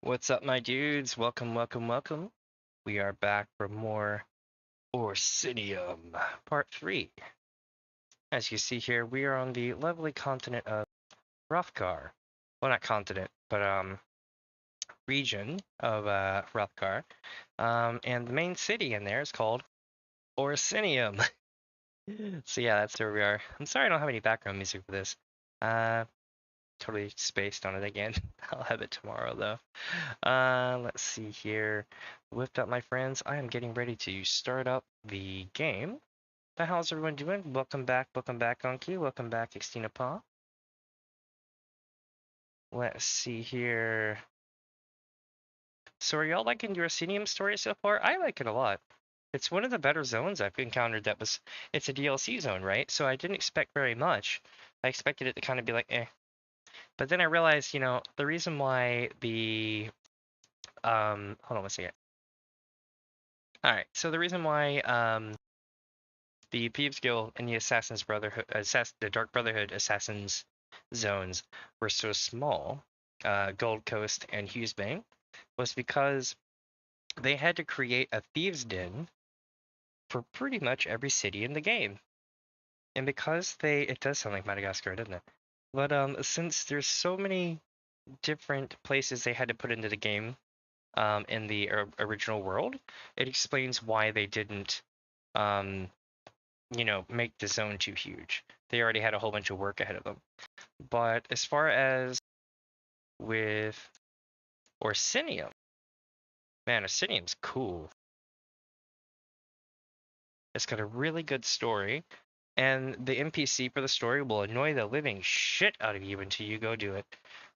What's up, my dudes? Welcome, welcome, welcome. We are back for more Orsinium, Part 3. As you see here, we are on the lovely continent of Wrothgar. Well, not continent, but region of Wrothgar. And the main city in there is called Orsinium. So yeah, that's where we are. I'm sorry I don't have any background music for this. Totally spaced on it again. I'll have it tomorrow though. Let's see here. Whipped up, my friends. I am getting ready to start up the game. The hell's everyone doing? Welcome back, Anki. Welcome back, Xtina Pa. Let's see here. So are y'all liking your Orsinium story so far? I like it a lot. It's one of the better zones I've encountered it's a DLC zone, right? So I didn't expect very much. I expected it to kind of be like, eh. But then I realized, the reason why the, hold on one second. All right, so the reason why the Thieves Guild and the Assassin's Brotherhood, the Dark Brotherhood Assassins zones were so small, Gold Coast and Hughesbane, was because they had to create a Thieves' Den for pretty much every city in the game. And because it does sound like Madagascar, doesn't it? But since there's so many different places they had to put into the game in the original world, it explains why they didn't make the zone too huge. They already had a whole bunch of work ahead of them. But as far as with Orsinium, man, Orsinium's cool. It's got a really good story, and the NPC for the story will annoy the living shit out of you until you go do it.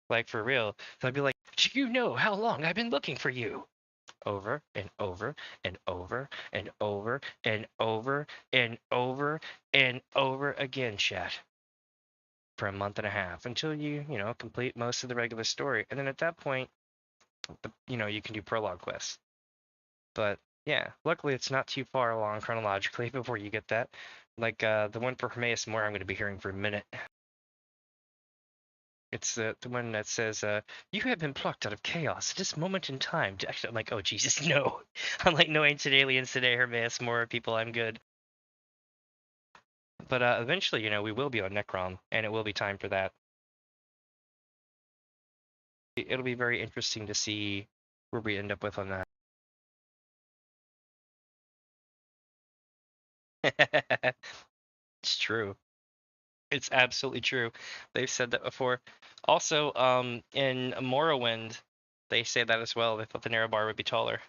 Like, for real. They'll be like, "Do you know how long I've been looking for you?" Over and over and over and over and over and over and over again, chat. For a month and a half until you complete most of the regular story. And then at that point, you can do prologue quests. But yeah, luckily it's not too far along chronologically before you get that. Like the one for Hermaeus Mora I'm going to be hearing for a minute. It's the one that says, you have been plucked out of chaos at this moment in time. Actually, I'm like, oh, Jesus, no. I'm like, no ancient aliens today, Hermaeus Mora people, I'm good. But eventually, we will be on Necron, and it will be time for that. It'll be very interesting to see where we end up with on that. It's true. It's absolutely true. They've said that before. Also, in Morrowind, they say that as well. They thought the narrow bar would be taller.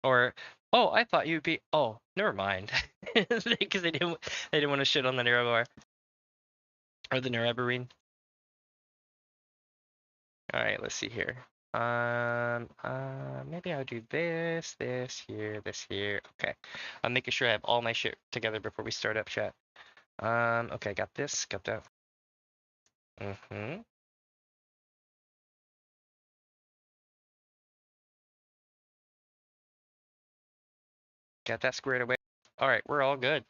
Or, oh, I thought you'd be. Oh, never mind. Because they didn't want to shit on the narrow bar or the Nerebarine. All right, let's see here. Maybe I'll do this here. Okay. I'm making sure I have all my shit together before we start up, chat. Okay, got this, got that. Got that squared away. All right, we're all good.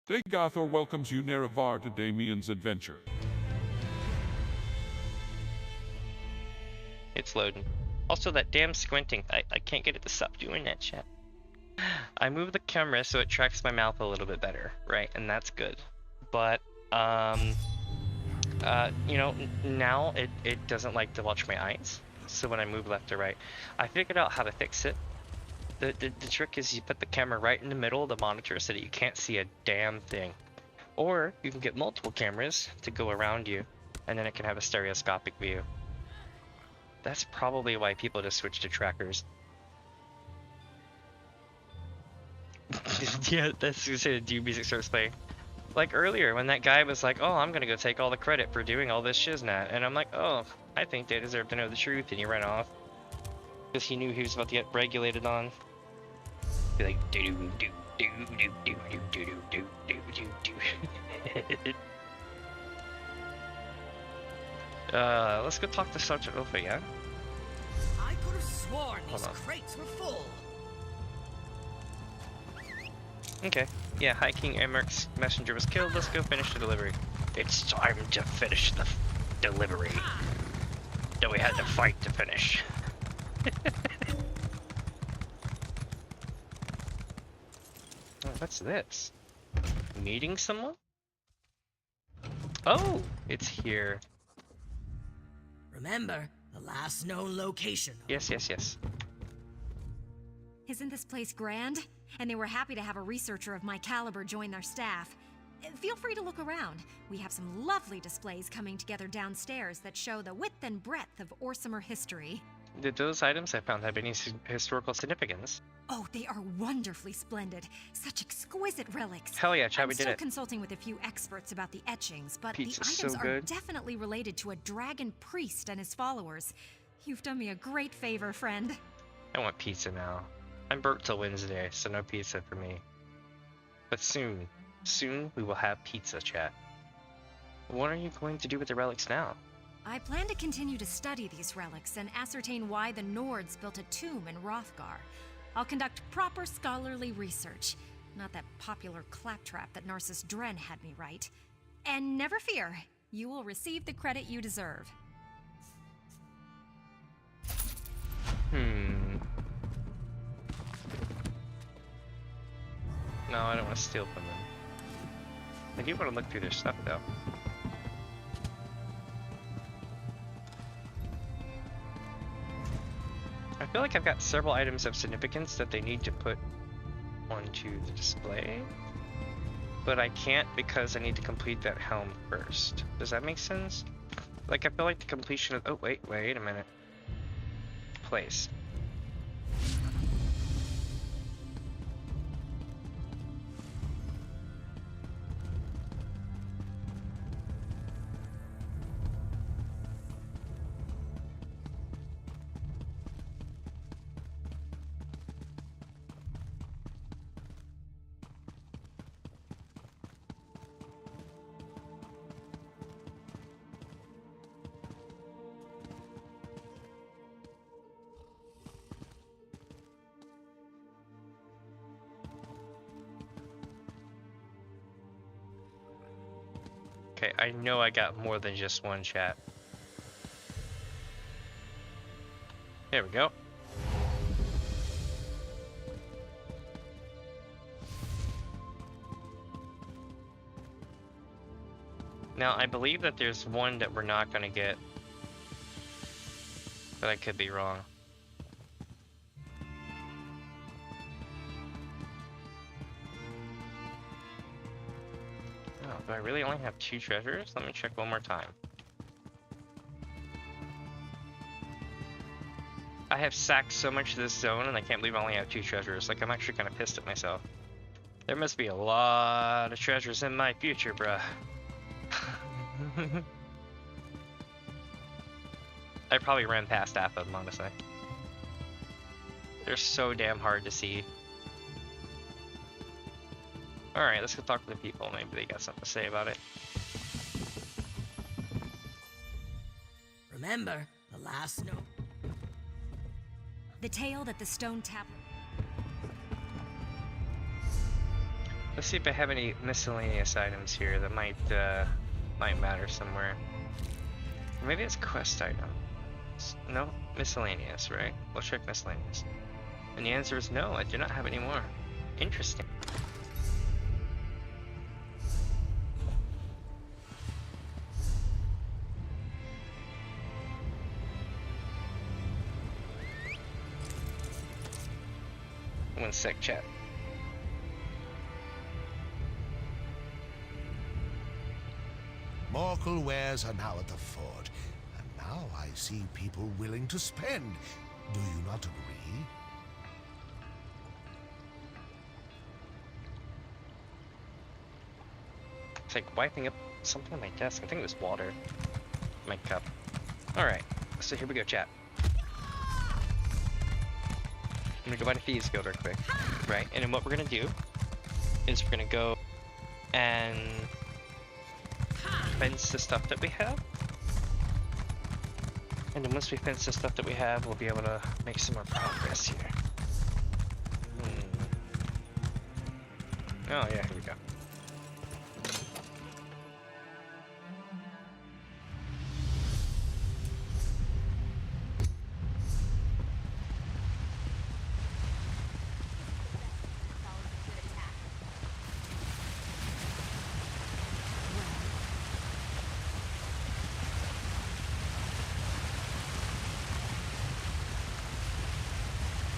Daggerfall welcomes you Nerevar to DamiensAdventure. It's loading. Also, that damn squinting. I can't get it to stop doing that, chat. I move the camera so it tracks my mouth a little bit better, right? And that's good. But, now it doesn't like to watch my eyes. So when I move left or right, I figured out how to fix it. The trick is you put the camera right in the middle of the monitor so that you can't see a damn thing. Or you can get multiple cameras to go around you, and then it can have a stereoscopic view. That's probably why people just switch to trackers. Yeah, that's gonna say the music starts playing. Like earlier when that guy was like, oh, I'm gonna go take all the credit for doing all this shiznat, and I'm like, oh, I think they deserve to know the truth, and he ran off. Because he knew he was about to get regulated on. Be like, do do do do do do do do do do do do. Let's go talk to Sergeant Ulfa, yeah? I could have sworn these crates were full. Okay. Yeah, High King Emeric's messenger was killed. Let's go finish the delivery. It's time to finish the delivery. That we had to fight to finish. Oh, what's this? Meeting someone? Oh, it's here. Remember, the last known location. Yes, yes, yes. Isn't this place grand? And they were happy to have a researcher of my caliber join their staff. Feel free to look around. We have some lovely displays coming together downstairs that show the width and breadth of Orsimer history. Did those items I found have any historical significance? Oh, they are wonderfully splendid. Such exquisite relics. Hell yeah, Chad, we I'm did still it. consulting with a few experts about the etchings, but Pizza's the items so are good. definitely related to a dragon priest and his followers. You've done me a great favor, friend. I want pizza now. I'm burnt till Wednesday, so no pizza for me. But soon we will have pizza, chat. What are you going to do with the relics now? I plan to continue to study these relics and ascertain why the Nords built a tomb in Wrothgar. I'll conduct proper scholarly research, not that popular claptrap that Narcissus Dren had me write. And never fear, you will receive the credit you deserve. No, I don't want to steal from them. I do want to look through their stuff, though. I feel like I've got several items of significance that they need to put onto the display. But I can't because I need to complete that helm first. Does that make sense? Like, I feel like the completion of... Oh, wait a minute. Place. Okay, I know I got more than just one chat. There we go. Now, I believe that there's one that we're not going to get. But I could be wrong. Oh, do I really only have 2 treasures? Let me check one more time. I have sacked so much of this zone and I can't believe I only have 2 treasures. Like, I'm actually kind of pissed at myself. There must be a lot of treasures in my future, bruh. I probably ran past half of them, honestly. They're so damn hard to see. Alright, let's go talk to the people. Maybe they got something to say about it. Remember, the last note. The tale that the stone tablet... Let's see if I have any miscellaneous items here that might matter somewhere. Or maybe it's quest items. No, miscellaneous, right? We'll check miscellaneous. And the answer is no, I do not have any more. Interesting. One sec, chat. Mortal wares are now at the fort, and now I see people willing to spend. Do you not agree? It's like wiping up something on my desk. I think it was water. My cup. Alright, so here we go, chat. gonna go by the Thieves Guild real quick, right? And then what we're gonna do is we're gonna go and fence the stuff that we have. And then once we fence the stuff that we have, we'll be able to make some more progress here. Oh yeah, here we go.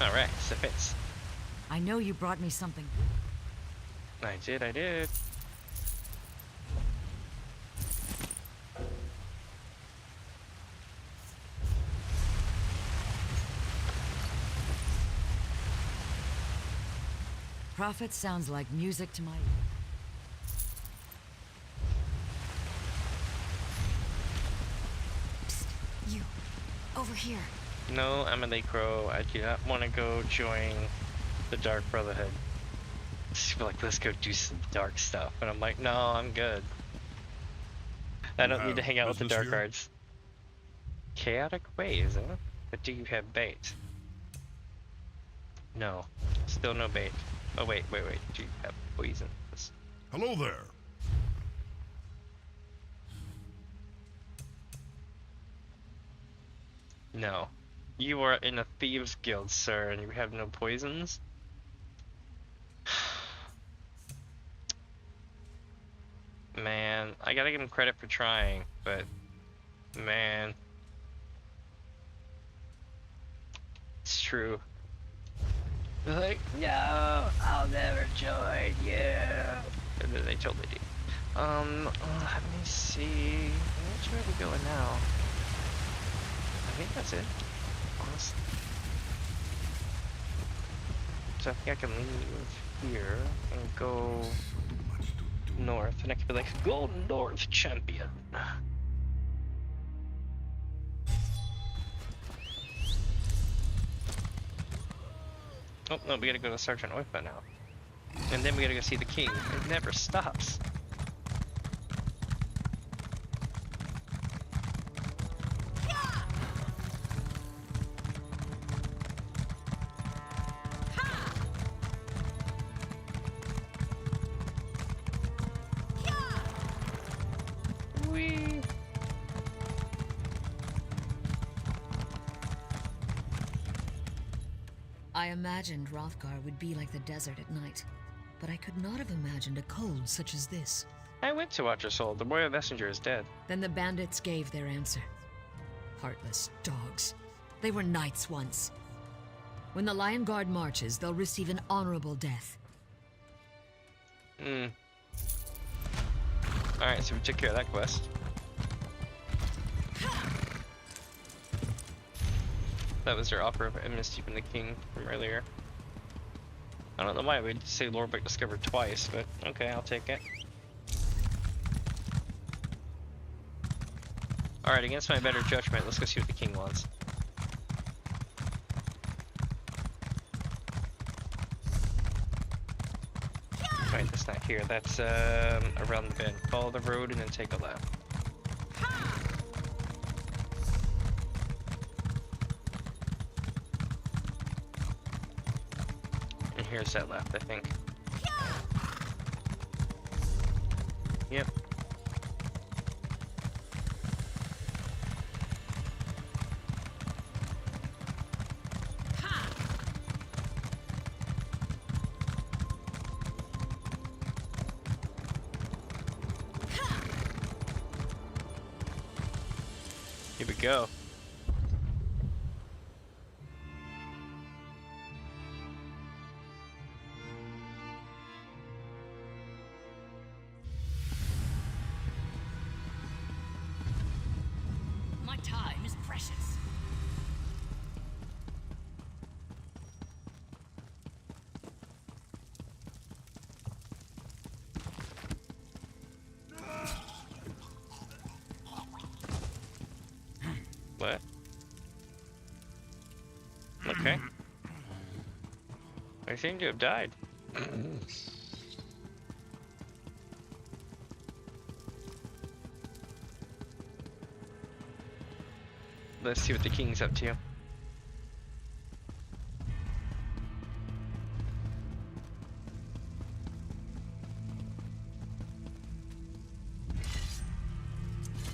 Alright, so fits. I know you brought me something. I did. Prophet sounds like music to my... Psst, you. Over here. No, I'm a Lake Crow. I do not want to go join the Dark Brotherhood. People like, let's go do some dark stuff. And I'm like, no, I'm good. I don't need to hang out with the Dark Guards. Chaotic ways, huh? But do you have bait? No. Still no bait. Oh, wait. Do you have poison? Hello there. No. You are in a Thieves Guild, sir, and you have no poisons? Man, I gotta give him credit for trying, but... Man... It's true. They're like, no, I'll never join you. And then they totally do. Let me see. Which way are we going now? I think that's it. Honestly. So I think I can leave here and go north, and I can be like, go north, champion. Oh, no, we gotta go to Sergeant Oifa now. And then we gotta go see the king. It never stops. Whee! I imagined Wrothgar would be like the desert at night, but I could not have imagined a cold such as this. I went to watch your soul. The royal messenger is dead. Then the bandits gave their answer. Heartless dogs. They were knights once. When the Lion Guard marches, they'll receive an honorable death. Alright, so we took care of that quest. That was their offer of amnesty from the king from earlier. I don't know why we'd say Lorbeck discovered twice, but okay, I'll take it. Alright, against my better judgment, let's go see what the king wants. Right, that's not here, that's around the bend. Follow the road and then take a left. And here's that left, I think. Yep. Here we go. My time is precious. What? Okay. I seem to have died. Let's see what the king's up to.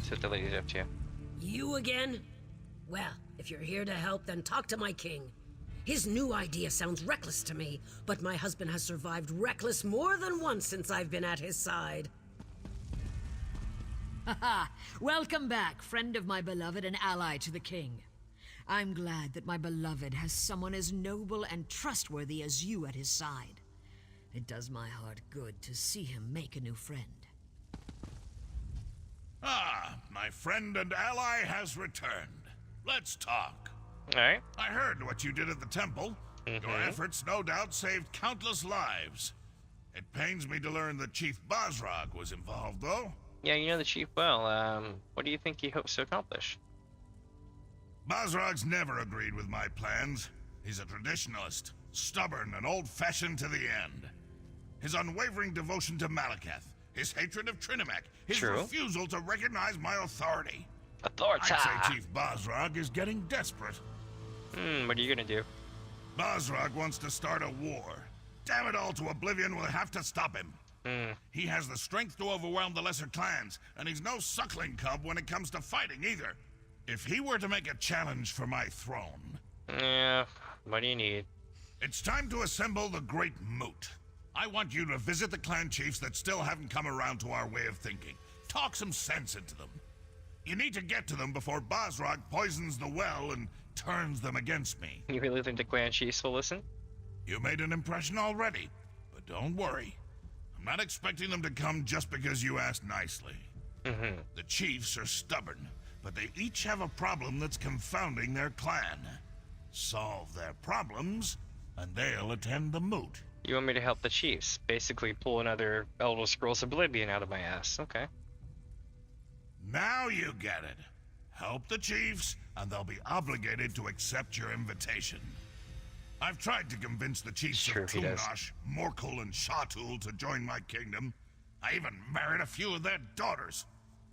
See what the lady's up to. You again? Well, if you're here to help, then talk to my king. His new idea sounds reckless to me, but my husband has survived reckless more than once since I've been at his side. Haha! Welcome back, friend of my beloved and ally to the king. I'm glad that my beloved has someone as noble and trustworthy as you at his side. It does my heart good to see him make a new friend. Ah, my friend and ally has returned. Let's talk. Alright. I heard what you did at the temple. Your efforts no doubt saved countless lives. It pains me to learn that Chief Basrog was involved, though. Yeah, you know the chief well. What do you think he hopes to accomplish? Basrog's never agreed with my plans. He's a traditionalist, stubborn and old-fashioned to the end. His unwavering devotion to Malekith, his hatred of Trinimac, his True. refusal to recognize my authority. Authority! I'd say Chief Basrog is getting desperate. What are you gonna do? Basrog wants to start a war. Damn it all to oblivion, we'll have to stop him. He has the strength to overwhelm the lesser clans, and he's no suckling cub when it comes to fighting either. If he were to make a challenge for my throne... Yeah, what do you need? It's time to assemble the Great Moot. I want you to visit the clan chiefs that still haven't come around to our way of thinking. Talk some sense into them. You need to get to them before Basrog poisons the well and turns them against me. You really think the clan chiefs will listen? You made an impression already, but don't worry. I'm not expecting them to come just because you asked nicely. The chiefs are stubborn, but they each have a problem that's confounding their clan. Solve their problems, and they'll attend the moot. You want me to help the chiefs? Basically pull another Elder Scrolls Oblivion out of my ass. Okay. Now you get it. Help the chiefs, and they'll be obligated to accept your invitation. I've tried to convince the chiefs Sure, of he does. Tunash, Morkul, and Shatul to join my kingdom. I even married a few of their daughters.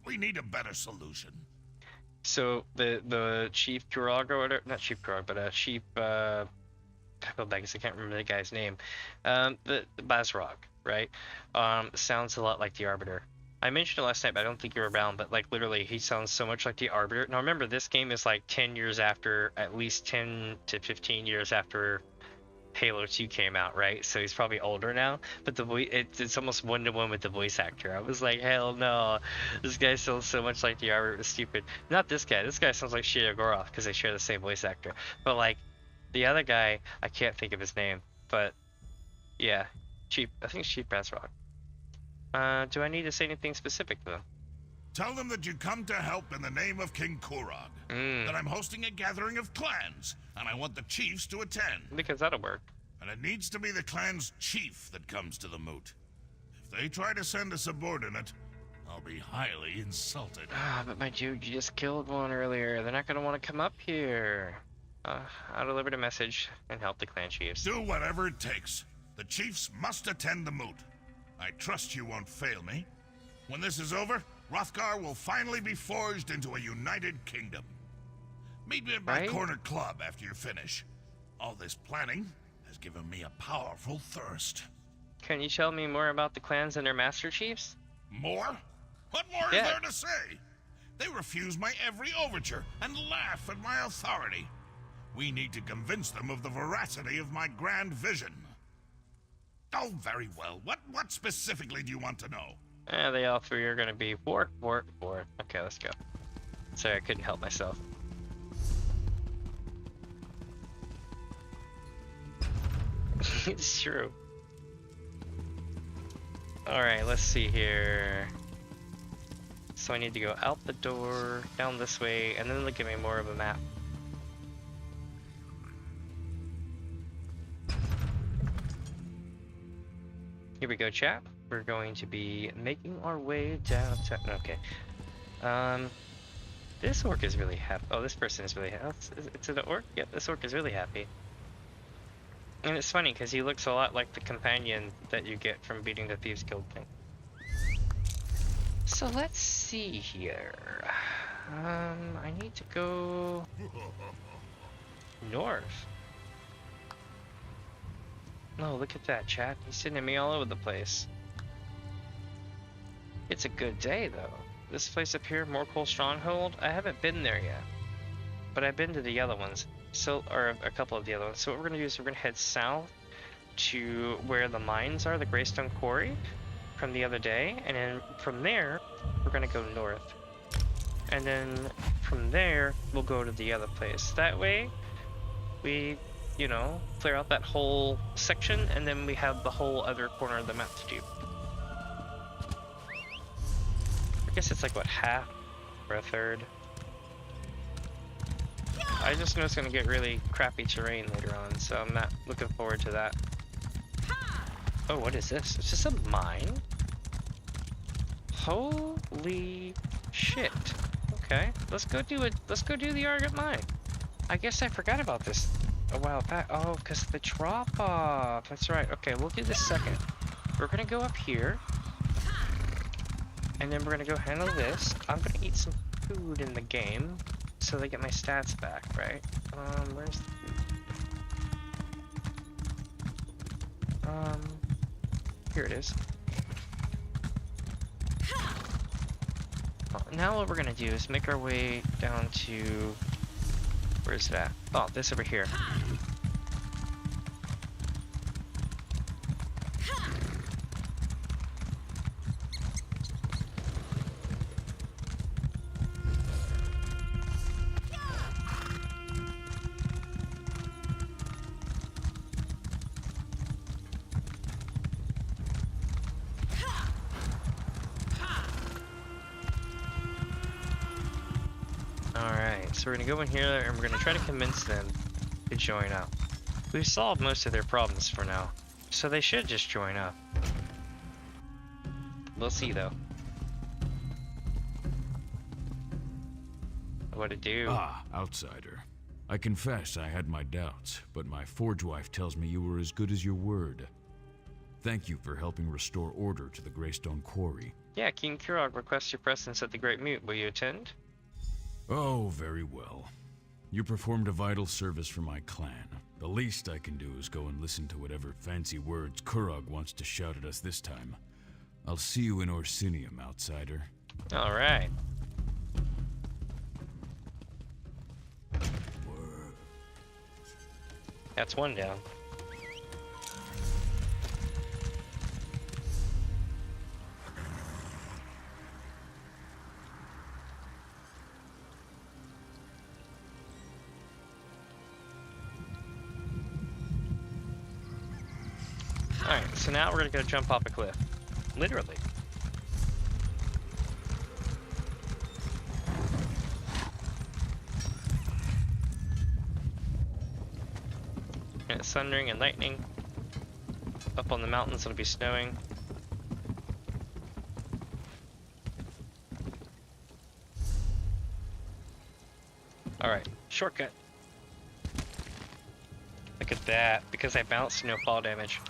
We need a better solution. So the Chief Kurog or whatever, not Chief Kurog, but Chief I guess I can't remember the guy's name. The Basrog, right? Sounds a lot like the Arbiter. I mentioned it last night, but I don't think you were around, but like literally he sounds so much like the Arbiter. Now remember, this game is like 10 years after, at least 10 to 15 years after Halo 2 came out, right? So he's probably older now, but the voice, it's almost one-to-one with the voice actor. I was like, hell no, this guy sounds so much like the Arbiter. It's stupid. Not this guy. This guy sounds like Shia Goroth because they share the same voice actor. But like the other guy, I can't think of his name, but yeah, I think it's Chief Basrog. Do I need to say anything specific to them? Tell them that you come to help in the name of King Kurog. That I'm hosting a gathering of clans, and I want the chiefs to attend. Because that'll work. And it needs to be the clan's chief that comes to the moot. If they try to send a subordinate, I'll be highly insulted. Ah, but my dude, you just killed one earlier. They're not gonna want to come up here. I'll deliver the message and help the clan chiefs. Do whatever it takes. The chiefs must attend the moot. I trust you won't fail me. When this is over, Wrothgar will finally be forged into a united kingdom. Meet me at my corner club after you finish. All this planning has given me a powerful thirst. Can you tell me more about the clans and their master chiefs? More? What more is there to say? They refuse my every overture and laugh at my authority. We need to convince them of the veracity of my grand vision. Oh, very well. What specifically do you want to know? They all three are gonna be war. Okay, let's go. Sorry, I couldn't help myself. It's true. Alright, let's see here. So I need to go out the door, down this way, and then look at me more of a map. Here we go, chat. We're going to be making our way downtown. Okay. This orc is really happy. Oh, this person is really happy. It's an orc? Yep, this orc is really happy. And it's funny because he looks a lot like the companion that you get from beating the Thieves Guild thing. So let's see here. I need to go north. No, look at that, chat. He's sending me all over the place. It's a good day, though. This place up here, Morkul Stronghold, I haven't been there yet. But I've been to the other ones. So, or a couple of the other ones. So what we're going to do is we're going to head south to where the mines are, the Greystone Quarry, from the other day. And then from there, we're going to go north. And then from there, we'll go to the other place. That way, we, you know, clear out that whole section, and then we have the whole other corner of the map to do. I guess it's like, what, half or a third? I just know it's going to get really crappy terrain later on, so I'm not looking forward to that. Oh, what is this? Is this a mine? Holy shit. Okay, let's go do it. Let's go do the Argot mine. I guess I forgot about this a while back. Oh, because the drop off. That's right. Okay, we'll do this second. We're going to go up here. And then we're going to go handle this. I'm going to eat some food in the game. So they get my stats back, right? Where's the food? Here it is. Now what we're gonna do is make our way down to... Where is it at? Oh, this over here. So we're gonna go in here and we're gonna try to convince them to join up. We've solved most of their problems for now, so they should just join up. We'll see though. What to do? Ah, outsider. I confess I had my doubts, but my forge wife tells me you were as good as your word. Thank you for helping restore order to the Greystone Quarry. Yeah, King Kurog requests your presence at the Great Mute. Will you attend? Oh, very well. You performed a vital service for my clan. The least I can do is go and listen to whatever fancy words Kurog wants to shout at us this time. I'll see you in Orsinium, outsider. Alright. That's one down. Alright, so now we're gonna go jump off a cliff. Literally. And it's thundering and lightning. Up on the mountains it'll be snowing. Alright, shortcut. Look at that, because I bounced, no fall damage.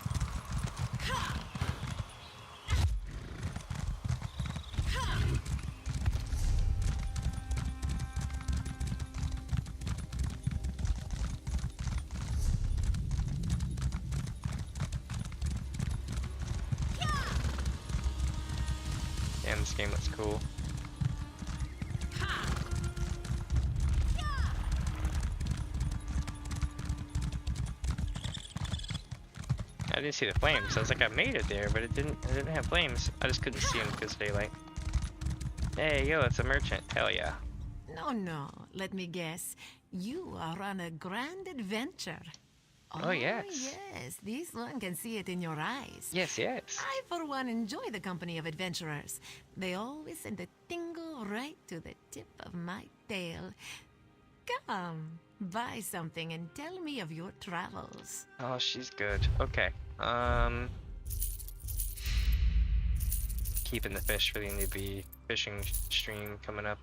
Damn, this game looks cool. I didn't see the flames. I was like, I made it there, but it didn't have flames. I just couldn't see them because of daylight. Hey, yo, it's a merchant. Hell yeah. No, let me guess. You are on a grand adventure. Oh, yes. Yes, this one can see it in your eyes. Yes. I, for one, enjoy the company of adventurers. They always send a tingle right to the tip of my tail. Come, buy something and tell me of your travels. Oh, she's good. Okay. Keeping the fish for the end of the fishing stream coming up.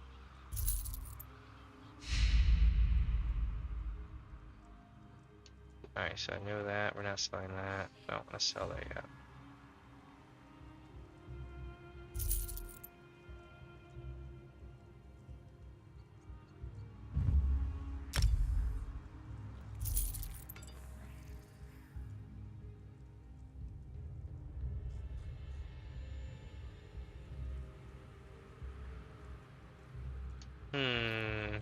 Alright, so I know that. We're not selling that. I don't want to sell that yet. Hmm.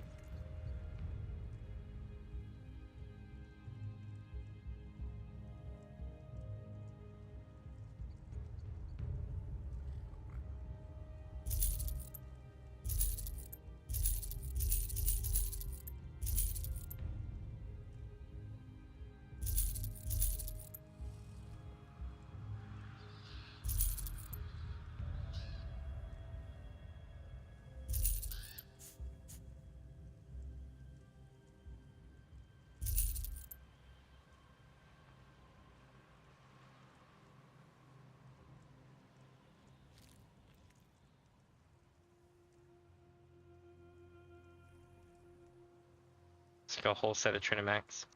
Let's go a whole set of Trinamax.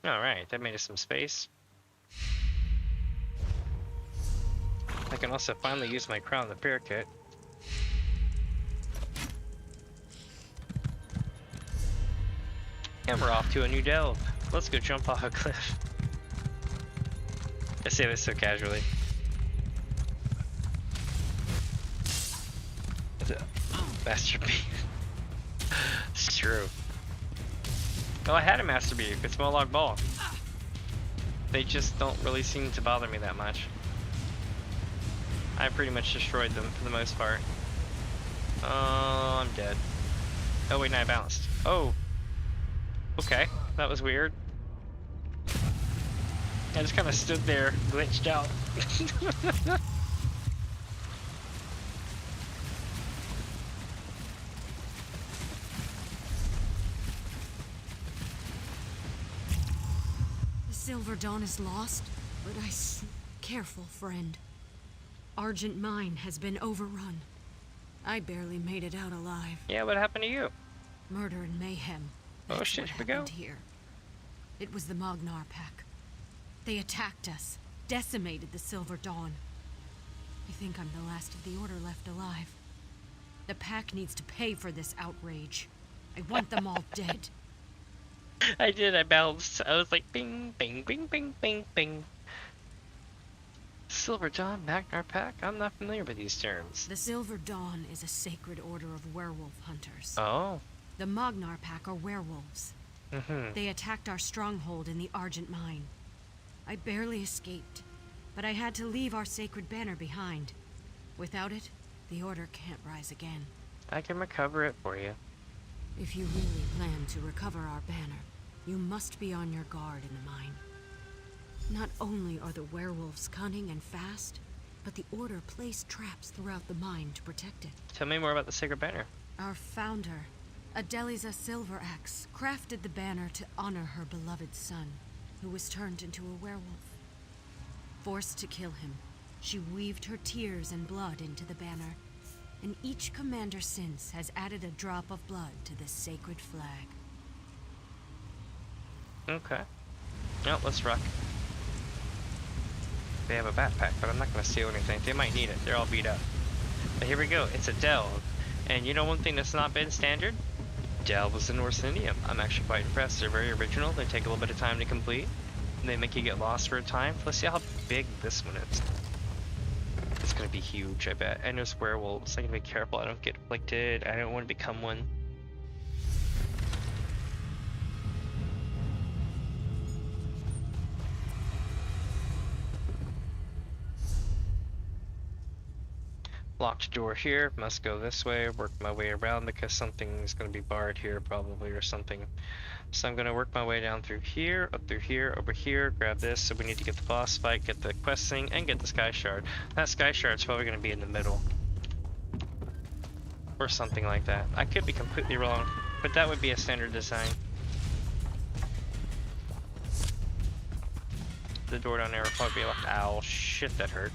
Alright, that made us some space. I can also finally use my Crown Repair Kit. And we're off to a new delve. Let's go jump off a cliff. I say this so casually. Master Beef. It's true. Oh, I had a Master Beef. It's Molag Ball. They just don't really seem to bother me that much. I pretty much destroyed them for the most part. Oh, I'm dead. Oh wait, no, I bounced. Oh. Okay, that was weird. I just kind of stood there, glitched out. The Silver Dawn is lost, but careful, friend. Argent Mine has been overrun. I barely made it out alive. Yeah, what happened to you? Murder and mayhem. Oh That's shit, what here we go. happened here. It was the Magnar Pact. They attacked us, decimated the Silver Dawn. I think I'm the last of the Order left alive. The Pack needs to pay for this outrage. I want them all dead. I did, I bounced. I was like, bing, bing, bing, bing, bing, bing. Silver Dawn, Magnar Pact? I'm not familiar with these terms. The Silver Dawn is a sacred order of werewolf hunters. Oh. The Magnar Pact are werewolves. They attacked our stronghold in the Argent Mine. I barely escaped, but I had to leave our sacred banner behind. Without it, the Order can't rise again. I can recover it for you. If you really plan to recover our banner, you must be on your guard in the mine. Not only are the werewolves cunning and fast, but the Order placed traps throughout the mine to protect it. Tell me more about the Sacred Banner. Our founder, Adeliza Silveraxe, crafted the banner to honor her beloved son, who was turned into a werewolf. Forced to kill him, she weaved her tears and blood into the banner, and each commander since has added a drop of blood to this sacred flag. Okay. Well, let's rock. They have a backpack, but I'm not going to steal anything. They might need it. They're all beat up. But here we go. It's a delve. And you know one thing that's not been standard? Delves in Orsinium. I'm actually quite impressed. They're very original. They take a little bit of time to complete. And they make you get lost for a time. Let's see how big this one is. It's going to be huge, I bet. And there's werewolves. I gotta be careful I don't get afflicted. I don't want to become one. Locked door here, must go this way, work my way around because something is going to be barred here probably or something. So I'm going to work my way down through here, up through here, over here, grab this. So we need to get the boss fight, get the quest thing, and get the Sky Shard. That Sky Shard's probably going to be in the middle. or something like that. I could be completely wrong, but that would be a standard design. The door down there would probably be like, ow, shit, that hurt.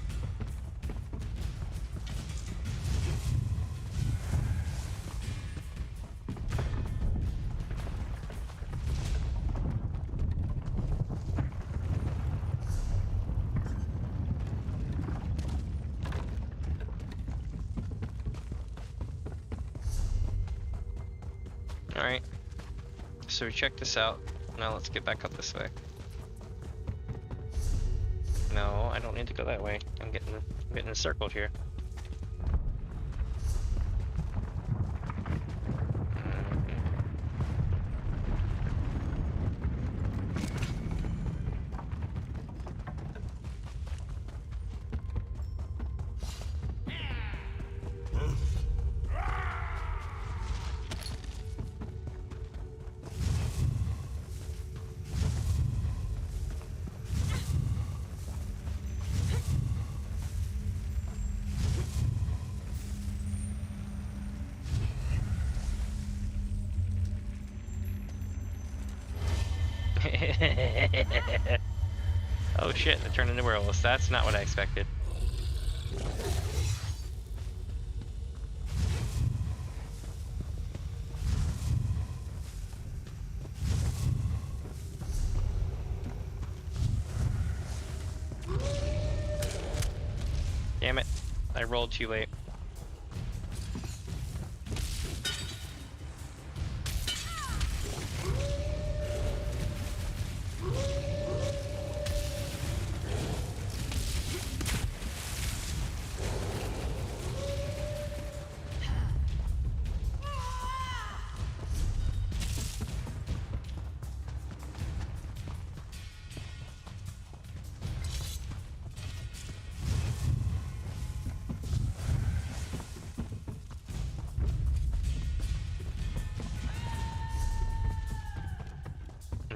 Alright, so we checked this out. Now let's get back up this way. No, I don't need to go that way. I'm getting encircled here. Oh shit, they turned into werewolves. That's not what I expected. Damn it, I rolled too late.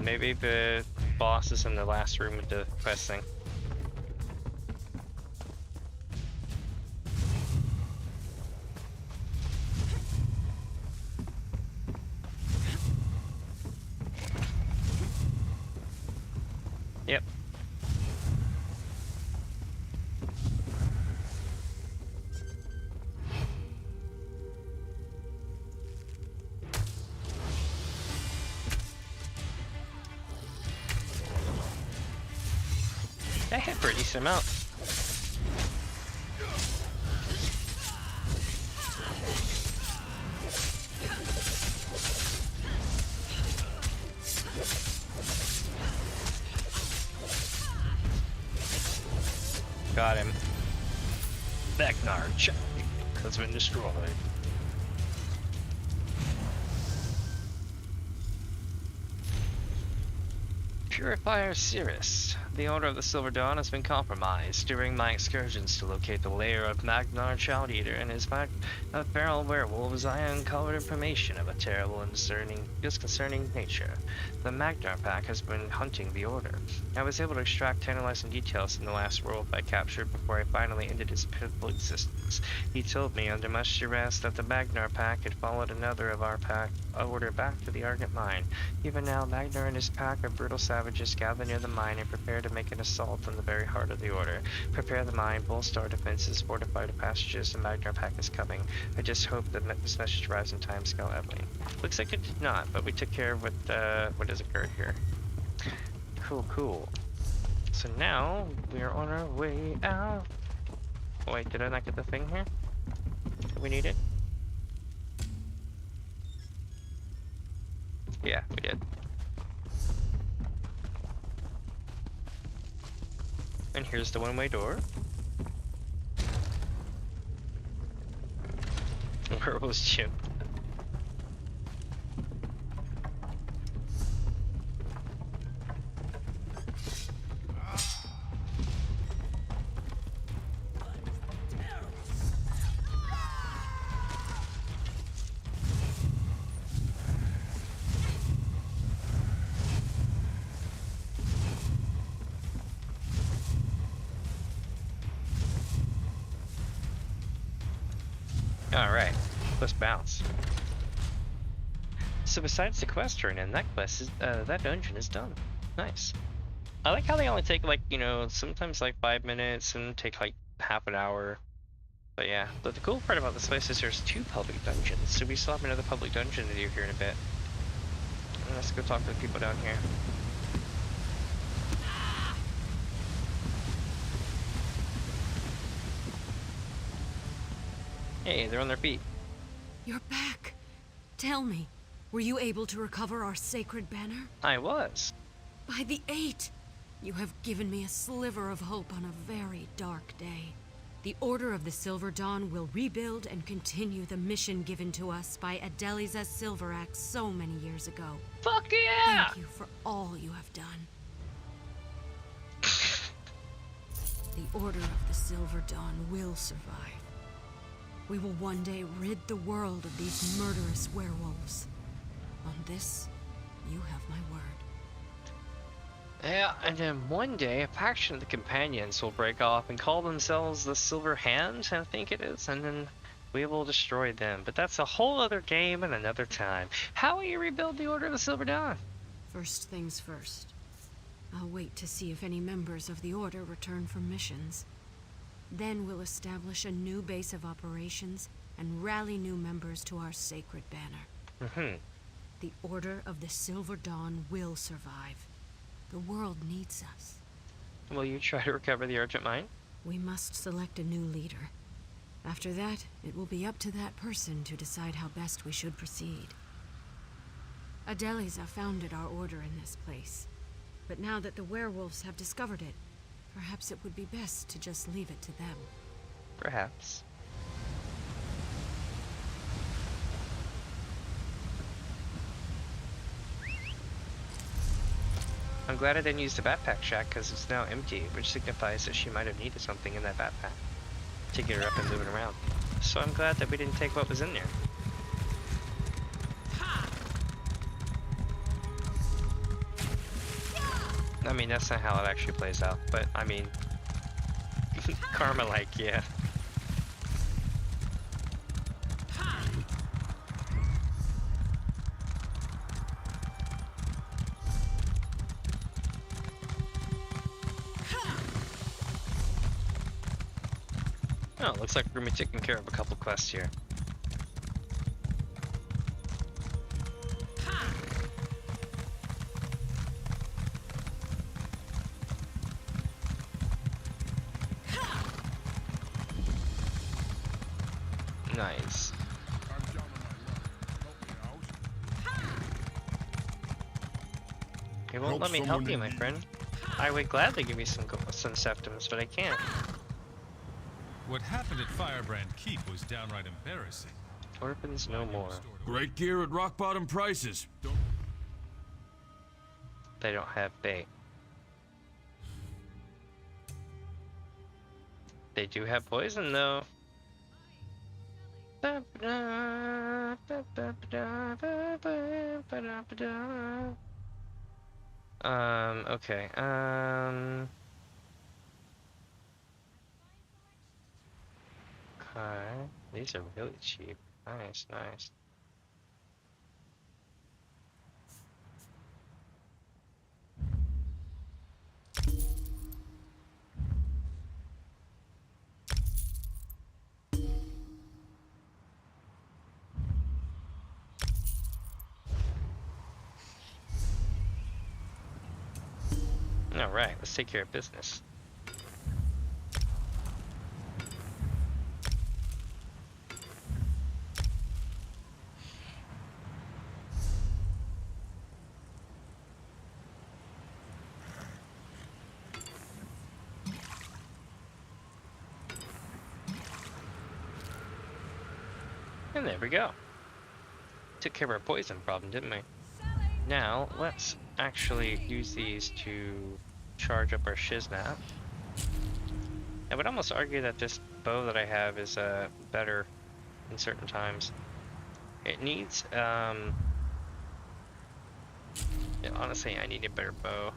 Maybe the boss is in the last room with the quest thing. Yep. That hit for a decent amount. Got him. Vecnar has been destroyed. Purifier Cirrus. The Order of the Silver Dawn has been compromised. During my excursions to locate the lair of Magnar Childeater and his pack of feral werewolves, I uncovered information of a terrible and disconcerting nature. The Magnar Pact has been hunting the Order. I was able to extract tantalizing details from the last werewolf I captured before I finally ended his pitiful existence. He told me under much duress that the Magnar Pact had followed another of our order back to the Argent Mine. Even now, Magnar and his pack of brutal savages gather near the mine and prepare to make an assault on the very heart of the Order. Prepare the mine, bolster our defenses, fortify the passages, the Magnar Pact is coming. I just hope that this message arrives in time, Scout Evelyn. Looks like it did not, but we took care of what has occurred here. Cool. So now, we are on our way out. Oh, wait, did I not get the thing here that we needed? Yeah, we did. And here's the one-way door. Where was Jim? Alright. Let's bounce. So besides the quest turn in, that quest is, that dungeon is done. Nice. I like how they only take like, you know, sometimes like 5 minutes and take like half an hour. But yeah, but the cool part about this place is there's 2 public dungeons, so we still have another public dungeon to do here in a bit. Let's go talk to the people down here. Hey, they're on their feet. You're back. Tell me, were you able to recover our sacred banner? I was. By the 8! You have given me a sliver of hope on a very dark day. The Order of the Silver Dawn will rebuild and continue the mission given to us by Adeliza Silver Axe so many years ago. Fuck yeah! Thank you for all you have done. The Order of the Silver Dawn will survive. We will one day rid the world of these murderous werewolves. On this, you have my word. Yeah, and then one day a faction of the companions will break off and call themselves the Silver Hand, I think it is, and then we will destroy them. But that's a whole other game and another time. How will you rebuild the Order of the Silver Dawn? First things first. I'll wait to see if any members of the Order return from missions. Then we'll establish a new base of operations and rally new members to our sacred banner. The Order of the Silver Dawn will survive. The world needs us. Will you try to recover the Urgent Mine? We must select a new leader. After that, it will be up to that person to decide how best we should proceed. Adeliza founded our order in this place. But now that the werewolves have discovered it, perhaps it would be best to just leave it to them. Perhaps. I'm glad I didn't use the backpack shack because it's now empty, which signifies that she might have needed something in that backpack to get her up and moving around. So I'm glad that we didn't take what was in there. I mean, that's not how it actually plays out, but I mean, karma-like, yeah. Oh, looks like we're gonna be taking care of a couple quests here. Nice. It won't let me help you, my friend. I would gladly give you some septums, but I can't. What happened at Firebrand Keep was downright embarrassing. Orphans no more. Great gear at rock bottom prices. They don't have bait. They do have poison though. Okay. Okay. These are really cheap. Nice, nice. All right, let's take care of business. And there we go. Took care of our poison problem, didn't we? Now, let's actually use these to charge up our shiznap. I would almost argue that this bow that I have is better in certain times. It needs, yeah, honestly, I need a better bow.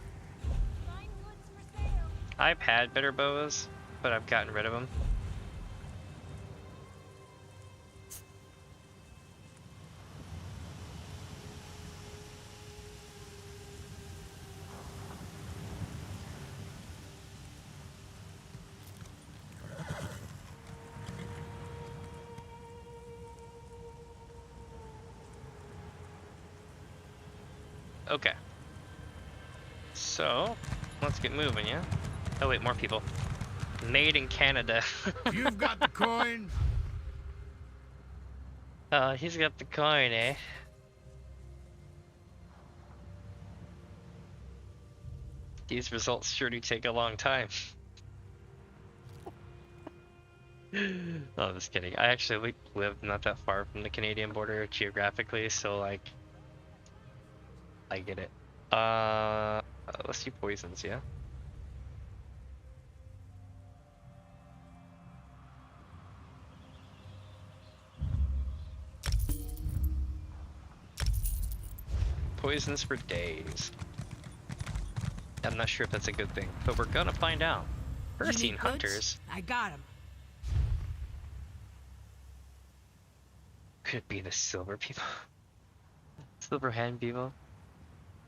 I've had better bows, but I've gotten rid of them. Okay. So, let's get moving, yeah? Oh wait, more people. Made in Canada. You've got the coin. He's got the coin, eh? These results sure do take a long time. Oh, I'm just kidding. I actually live not that far from the Canadian border geographically, so like, I get it. Let's do poisons, yeah? Poisons for days. I'm not sure if that's a good thing, but we're gonna find out. You Ursine need hunters. goods? I got 'em. Could it be the silver people? Silver hand people?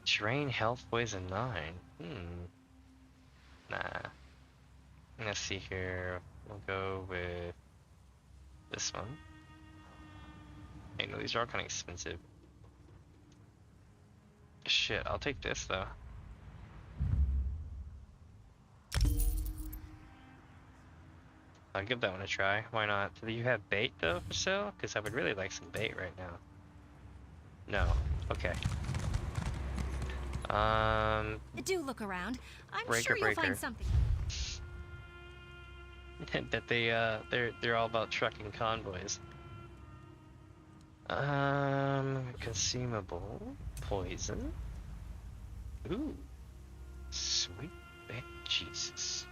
Drain health poison 9. Nah. Let's see here. We'll go with this one. I know these are all kind of expensive. Shit, I'll take this though. I'll give that one a try. Why not? Do you have bait though for sale? Because I would really like some bait right now. No. Okay. Do look around. I'm Breaker, sure you'll breaker. find something. That they're all about trucking convoys. Consumable poison. Ooh, sweet baby Jesus.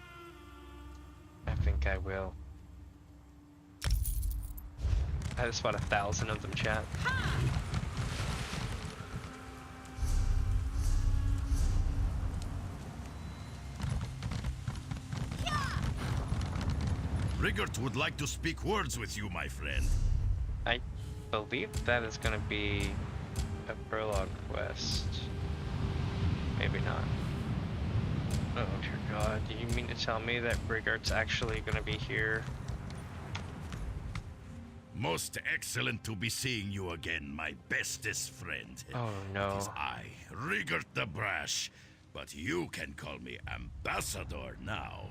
I think I will. I just bought 1,000 of them, chat. Rigert would like to speak words with you, my friend. I believe that is going to be a prologue quest. Maybe not. Oh dear God, do you mean to tell me that Brigart's actually going to be here? Most excellent to be seeing you again, my bestest friend. Oh no. It is I, Rigert the Brash, but you can call me Ambassador now.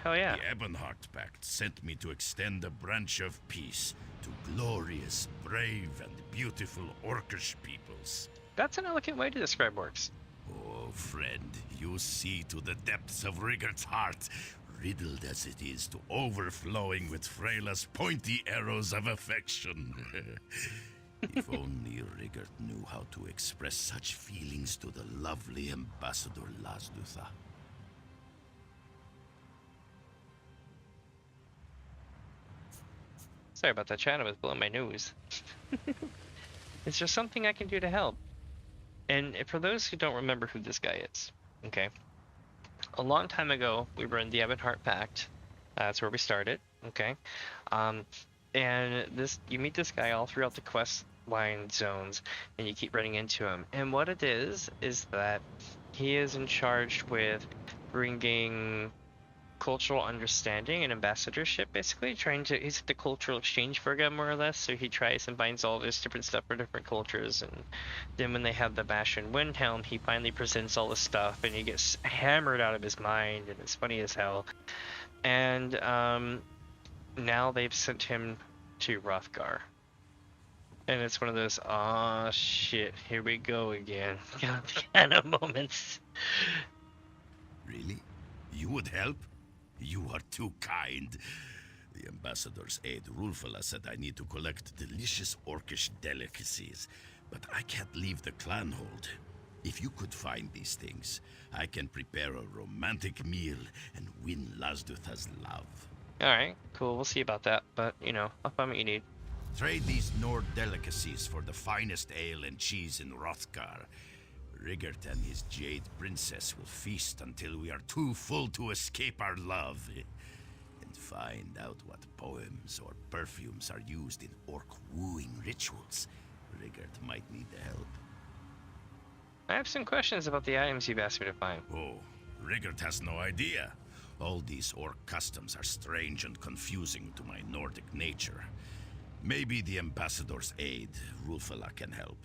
Hell yeah. The Ebonheart Pact sent me to extend a branch of peace to glorious, brave, and beautiful Orcish peoples. That's an elegant way to describe orcs. Oh, friend, you see to the depths of Rigert's heart, riddled as it is to overflowing with Freyla's pointy arrows of affection. If only Rigert knew how to express such feelings to the lovely Ambassador Lasdutha. Sorry about that, chat. I was blowing my nose. Is there something I can do to help? And for those who don't remember who this guy is, okay. A long time ago, we were in the Ebonheart Pact. That's where we started, okay. And you meet this guy all throughout the quest line zones, and you keep running into him. And what it is that he is in charge with bringing cultural understanding and ambassadorship, basically he's the cultural exchange program, more or less. So he tries and finds all this different stuff for different cultures, and then when they have the Bastion Windhelm, he finally presents all this stuff and he gets hammered out of his mind, and it's funny as hell. And now they've sent him to Wrothgar, and it's one of those "aw shit, here we go again" kind of moments. Really? You would help? You are too kind. The ambassador's aide, Rulfala, said I need to collect delicious Orcish delicacies, but I can't leave the clan hold. If you could find these things, I can prepare a romantic meal and win Lasdutha's love. Alright, cool, we'll see about that, but, you know, I'll find what you need. Trade these Nord delicacies for the finest ale and cheese in Wrothgar. Rigert and his Jade Princess will feast until we are too full to escape our love. And find out what poems or perfumes are used in Orc wooing rituals. Rigert might need the help. I have some questions about the items you've asked me to find. Oh, Rigert has no idea. All these Orc customs are strange and confusing to my Nordic nature. Maybe the ambassador's aide, Rulfala, can help.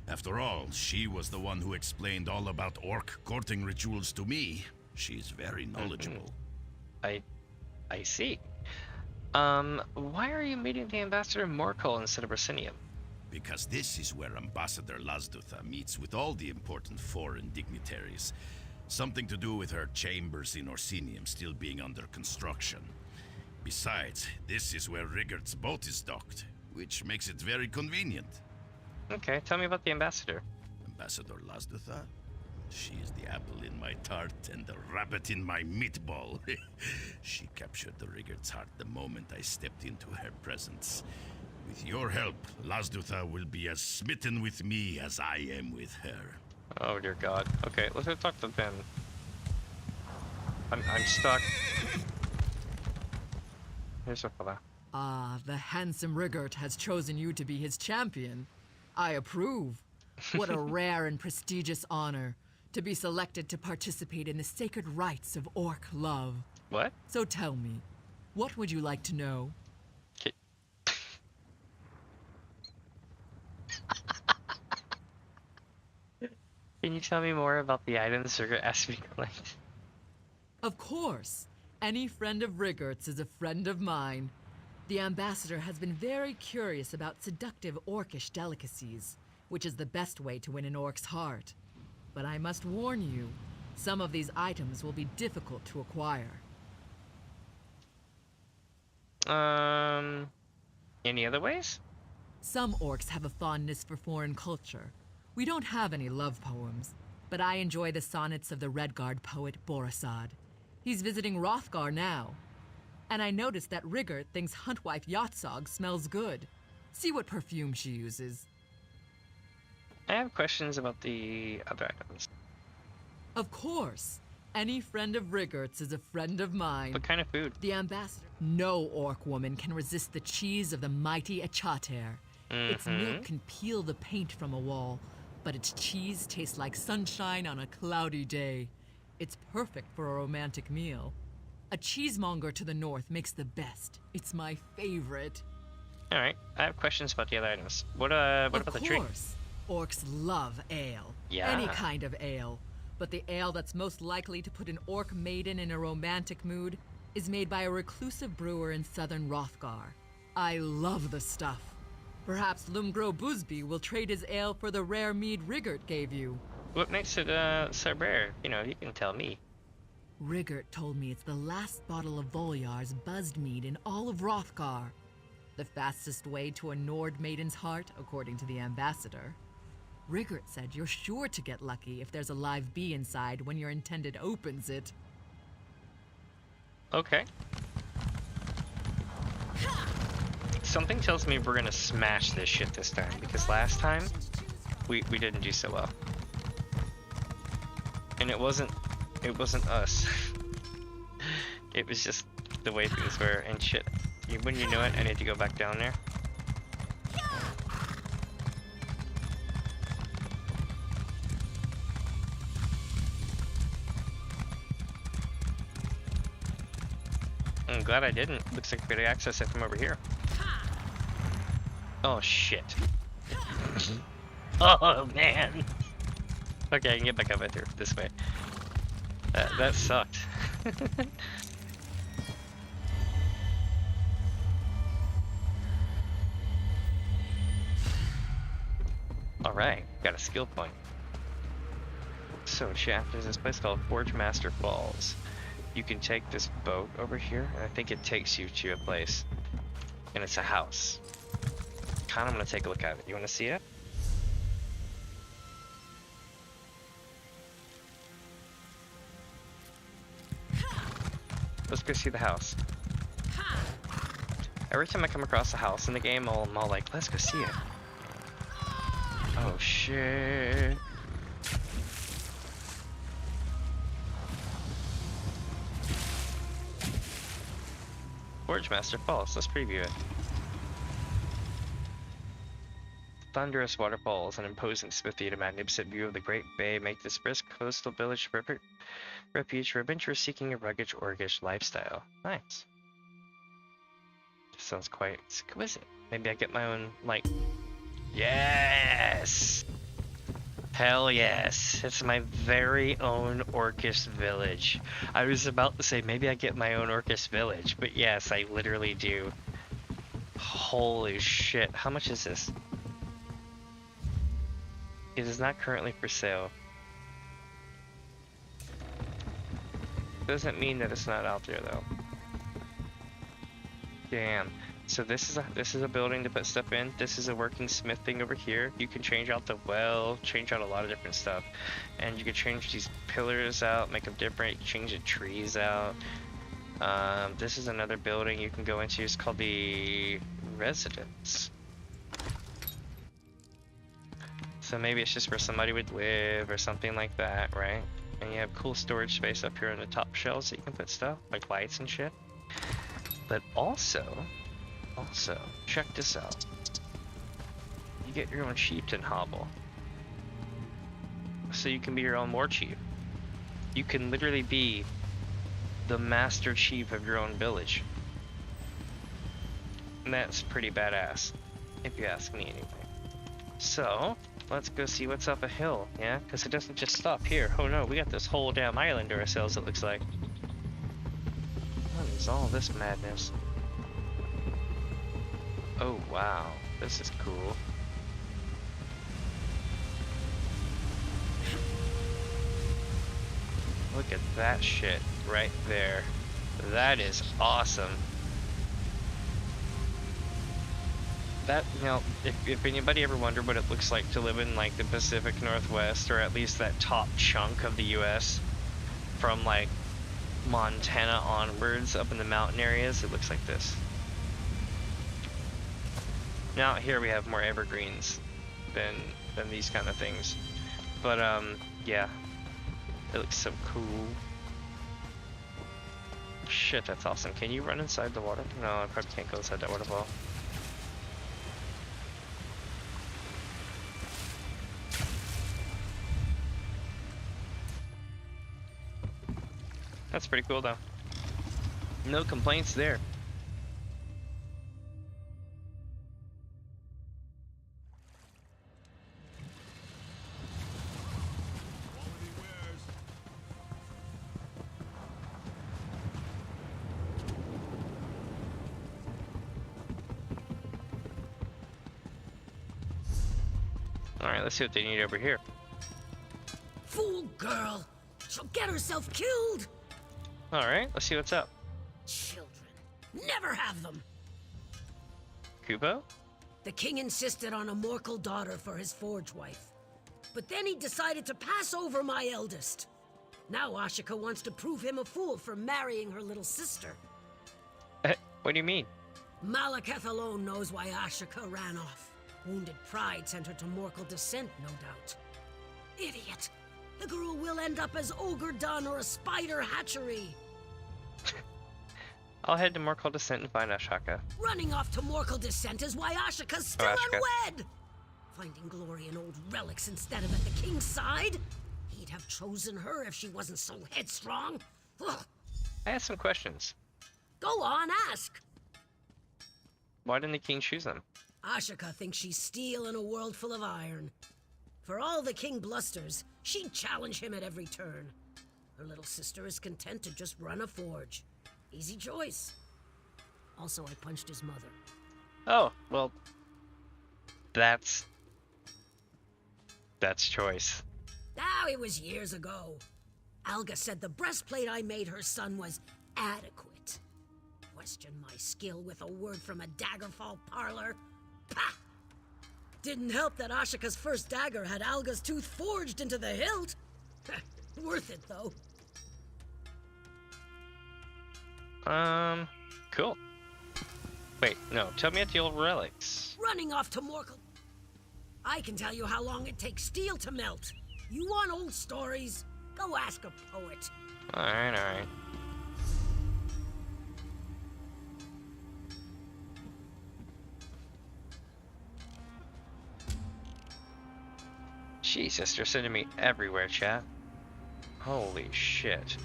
After all, she was the one who explained all about orc courting rituals to me. She's very knowledgeable. I see. Why are you meeting the Ambassador Morkel instead of Orsinium? Because this is where Ambassador Lazdutha meets with all the important foreign dignitaries. Something to do with her chambers in Orsinium still being under construction. Besides, this is where Riggert's boat is docked, which makes it very convenient. Okay, tell me about the Ambassador. Ambassador Lazdutha? She is the apple in my tart and the rabbit in my meatball. She captured the Riggert's heart the moment I stepped into her presence. With your help, Lazdutha will be as smitten with me as I am with her. Oh dear God. Okay, let's go talk to Ben. I'm stuck. Here's a fella. Ah, the handsome Riggert has chosen you to be his champion. I approve. What a rare and prestigious honor to be selected to participate in the sacred rites of orc love. What? So tell me, what would you like to know? Can you tell me more about the items Rigger asked me to collect? Of course. Any friend of Riggert's is a friend of mine. The ambassador has been very curious about seductive orcish delicacies, which is the best way to win an orc's heart. But I must warn you, some of these items will be difficult to acquire. Any other ways? Some orcs have a fondness for foreign culture. We don't have any love poems, but I enjoy the sonnets of the Redguard poet Borisad. He's visiting Wrothgar now. And I noticed that Riggert thinks Huntwife Yatsog smells good. See what perfume she uses. I have questions about the other items. Of course. Any friend of Riggert's is a friend of mine. What kind of food? The ambassador. No orc woman can resist the cheese of the mighty Achater. Its milk can peel the paint from a wall, but its cheese tastes like sunshine on a cloudy day. It's perfect for a romantic meal. A cheesemonger to the north makes the best. It's my favorite. Alright, I have questions about the other items. What about the drink? Of course. Orcs love ale. Yeah. Any kind of ale. But the ale that's most likely to put an orc maiden in a romantic mood is made by a reclusive brewer in southern Wrothgar. I love the stuff. Perhaps Lumgro Busby will trade his ale for the rare mead Riggert gave you. What makes it so rare? You know, you can tell me. Riggert told me it's the last bottle of Volyar's buzzed mead in all of Wrothgar. The fastest way to a Nord maiden's heart, according to the ambassador. Riggert said you're sure to get lucky if there's a live bee inside when your intended opens it. Okay. Something tells me we're gonna smash this shit this time, because last time we didn't do so well. And it wasn't us. It was just the way things were and shit. When you know it, I need to go back down there. I'm glad I didn't. Looks like we could access it from over here. Oh shit. Oh man. Okay, I can get back up there this way. That sucked. Alright, got a skill point. So, Shaft, there's this place called Forge Master Falls. You can take this boat over here, and I think it takes you to a place. And it's a house. Kinda wanna take a look at it. You wanna see it? Let's go see the house. Every time I come across a house in the game, I'm all like, let's go see it. Oh shit. Forge Master Falls, let's preview it. Thunderous waterfalls and imposing smithy and a magnificent view of the Great Bay make this brisk coastal village perfect refuge for adventurers seeking a rugged orcish lifestyle. Nice. Sounds quite exquisite. Maybe I get my own, like... Yes! Hell yes, it's my very own Orcish village. I was about to say maybe I get my own Orcish village, but yes, I literally do. Holy shit, how much is this? It is not currently for sale. Doesn't mean that it's not out there though. Damn. So this is a building to put stuff in. This is a working smith thing over here. You can change out the well, change out a lot of different stuff. And you can change these pillars out, make them different. You can change the trees out. This is another building you can go into. It's called the residence. So maybe it's just where somebody would live or something like that, right? And you have cool storage space up here on the top shelves that you can put stuff, like lights and shit. But also, check this out. You get your own chieftain hobble. So you can be your own war chief. You can literally be the master chief of your own village. And that's pretty badass, if you ask me anyway. So, let's go see what's up a hill, yeah? Because it doesn't just stop here. Oh no, we got this whole damn island to ourselves, it looks like. What is all this madness? Oh wow, this is cool. Look at that shit right there. That is awesome. That, you know, if anybody ever wondered what it looks like to live in like the Pacific Northwest, or at least that top chunk of the US, from like Montana onwards up in the mountain areas, it looks like this. Now here we have more evergreens than these kind of things, but yeah, it looks so cool. Shit, that's awesome. Can you run inside the water? No, I probably can't go inside that waterfall. That's pretty cool though. No complaints there. Alright, let's see what they need over here. Fool girl! She'll get herself killed! Alright, let's see what's up. Children. Never have them! Kubo? The king insisted on a Morkel daughter for his forge wife. But then he decided to pass over my eldest. Now Ashika wants to prove him a fool for marrying her little sister. What do you mean? Malekith alone knows why Ashika ran off. Wounded pride sent her to Morkel descent, no doubt. Idiot! The girl will end up as Ogre Dun or a spider hatchery. I'll head to Morkel Descent and find Ashaka. Running off to Morkel Descent is why Ashika's still unwed! Finding glory in old relics instead of at the king's side? He'd have chosen her if she wasn't so headstrong. Ugh. I have some questions. Go on, ask. Why didn't the king choose them? Ashika thinks she's steel in a world full of iron. For all the king blusters, she'd challenge him at every turn. Her little sister is content to just run a forge. Easy choice. Also, I punched his mother. Oh, well, that's choice. Now, it was years ago. Alga said the breastplate I made her son was adequate. Question my skill with a word from a Daggerfall parlor? Pah! Didn't help that Ashika's first dagger had Alga's tooth forged into the hilt. Worth it, though. Cool. Wait, no, tell me about the old relics. Running off to Morkel. I can tell you how long it takes steel to melt. You want old stories? Go ask a poet. Alright, alright. Jesus, they're sending me everywhere, chat. Holy shit.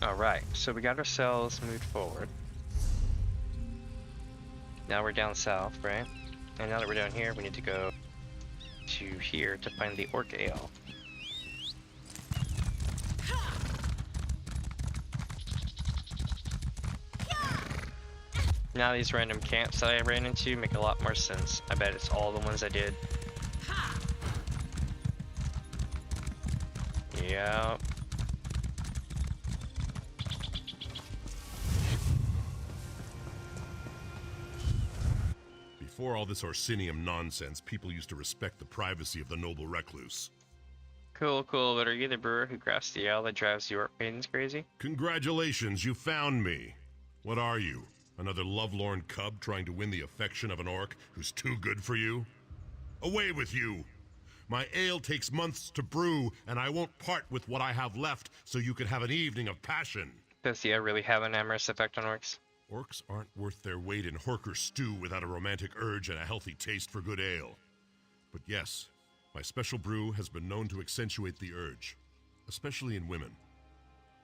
Alright, so we got ourselves moved forward. Now we're down south, right? And now that we're down here, we need to go to here to find the Orc Ale. Now these random camps that I ran into make a lot more sense. I bet it's all the ones I did. Yeah. Before all this Orsinium nonsense, people used to respect the privacy of the noble recluse. Cool, cool, but are you the brewer who grafts the ale that drives the Orc maidens crazy? Congratulations, you found me. What are you? Another lovelorn cub trying to win the affection of an orc who's too good for you? Away with you! My ale takes months to brew, and I won't part with what I have left so you can have an evening of passion. Does the ale really have an amorous effect on orcs? Orcs aren't worth their weight in Horker stew without a romantic urge and a healthy taste for good ale. But yes, my special brew has been known to accentuate the urge, especially in women.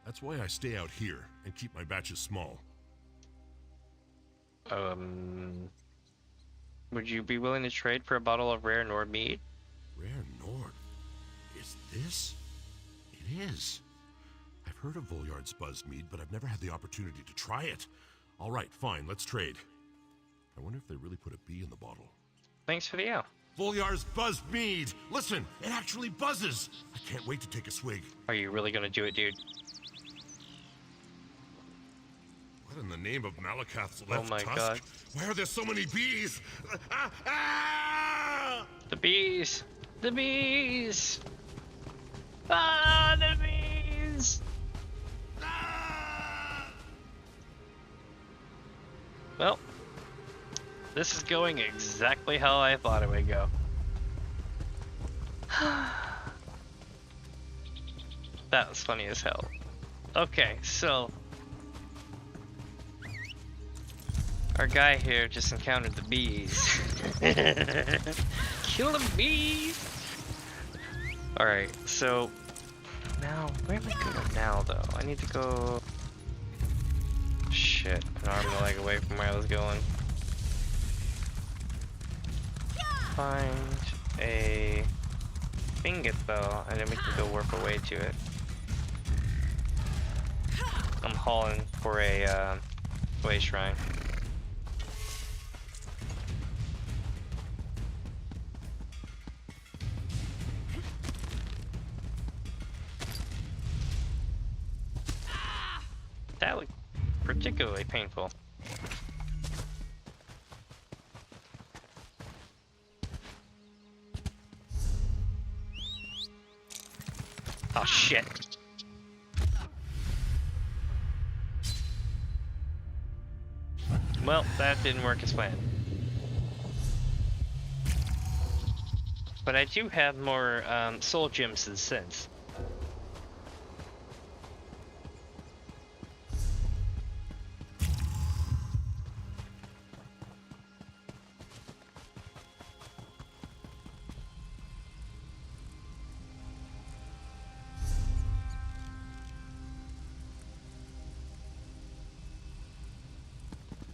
That's why I stay out here and keep my batches small. Would you be willing to trade for a bottle of rare Nord mead? Rare Nord? Is this? It is. I've heard of Voljar's buzzed mead, but I've never had the opportunity to try it. All right, fine, let's trade. I wonder if they really put a bee in the bottle. Thanks for the ale. Voljar's buzzed mead! Listen, it actually buzzes! I can't wait to take a swig. Are you really gonna do it, dude? What in the name of Malakath's Oh left my tusk? god. Why are there so many bees? Ah! The bees! The bees! Ah, the bees! Ah! Well, this is going exactly how I thought it would go. That was funny as hell. Okay, so our guy here just encountered the bees. Kill the bees! Alright, so now, where am I going now though? I need to go... Shit, an arm and a leg away from where I was going. Find a ingot bow, and then we can go warp away to it. I'm hauling for a way shrine. That looked particularly painful. Oh shit. Well, that didn't work as planned. But I do have more soul gems than sense.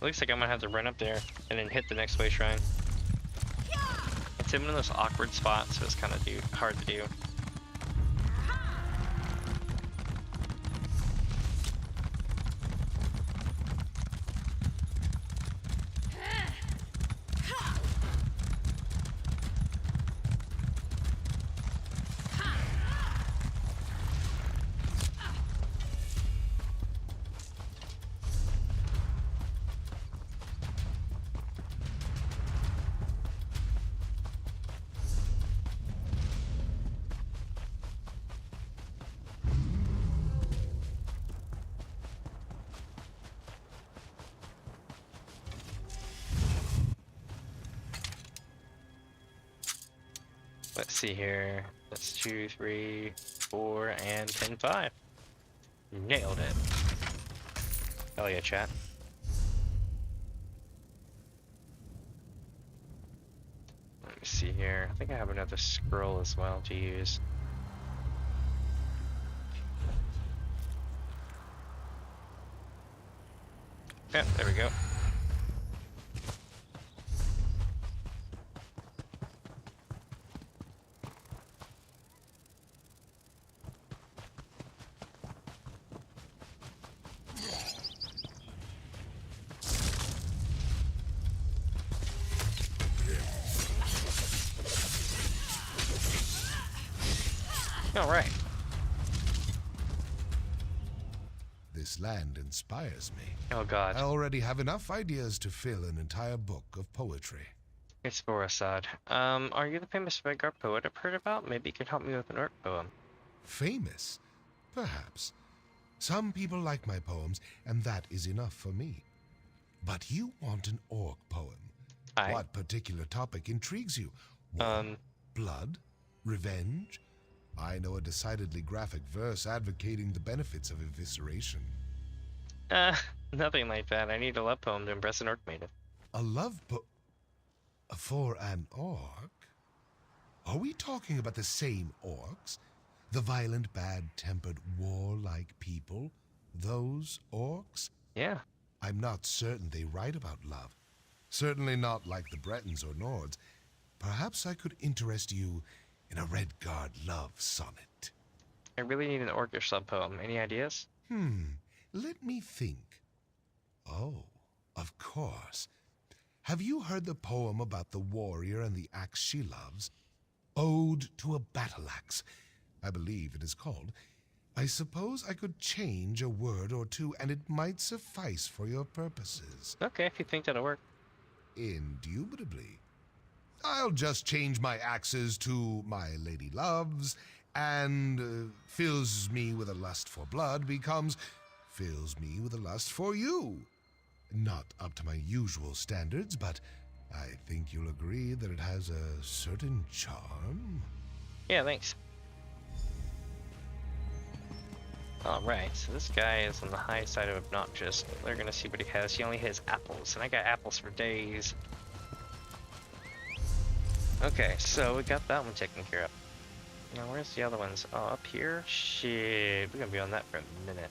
Looks like I'm gonna have to run up there and then hit the next way shrine. It's in one of those awkward spots, so it's kind of hard to do. Let's see here. That's 2, 3, 4, and 10, 5. Nailed it. Hell yeah, chat. Let me see here. I think I have another scroll as well to use. Yeah, there we go. All right. This land inspires me. Oh God. I already have enough ideas to fill an entire book of poetry. It's Borasad. Are you the famous Wrothgar poet I've heard about? Maybe you can help me with an orc poem. Famous? Perhaps. Some people like my poems, and that is enough for me. But you want an orc poem. What particular topic intrigues you? War, blood? Revenge? I know a decidedly graphic verse advocating the benefits of evisceration. Nothing like that. I need a love poem to impress an orc maiden. A love poem? For an orc? Are we talking about the same orcs? The violent, bad-tempered, warlike people? Those orcs? Yeah. I'm not certain they write about love. Certainly not like the Bretons or Nords. Perhaps I could interest you in a Wrothgar love sonnet. I really need an orcish love poem. Any ideas? Let me think. Oh, of course. Have you heard the poem about the warrior and the axe she loves? Ode to a battle axe, I believe it is called. I suppose I could change a word or two, and it might suffice for your purposes. Okay, if you think that'll work. Indubitably. I'll just change my axes to my lady loves, and fills me with a lust for blood becomes fills me with a lust for you. Not up to my usual standards, but I think you'll agree that it has a certain charm. Yeah, thanks. Alright, so this guy is on the high side of obnoxious. We're gonna see what he has. He only has apples, and I got apples for days. Okay, so we got that one taken care of. Now, where's the other ones? Oh, up here? Shit, we're gonna be on that for a minute.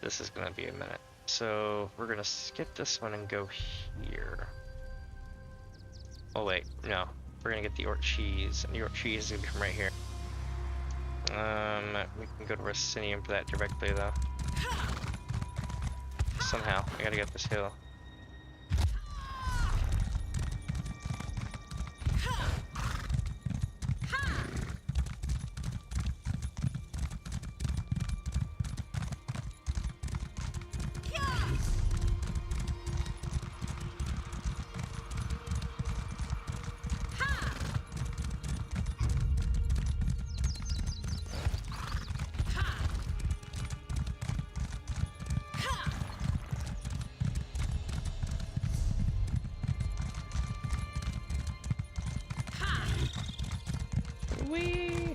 This is gonna be a minute. So, we're gonna skip this one and go here. Oh wait, no. We're gonna get the orc cheese, and the orc cheese is gonna come right here. We can go to Orsinium for that directly though. Somehow, I gotta get this hill. Whee!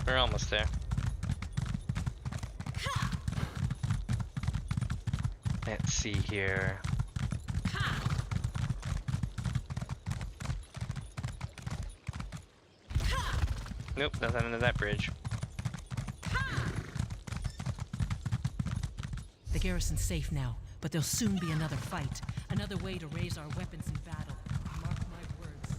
We're almost there. Let's see here. Nope, nothing under that bridge. The garrison's safe now, but there'll soon be another fight. Another way to raise our weapons in battle. Mark my words.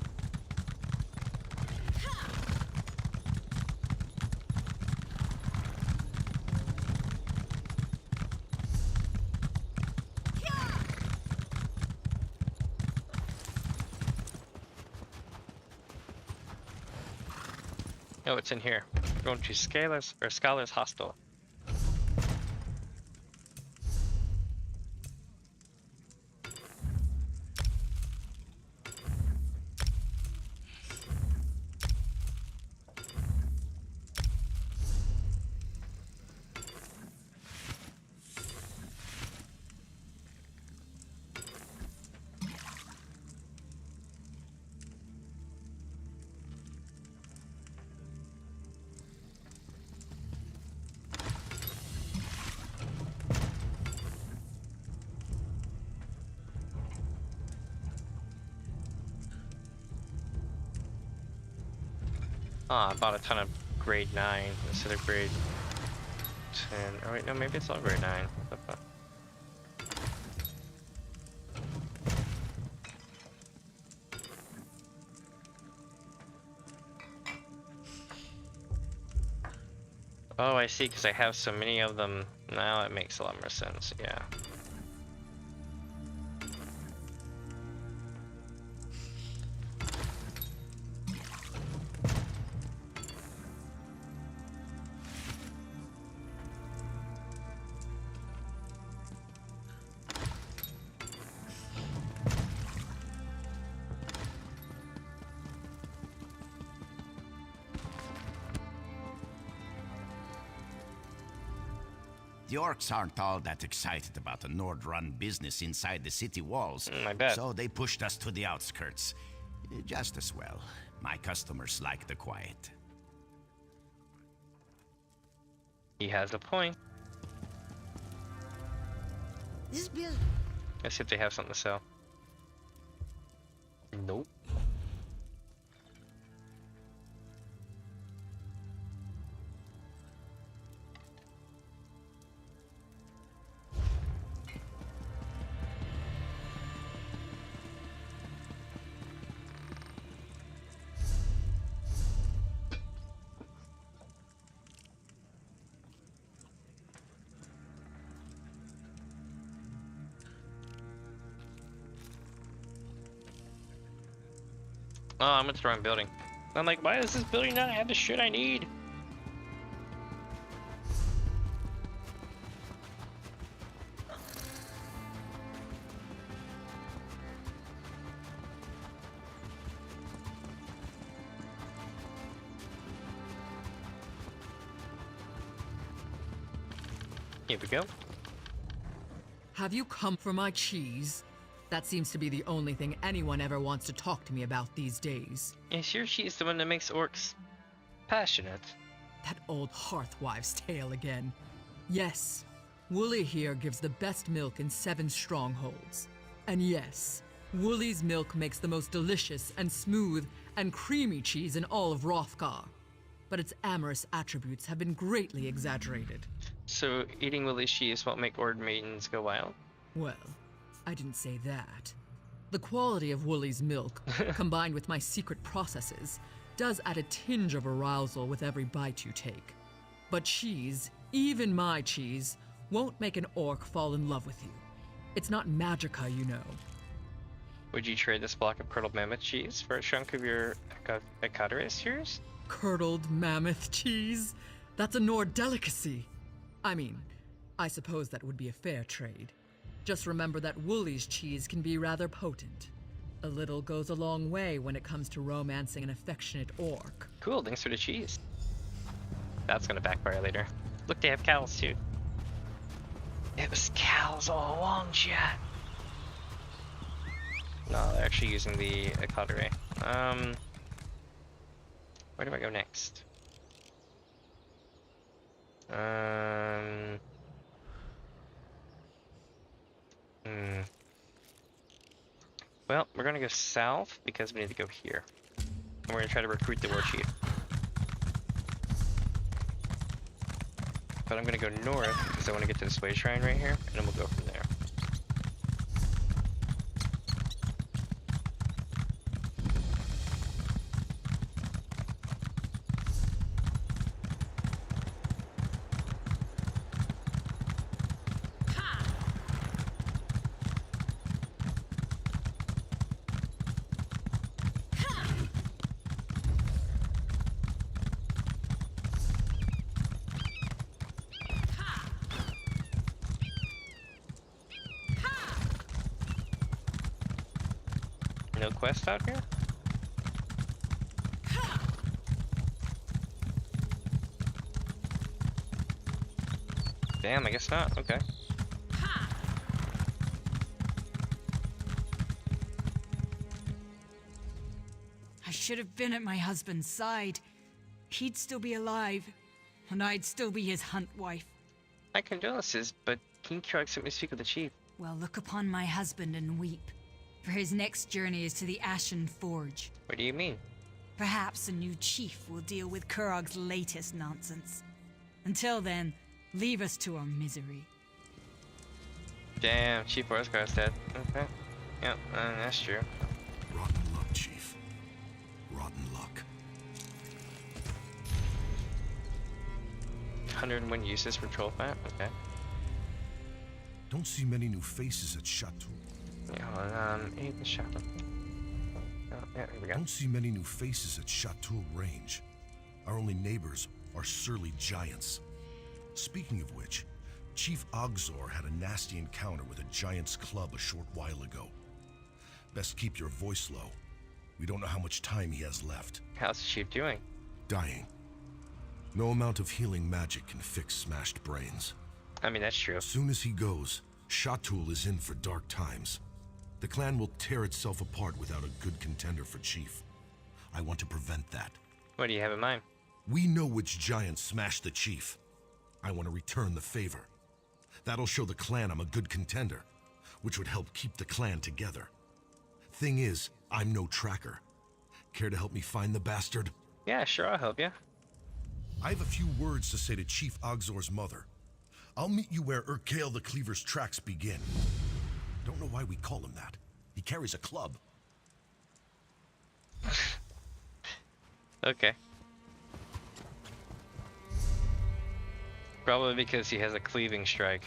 Oh, it's in here. We're going to Scholars Hostel. Oh, I bought a ton of grade 9 instead of grade 10. Oh wait, no, maybe it's all grade 9. What the fuck? Oh, I see, because I have so many of them. Now it makes a lot more sense, yeah. The Orcs aren't all that excited about a Nord-run business inside the city walls. I bet. So they pushed us to the outskirts. Just as well. My customers like the quiet. He has a point. This bill. Let's see if they have something to sell. Nope. Oh, I'm at the wrong building. I'm like, why does this building not have the shit I need? Here we go. Have you come for my cheese? That seems to be the only thing anyone ever wants to talk to me about these days. Is your cheese the one that makes orcs passionate? That old hearthwife's tale again. Yes, Wooly here gives the best milk in 7 strongholds. And yes, Wooly's milk makes the most delicious and smooth and creamy cheese in all of Wrothgar. But its amorous attributes have been greatly exaggerated. So eating Wooly's cheese won't make Ord maidens go wild? Well, I didn't say that. The quality of Wooly's milk, combined with my secret processes, does add a tinge of arousal with every bite you take. But cheese, even my cheese, won't make an orc fall in love with you. It's not magica, you know. Would you trade this block of curdled mammoth cheese for a chunk of your Ecoterist yours? Curdled mammoth cheese? That's a Nord delicacy. I mean, I suppose that would be a fair trade. Just remember that Wooly's cheese can be rather potent. A little goes a long way when it comes to romancing an affectionate orc. Cool, thanks for the cheese. That's gonna backfire later. Look, they have cows too. It was cows all along, chat. No, they're actually using the Ecotery. Where do I go next? Well, we're gonna go south because we need to go here. And we're gonna try to recruit the war chief. But I'm gonna go north because I want to get to the Sway Shrine right here, and then we'll go from there. No quest out here? Damn, I guess not. Okay. I should have been at my husband's side. He'd still be alive, and I'd still be his hunt wife. My condolences, but King Krog sent me to speak with the chief. Well, look upon my husband and weep, for his next journey is to the Ashen Forge. What do you mean? Perhaps a new chief will deal with Kurog's latest nonsense. Until then, leave us to our misery. Damn, Chief Wrothgar's dead. Okay. Yep, that's true. Rotten luck, Chief. Rotten luck. 101 uses for troll fat. Okay. Don't see many new faces at Chateau. Yeah, hold on. Eat the shot. Oh, yeah, here we go. Don't see many new faces at Chateau Range. Our only neighbors are surly giants. Speaking of which, Chief Ogzor had a nasty encounter with a giant's club a short while ago. Best keep your voice low. We don't know how much time he has left. How's the chief doing? Dying. No amount of healing magic can fix smashed brains. I mean, that's true. As soon as he goes, Chatul is in for dark times. The clan will tear itself apart without a good contender for chief. I want to prevent that. What do you have in mind? We know which giant smashed the chief. I want to return the favor. That'll show the clan I'm a good contender, which would help keep the clan together. Thing is, I'm no tracker. Care to help me find the bastard? Yeah, sure, I'll help you. I have a few words to say to Chief Ogzor's mother. I'll meet you where Urkael the Cleaver's tracks begin. Don't know why we call him that. He carries a club. Okay. Probably because he has a cleaving strike.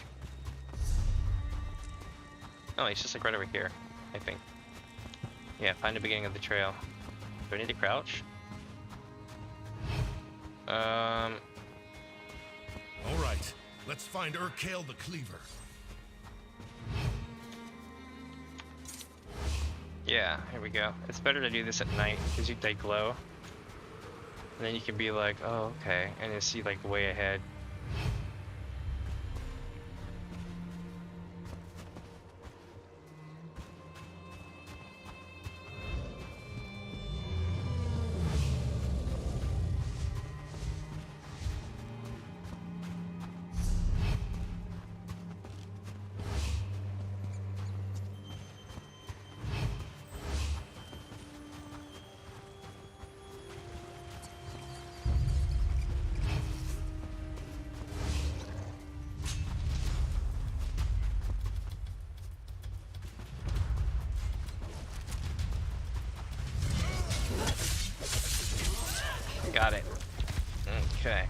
Oh, he's just like right over here, I think. Yeah, find the beginning of the trail. Do I need to crouch? All right, let's find Urkael the Cleaver. Yeah, here we go. It's better to do this at night because they glow. And then you can be like, oh, okay, and you see like way ahead. Got it. Okay.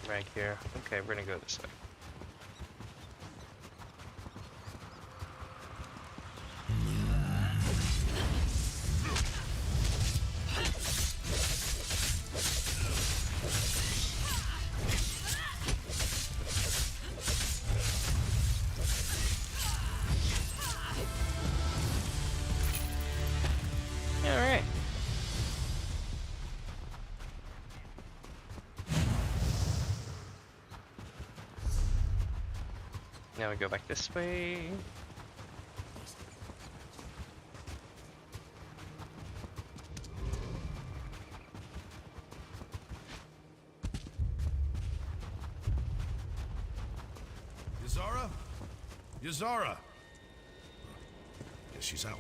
Right here. Okay, we're gonna go this way. Alright. Now we go back this way. Yazara? Yazara! Guess she's out.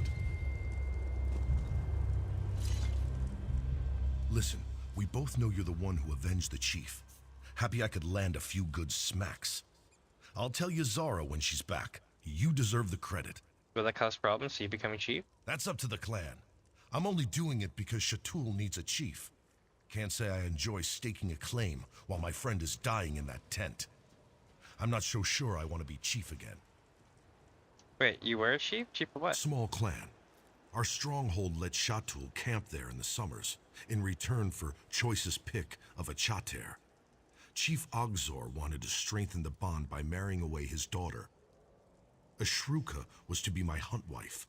Listen, we both know you're the one who avenged the chief. Happy I could land a few good smacks. I'll tell Yazara when she's back. You deserve the credit. Will that cause problems, so you becoming chief? That's up to the clan. I'm only doing it because Chatul needs a chief. Can't say I enjoy staking a claim while my friend is dying in that tent. I'm not so sure I want to be chief again. Wait, you were a chief? Chief of what? Small clan. Our stronghold let Chatul camp there in the summers, in return for choicest pick of a chater. Chief Ogzor wanted to strengthen the bond by marrying away his daughter. Ashruka was to be my hunt wife,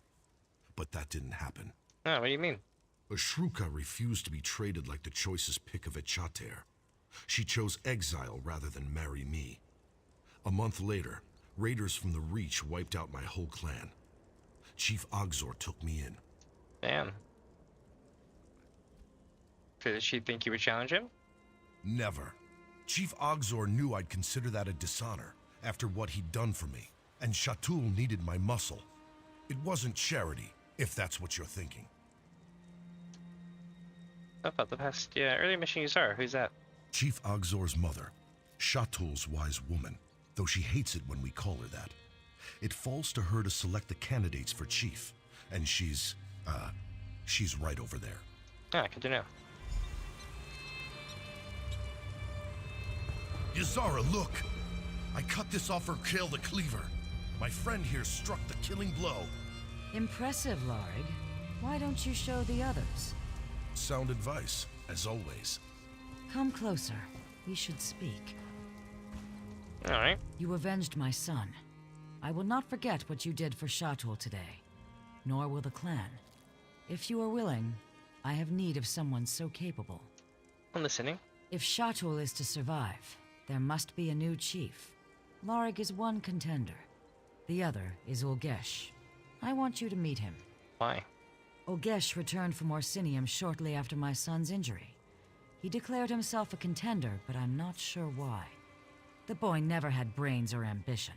but that didn't happen. Oh, what do you mean? Ashruka refused to be traded like the choicest pick of a chater. She chose exile rather than marry me. A month later, raiders from the Reach wiped out my whole clan. Chief Ogzor took me in. Damn. Did she think you would challenge him? Never. Chief Ogzor knew I'd consider that a dishonor after what he'd done for me, and Chatul needed my muscle. It wasn't charity, if that's what you're thinking. About the past, yeah, early mission user. Who's that? Chief Ogzor's mother, Shatul's wise woman, though she hates it when we call her that. It falls to her to select the candidates for chief, and she's right over there. Ah, good to know. Ysara, look! I cut this off her kill the cleaver. My friend here struck the killing blow. Impressive, Larig. Why don't you show the others? Sound advice, as always. Come closer. We should speak. Alright. You avenged my son. I will not forget what you did for Shatul today. Nor will the clan. If you are willing, I have need of someone so capable. I'm listening. If Shatul is to survive, there must be a new chief. Larig is one contender. The other is Ulgesh. I want you to meet him. Why? Ulgesh returned from Orsinium shortly after my son's injury. He declared himself a contender, but I'm not sure why. The boy never had brains or ambition.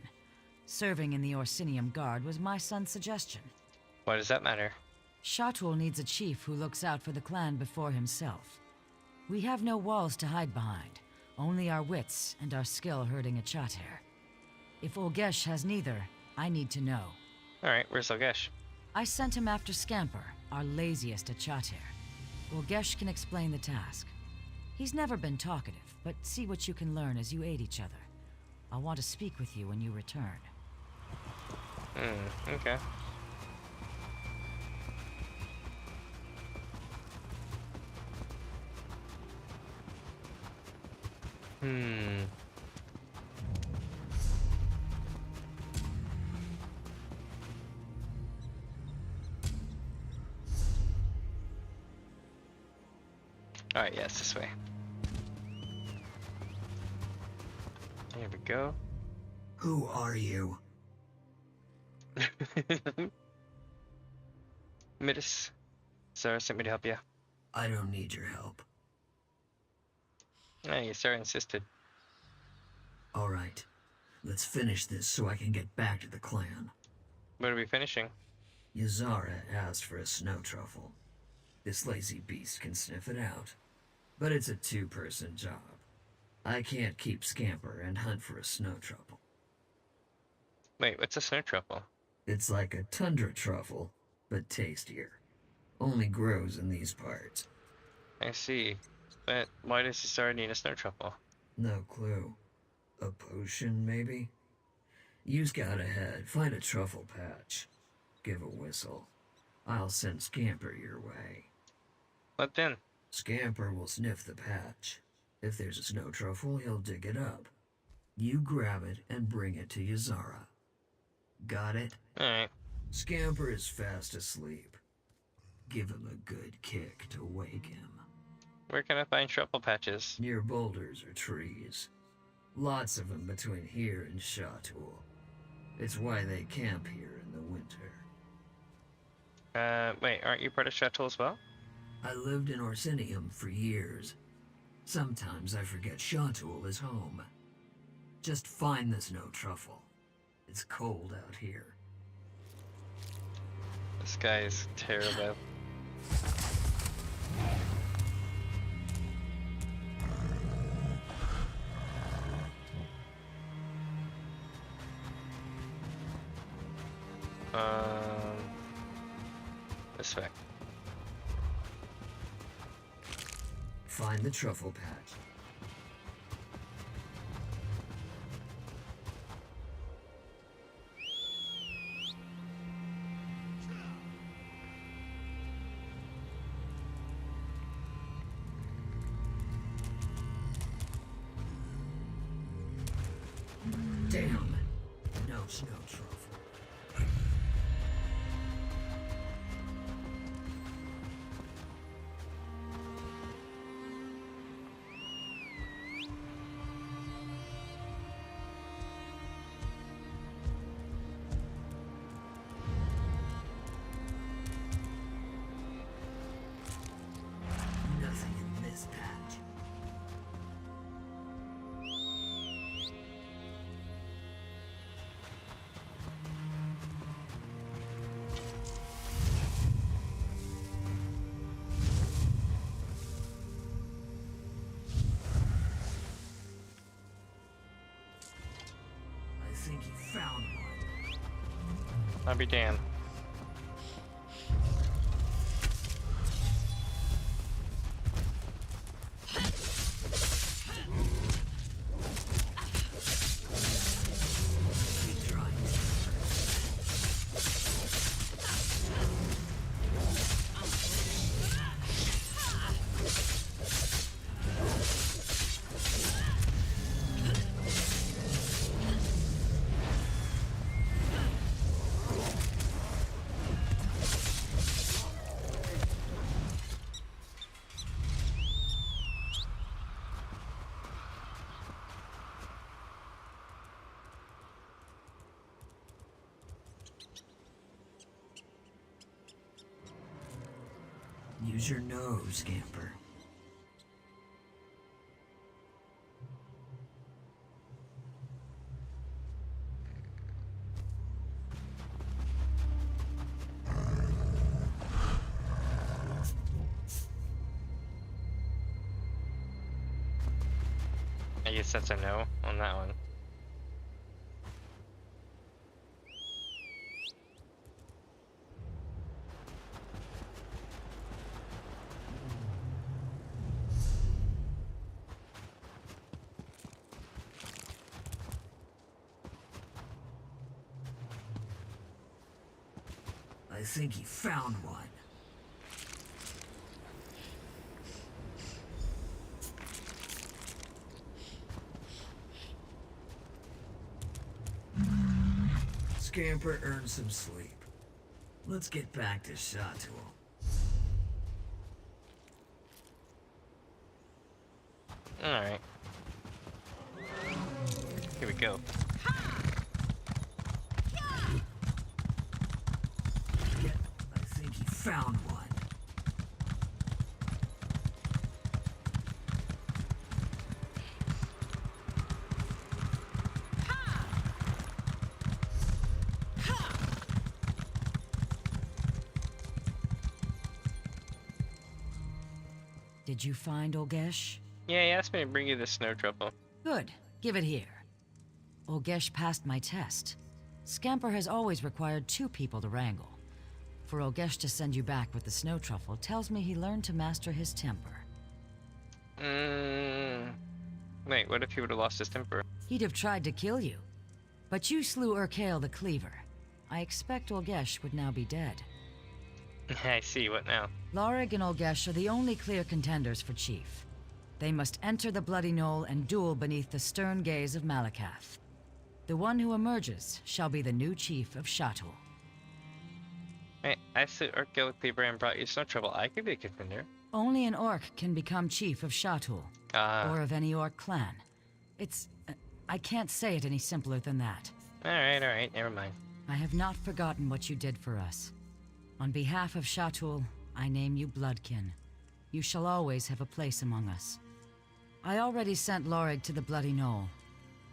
Serving in the Orsinium Guard was my son's suggestion. Why does that matter? Shatul needs a chief who looks out for the clan before himself. We have no walls to hide behind, only our wits and our skill herding a Chater. If Ulgesh has neither, I need to know. Alright, where's Ulgesh? I sent him after Scamper, our laziest at Chater. Ulgesh can explain the task. He's never been talkative, but see what you can learn as you aid each other. I'll want to speak with you when you return. Okay. Alright, yes, this way. Here we go. Who are you? Midas. Sarah sent me to help you. I don't need your help. Hey, Sarah insisted. Alright. Let's finish this so I can get back to the clan. What are we finishing? Ysara asked for a snow truffle. This lazy beast can sniff it out. But it's a two-person job. I can't keep Scamper and hunt for a snow truffle. Wait, what's a snow truffle? It's like a tundra truffle, but tastier. Only grows in these parts. I see. But why does Sarah need a snow truffle? No clue. A potion, maybe? You scout ahead, find a truffle patch. Give a whistle. I'll send Scamper your way. What then? Scamper will sniff the patch. If there's a snow truffle, he'll dig it up. You grab it and bring it to Ysara. Got it? Alright. Scamper is fast asleep. Give him a good kick to wake him. Where can I find truffle patches? Near boulders or trees. Lots of them between here and Shatul. It's why they camp here in the winter. Wait, aren't you part of Chateau as well? I lived in Orsinium for years. Sometimes I forget Shatul is home. Just find the snow truffle. It's cold out here. This guy is terrible. This way. Find the truffle patch. Damn. No snow truffle. Nothing in this patch. I'll be damned. Use your nose, Camper. I guess that's a no on that one. I think he found one. Scamper earned some sleep. Let's get back to Shatul. Alright. Here we go. I think he found one. Did you find Olgesh? Yeah, he asked me to bring you the snow truffle. Good. Give it here. Olgesh passed my test. Scamper has always required 2 people to wrangle. For Olgesh to send you back with the snow truffle tells me he learned to master his temper. Wait, what if he would have lost his temper? He'd have tried to kill you. But you slew Urkael the Cleaver. I expect Olgesh would now be dead. I see, what now? Lorig and Olgesh are the only clear contenders for chief. They must enter the Bloody Knoll and duel beneath the stern gaze of Malakath. The one who emerges shall be the new chief of Shatul. Wait, I slew Urkael the Cleaver and brought you snow truffle. I could be a contender. Only an orc can become chief of Shatul, or of any orc clan. It's... I can't say it any simpler than that. Alright, never mind. I have not forgotten what you did for us. On behalf of Shatul, I name you Bloodkin. You shall always have a place among us. I already sent Lorig to the Bloody Knoll.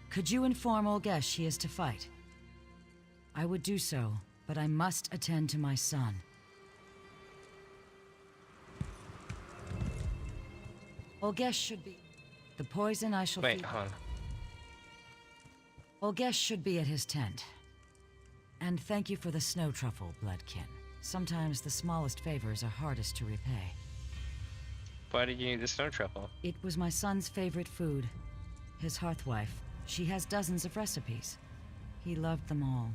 Could you inform Olgesh he is to fight? I would do so, but I must attend to my son. Olgesh should be... The poison I shall Wait, feed... hold on. Olgesh should be at his tent. And thank you for the snow truffle, Bloodkin. Sometimes the smallest favors are hardest to repay. Why did you need the snow truffle? It was my son's favorite food. His hearthwife. She has dozens of recipes. He loved them all.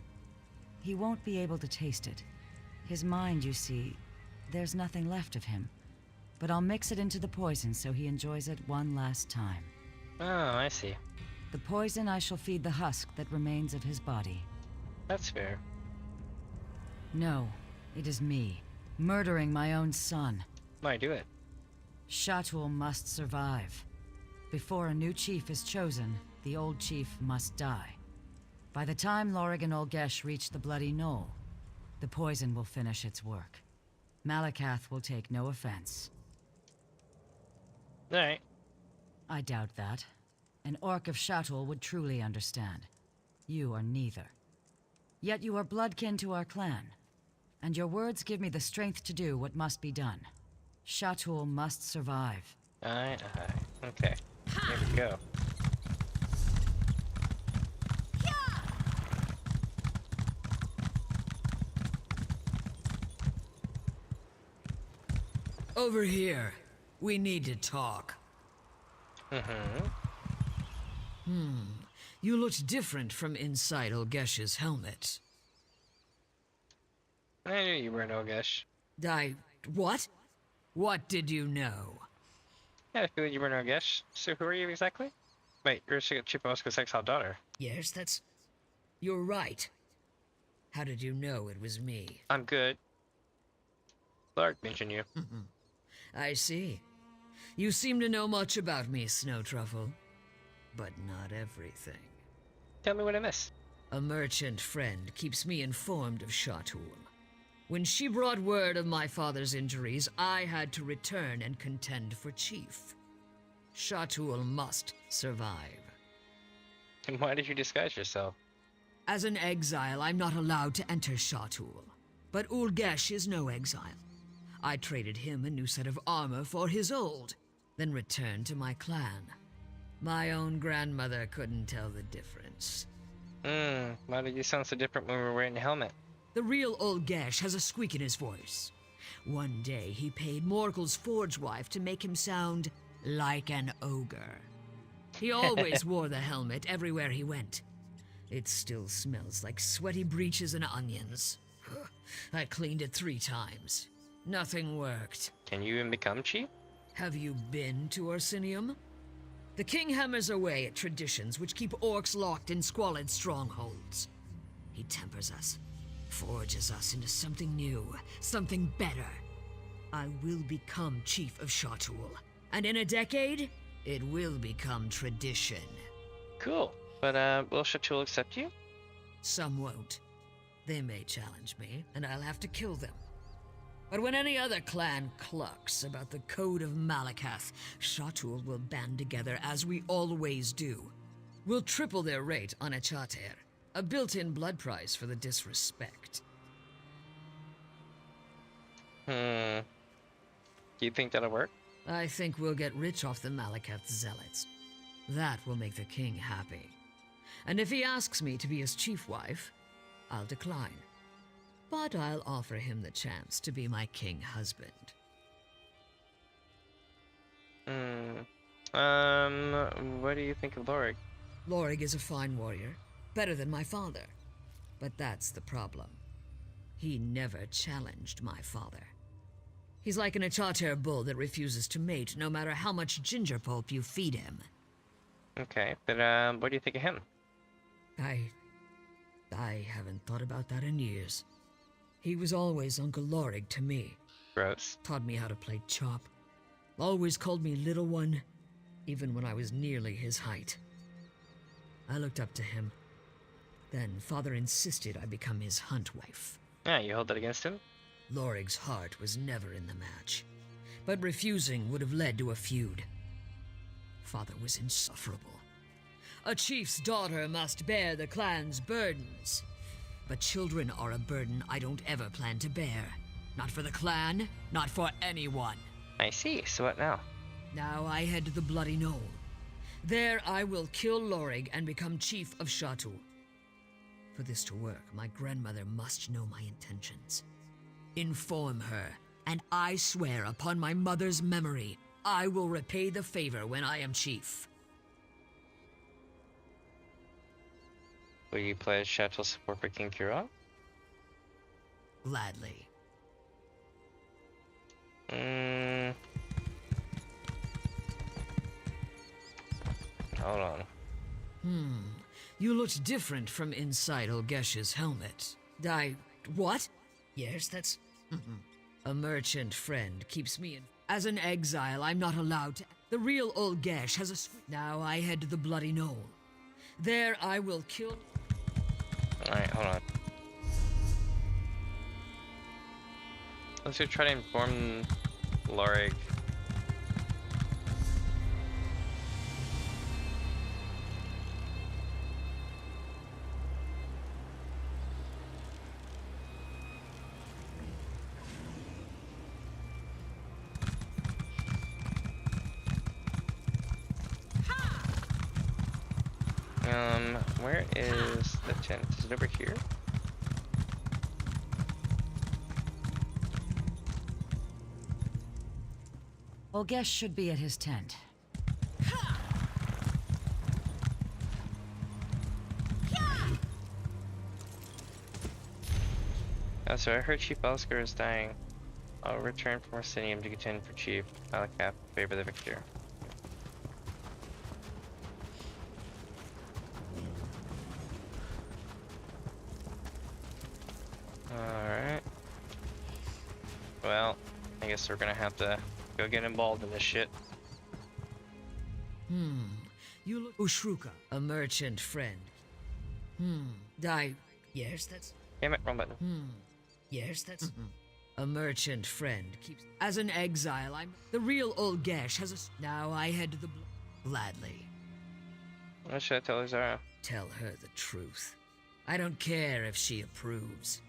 He won't be able to taste it. His mind, you see, there's nothing left of him. But I'll mix it into the poison so he enjoys it one last time. Oh, I see. The poison I shall feed the husk that remains of his body. That's fair. No, it is me, murdering my own son. Why do it? Shatul must survive. Before a new chief is chosen, the old chief must die. By the time Lorig and Olgesh reach the Bloody Knoll, the poison will finish its work. Malakath will take no offense. Alright. I doubt that. An orc of Shatul would truly understand. You are neither. Yet you are bloodkin to our clan, and your words give me the strength to do what must be done. Shatul must survive. Aye. Okay. Here we go. Over here. We need to talk. You looked different from inside Olgesh's helmet. I knew you were an Olgesh. What? What did you know? Yeah, I figured you were an Olgesh. So who are you exactly? Wait, you're Chief Oscar's exiled daughter. Yes, you're right. How did you know it was me? I'm good. Lark mentioned you. I see. You seem to know much about me, Snow Truffle. But not everything. Tell me what I missed. A merchant friend keeps me informed of Shatul. When she brought word of my father's injuries, I had to return and contend for chief. Shatul must survive. And why did you disguise yourself? As an exile, I'm not allowed to enter Shatul. But Ulgesh is no exile. I traded him a new set of armor for his old, then returned to my clan. My own grandmother couldn't tell the difference. Why did you sound so different when we were wearing the helmet? The real Ulgesh has a squeak in his voice. One day, he paid Morkel's forge wife to make him sound like an ogre. He always wore the helmet everywhere he went. It still smells like sweaty breeches and onions. I cleaned it 3 times. Nothing worked. Can you even become chief? Have you been to Orsinium? The king hammers away at traditions which keep orcs locked in squalid strongholds. He tempers us, forges us into something new, something better. I will become chief of Shatul, and in a decade, it will become tradition. Cool. But, will Shatul accept you? Some won't. They may challenge me, and I'll have to kill them. But when any other clan clucks about the Code of Malakath, Shatul will band together as we always do. We'll triple their rate on a charter, a built-in blood price for the disrespect. Do you think that'll work? I think we'll get rich off the Malakath zealots. That will make the king happy. And if he asks me to be his chief wife, I'll decline. But I'll offer him the chance to be my king husband. What do you think of Lorig? Lorig is a fine warrior, better than my father. But that's the problem. He never challenged my father. He's like an Achater bull that refuses to mate no matter how much ginger pulp you feed him. Okay, but what do you think of him? I haven't thought about that in years. He was always Uncle Lorig to me. Gross. Taught me how to play chop. Always called me Little One, even when I was nearly his height. I looked up to him. Then Father insisted I become his hunt wife. Yeah, you hold that against him? Lorig's heart was never in the match, but refusing would have led to a feud. Father was insufferable. A chief's daughter must bear the clan's burdens. But children are a burden I don't ever plan to bear. Not for the clan, not for anyone. I see. So what now? Now I head to the Bloody Knoll. There I will kill Lorig and become chief of Shatul. For this to work, my grandmother must know my intentions. Inform her, and I swear upon my mother's memory, I will repay the favor when I am chief. Will you pledge Shatul support for King Kira? Gladly. Hold on. You looked different from inside Olgesh's helmet. What? Yes, that's... A merchant friend keeps me in... As an exile, I'm not allowed to... The real Olgesh has a... Now I head to the Bloody Knoll. There I will kill... Alright, hold on. Let's go try to inform Lorig. Where is the tent? Is it over here? Olgesh should be at his tent. Oh, so I heard Chief Oscar is dying. I'll return from Orsinium to contend for Chief. Malakap, favor the victor. Alright. Well, I guess we're gonna have to go get involved in this shit. You look Ushruka, a merchant friend. Yes, that's... Damn it, wrong button. Yes, that's... A merchant friend keeps... As an exile, I'm... The real Olgesh has a... Now I head to the... Gladly. What should I tell Zara? Tell her the truth. I don't care if she approves.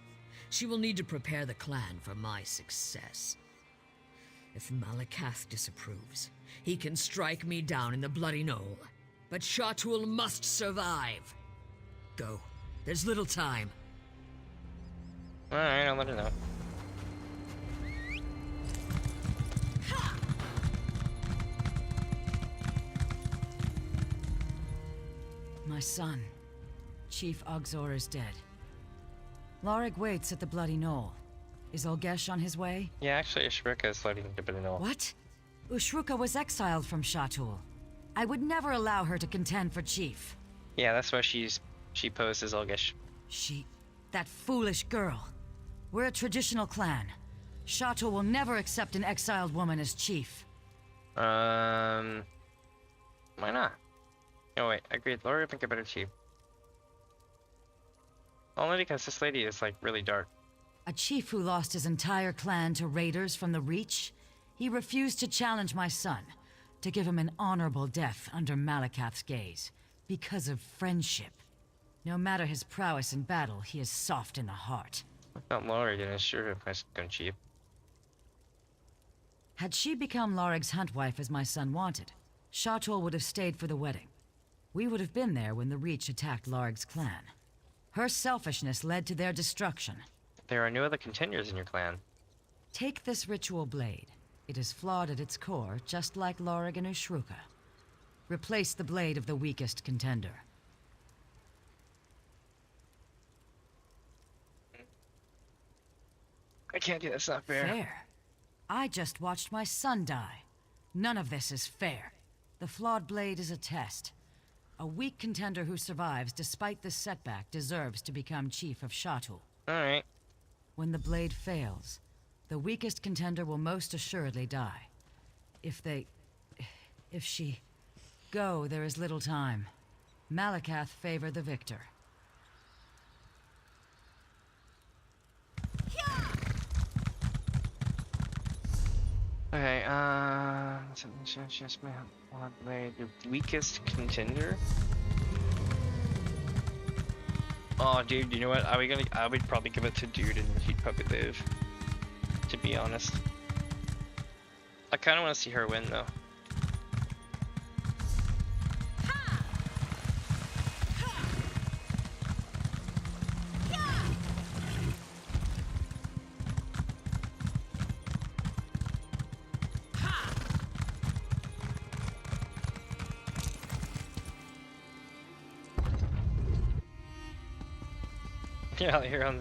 She will need to prepare the clan for my success. If Malakath disapproves, he can strike me down in the Bloody Knoll. But Shatul must survive. Go. There's little time. Alright, I'll let her know. My son, Chief Ogzor is dead. Lorig waits at the Bloody Knoll. Is Olgesh on his way? Yeah, actually, Ushruka is floating to Bloody Knoll. What? Ushruka was exiled from Shatul. I would never allow her to contend for Chief. Yeah, that's why she posed as Olgesh. That foolish girl. We're a traditional clan. Shatul will never accept an exiled woman as Chief. Why not? Oh wait, agreed. Laura would make a better Chief. Only because this lady is like really dark. A chief who lost his entire clan to raiders from the Reach? He refused to challenge my son, to give him an honorable death under Malakath's gaze, because of friendship. No matter his prowess in battle, he is soft in the heart. I thought Laura didn't sure if I should become Chief. Had she become Lorig's hunt wife as my son wanted, Shatul would have stayed for the wedding. We would have been there when the Reach attacked Lorig's clan. Her selfishness led to their destruction. There are no other contenders in your clan. Take this ritual blade. It is flawed at its core, just like Lorig and Ushruka. Replace the blade of the weakest contender. I can't do this, not fair. Fair? I just watched my son die. None of this is fair. The flawed blade is a test. A weak contender who survives despite this setback deserves to become Chief of Shatul. Alright. When the blade fails, the weakest contender will most assuredly die. If she go, there is little time. Malakath favor the victor. Okay, just my blade, the weakest contender. Oh, dude, you know what? I would probably give it to Dude, and he'd probably live. To be honest, I kind of want to see her win, though. Yeah, here on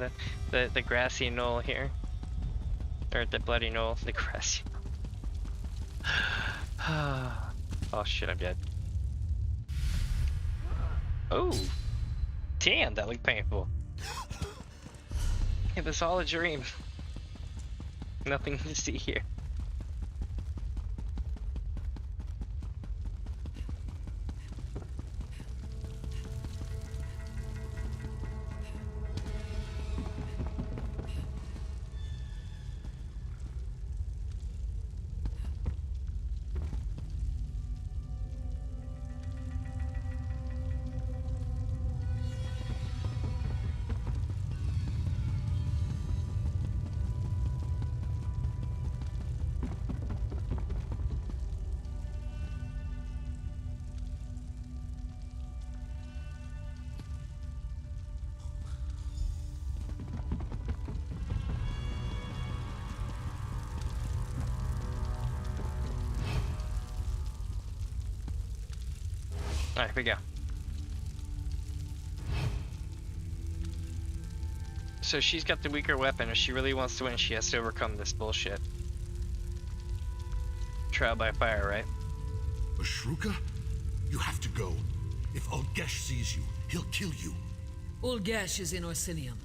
the grassy knoll here. Or the bloody knoll, the grassy. Oh shit, I'm dead. Oh! Damn, that looked painful. It was all a dream. Nothing to see here. Alright, here we go. So she's got the weaker weapon. If she really wants to win, she has to overcome this bullshit. Trial by fire, right? Ashruka? You have to go. If Ulgesh sees you, he'll kill you. Ulgesh is in Orsinium.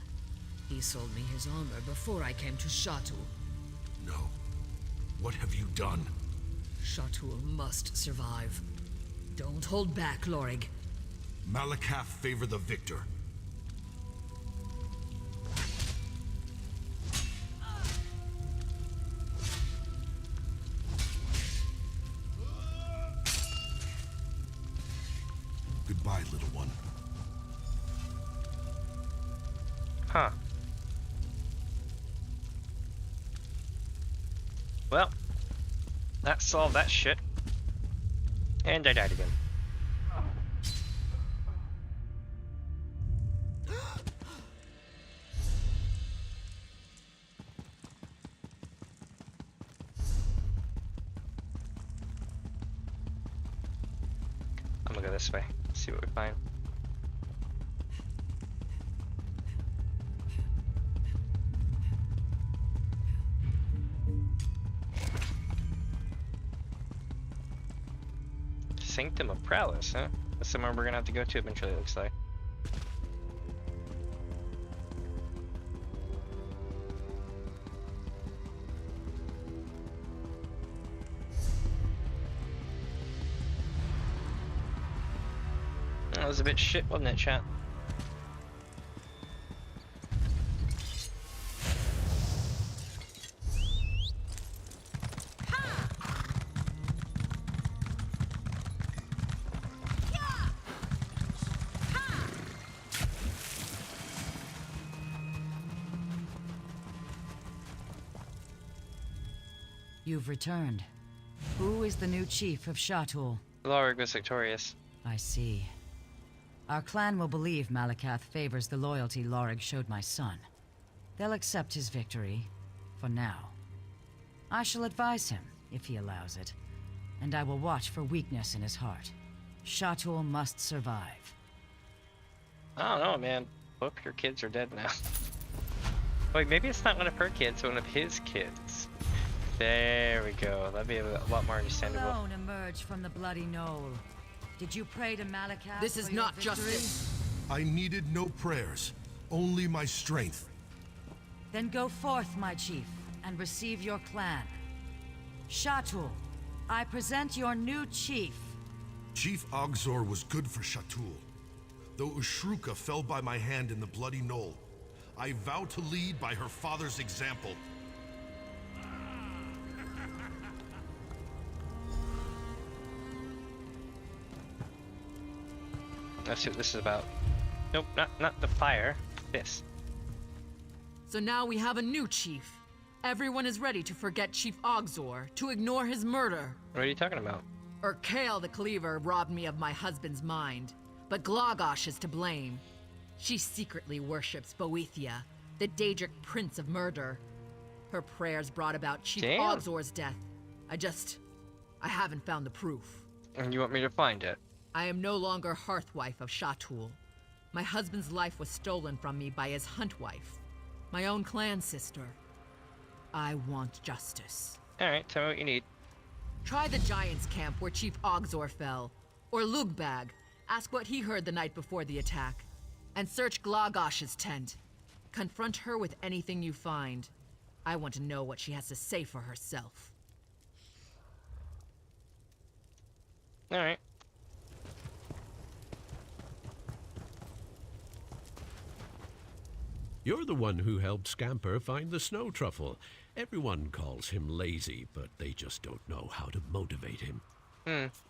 He sold me his armor before I came to Shatul. No. What have you done? Shatul must survive. Don't hold back, Lorig. Malakath favor the victor. Goodbye, little one. Huh. Well, that solved that shit. And I died again. I'm gonna go this way, see what we find. Sanctum of Prowess, huh? That's somewhere we're gonna have to go to eventually, it looks like. That was a bit shit, wasn't it, chat? You've returned. Who is the new chief of Shatul? Lorig was victorious. I see. Our clan will believe Malakath favors the loyalty Lorig showed my son. They'll accept his victory, for now. I shall advise him, if he allows it, and I will watch for weakness in his heart. Shatul must survive. I don't know, man. Both your kids are dead now. Wait, maybe it's not one of her kids, one of his kids. There we go. That'd be a lot more understandable. Alone emerged from the bloody knoll. Did you pray to Malakath? This is not justice. I needed no prayers, only my strength. Then go forth, my chief, and receive your clan. Shatul, I present your new chief. Chief Ogzor was good for Shatul. Though Ashruka fell by my hand in the bloody knoll, I vow to lead by her father's example. Let's see what this is about. Nope, not the fire. This. So now we have a new chief. Everyone is ready to forget Chief Ogzor, to ignore his murder. What are you talking about? Urkael the Cleaver robbed me of my husband's mind, but Glagosh is to blame. She secretly worships Boethia, the Daedric Prince of Murder. Her prayers brought about Chief Ogzor's death. I haven't found the proof. And you want me to find it? I am no longer Hearthwife of Shatul. My husband's life was stolen from me by his Huntwife, my own clan sister. I want justice. Alright, tell me what you need. Try the Giants' camp where Chief Ogzor fell. Or Lugbag. Ask what he heard the night before the attack. And search Glagosh's tent. Confront her with anything you find. I want to know what she has to say for herself. Alright. You're the one who helped Scamper find the snow truffle. Everyone calls him lazy, but they just don't know how to motivate him.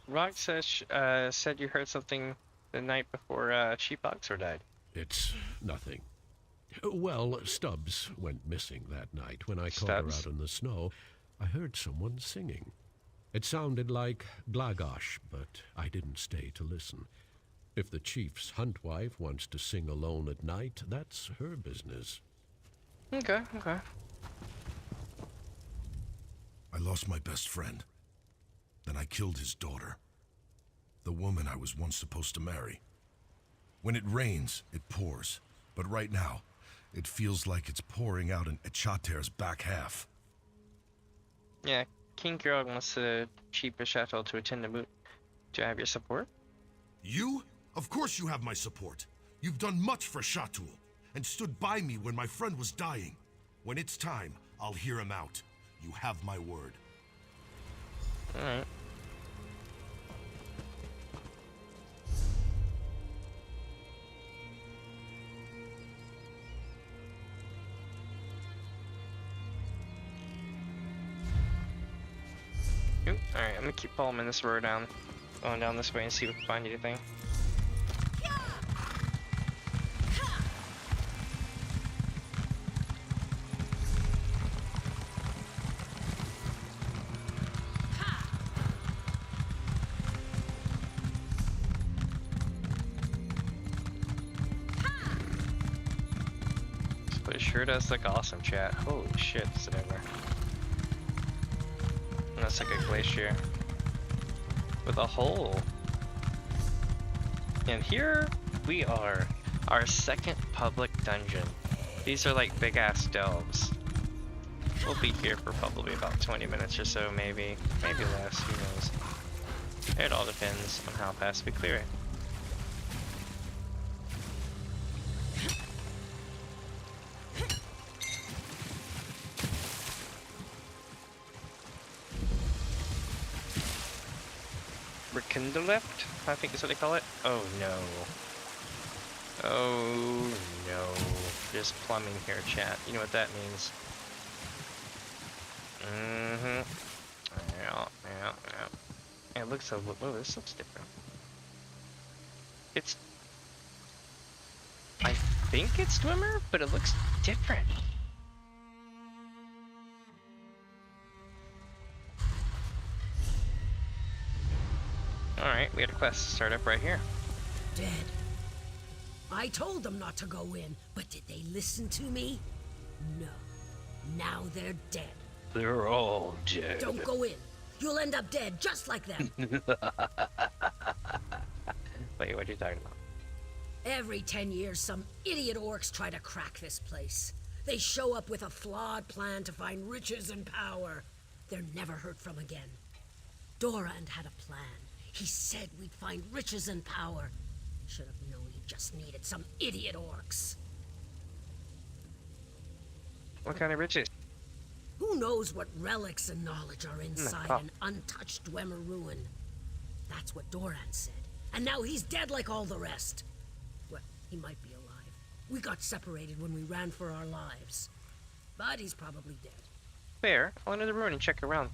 Rock said you heard something the night before Chief Ogzor died. It's nothing. Well, Stubbs went missing that night. When I caught her out in the snow, I heard someone singing. It sounded like Glagosh, but I didn't stay to listen. If the chief's huntwife wants to sing alone at night, that's her business. Okay. I lost my best friend. Then I killed his daughter. The woman I was once supposed to marry. When it rains, it pours. But right now, it feels like it's pouring out in Echater's back half. Yeah, King Kurog wants to cheap a chateau to attend the moot. Do I have your support? You? Of course you have my support. You've done much for Shatul, and stood by me when my friend was dying. When it's time, I'll hear him out. You have my word. Alright. Alright, I'm gonna keep following this road down. Going down this way and see if we can find anything. But it sure does look awesome, chat. Holy shit, is it ever. That's like a glacier with a hole. And here we are, our second public dungeon. These are like big ass delves. We'll be here for probably about 20 minutes or so, maybe less, who knows. It all depends on how fast we clear it. Rekindleft, I think is what they call it. Oh no. Oh no. There's plumbing here, chat. You know what that means. Yeah. It looks a little. Oh, this looks different. It's. I think it's Dwemer, but it looks different. Alright, we had a quest start up right here. Dead. I told them not to go in, but did they listen to me? No. Now they're dead. They're all dead. Don't go in. You'll end up dead just like them. Wait, what are you talking about? Every 10 years, some idiot orcs try to crack this place. They show up with a flawed plan to find riches and power. They're never heard from again. Dorand had a plan. He said we'd find riches and power. Should have known he just needed some idiot orcs. What kind of riches? Who knows what relics and knowledge are inside an untouched Dwemer ruin? That's what Dorand said. And now he's dead like all the rest. Well, he might be alive. We got separated when we ran for our lives. But he's probably dead. Fair. I'll enter the ruin and check around.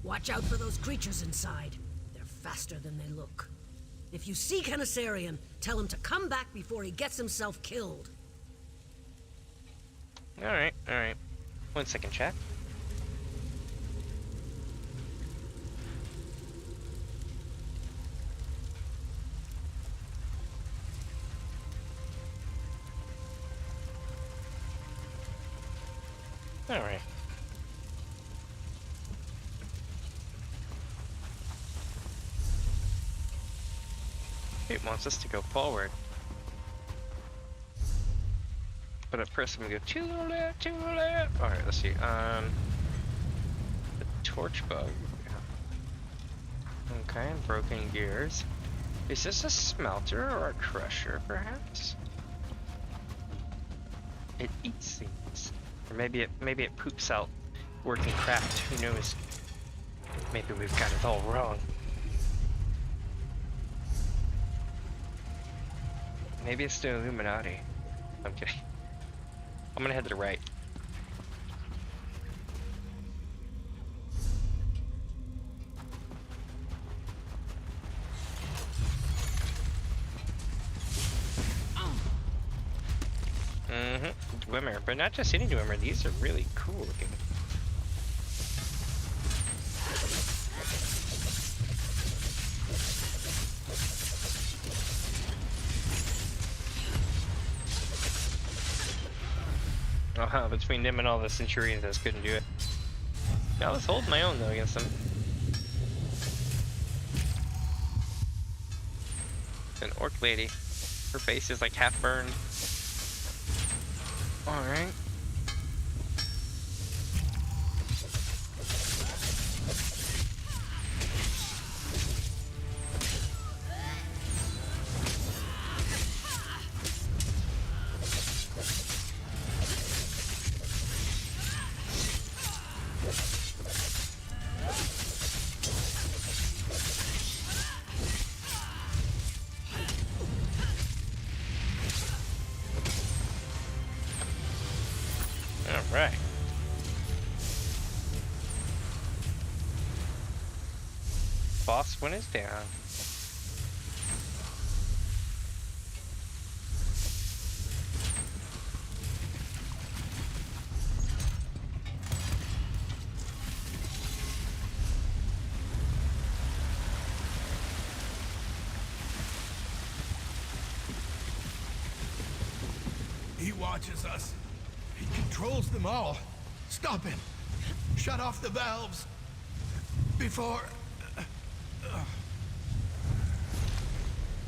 Watch out for those creatures inside. They're faster than they look. If you see Canisarian, tell him to come back before he gets himself killed. Alright. 1 second, chat. Alright. It wants us to go forward. But at first I'm gonna go to the left. Alright, let's see. The torch bug. Okay, broken gears. Is this a smelter or a crusher, perhaps? It eats things. Or maybe it poops out working craft, who knows? Maybe we've got it all wrong. Maybe it's the Illuminati. I'm kidding. I'm gonna head to the right. Dwemer, but not just any Dwemer. These are really cool looking. Between them and all the Centurions, I just couldn't do it. I was holding my own though against them. an orc lady. Her face is like half burned. Alright. Alright. Boss one is down. He watches us. He controls them all. Stop him. Shut off the valves. Before...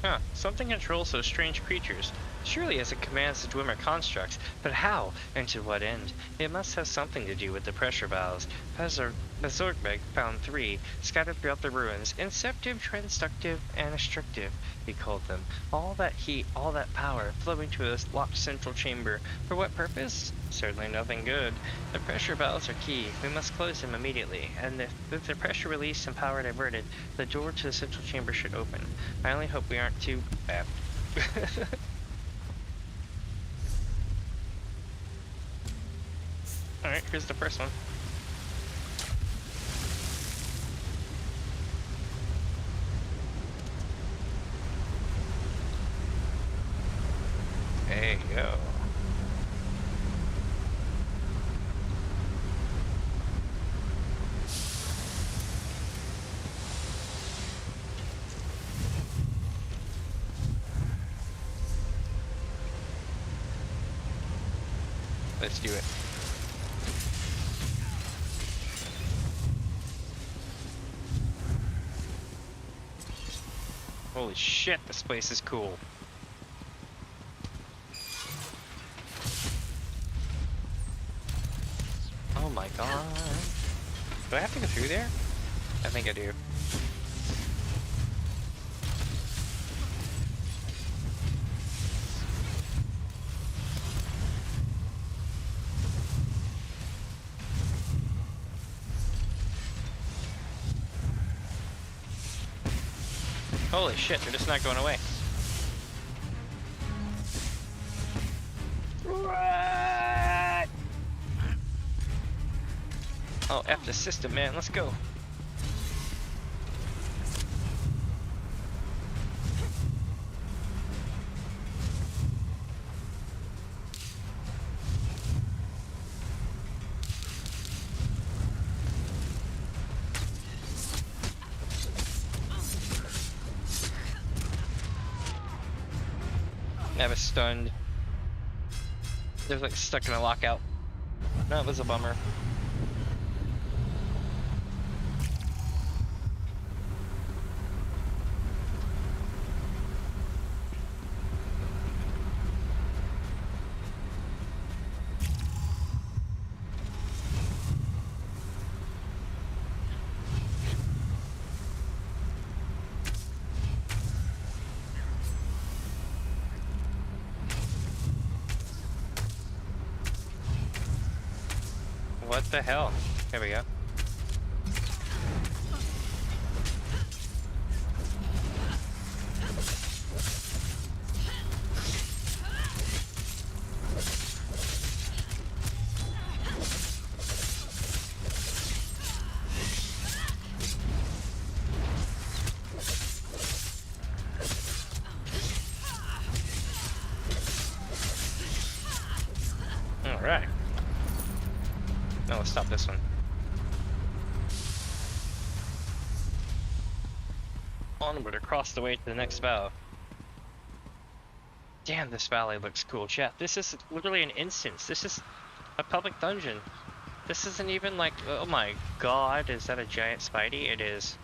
Huh, something controls those strange creatures. Surely as it commands the Dwemer constructs, but how and to what end? It must have something to do with the pressure valves. Zorgbeg found 3, scattered throughout the ruins. Inceptive, transductive, and restrictive, he called them. All that heat, all that power, flowing to a locked central chamber. For what purpose? Certainly nothing good. The pressure valves are key. We must close them immediately, and with the pressure released and power diverted, the door to the central chamber should open. I only hope we aren't too bad. Alright, here's the first one. Hey, yo. Let's do it. Holy shit, this place is cool. Oh my god. Do I have to go through there? I think I do. Holy shit, they're just not going away. What? Oh, F the system, man. Let's go. I was stunned. They was like stuck in a lockout. That was a bummer. What the hell? Here we go. All right. No, let's stop this one. Onward across the way to the next valve. Damn, this valley looks cool, chat. This is literally an instance. This is a public dungeon. This isn't even like, oh my god, is that a giant Spidey? It is.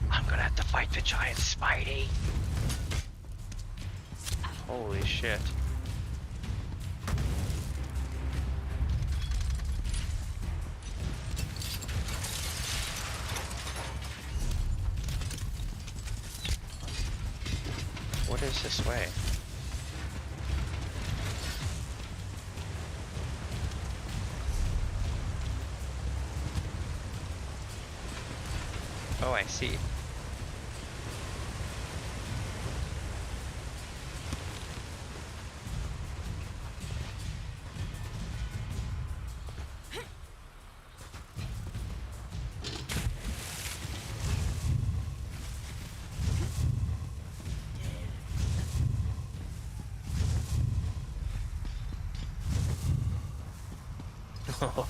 I'm gonna have to fight the giant Spidey. Holy shit. What is this way? Oh, I see.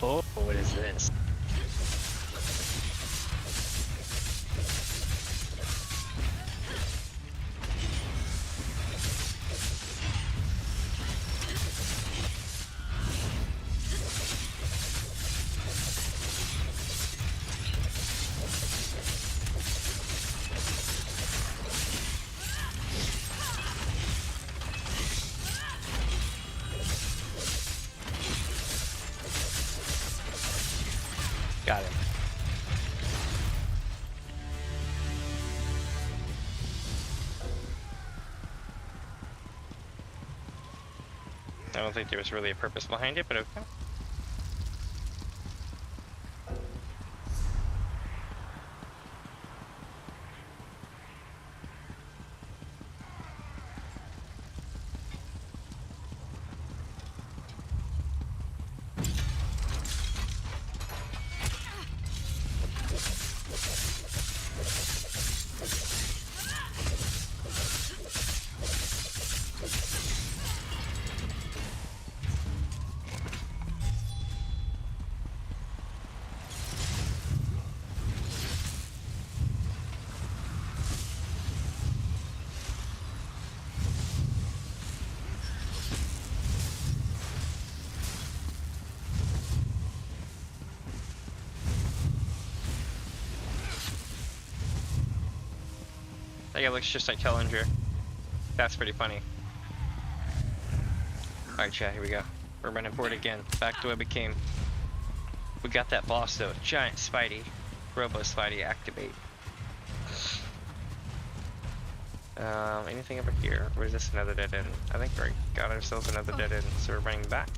Oh, what is this? Got him. I don't think there was really a purpose behind it, but okay. That guy looks just like Tellinger. That's pretty funny. Alright, chat, here we go. We're running for it again. Back to where we came. We got that boss though. Giant Spidey. Robo Spidey activate. Anything over here? Or is this another dead end? I think we got ourselves another dead end, so we're running back.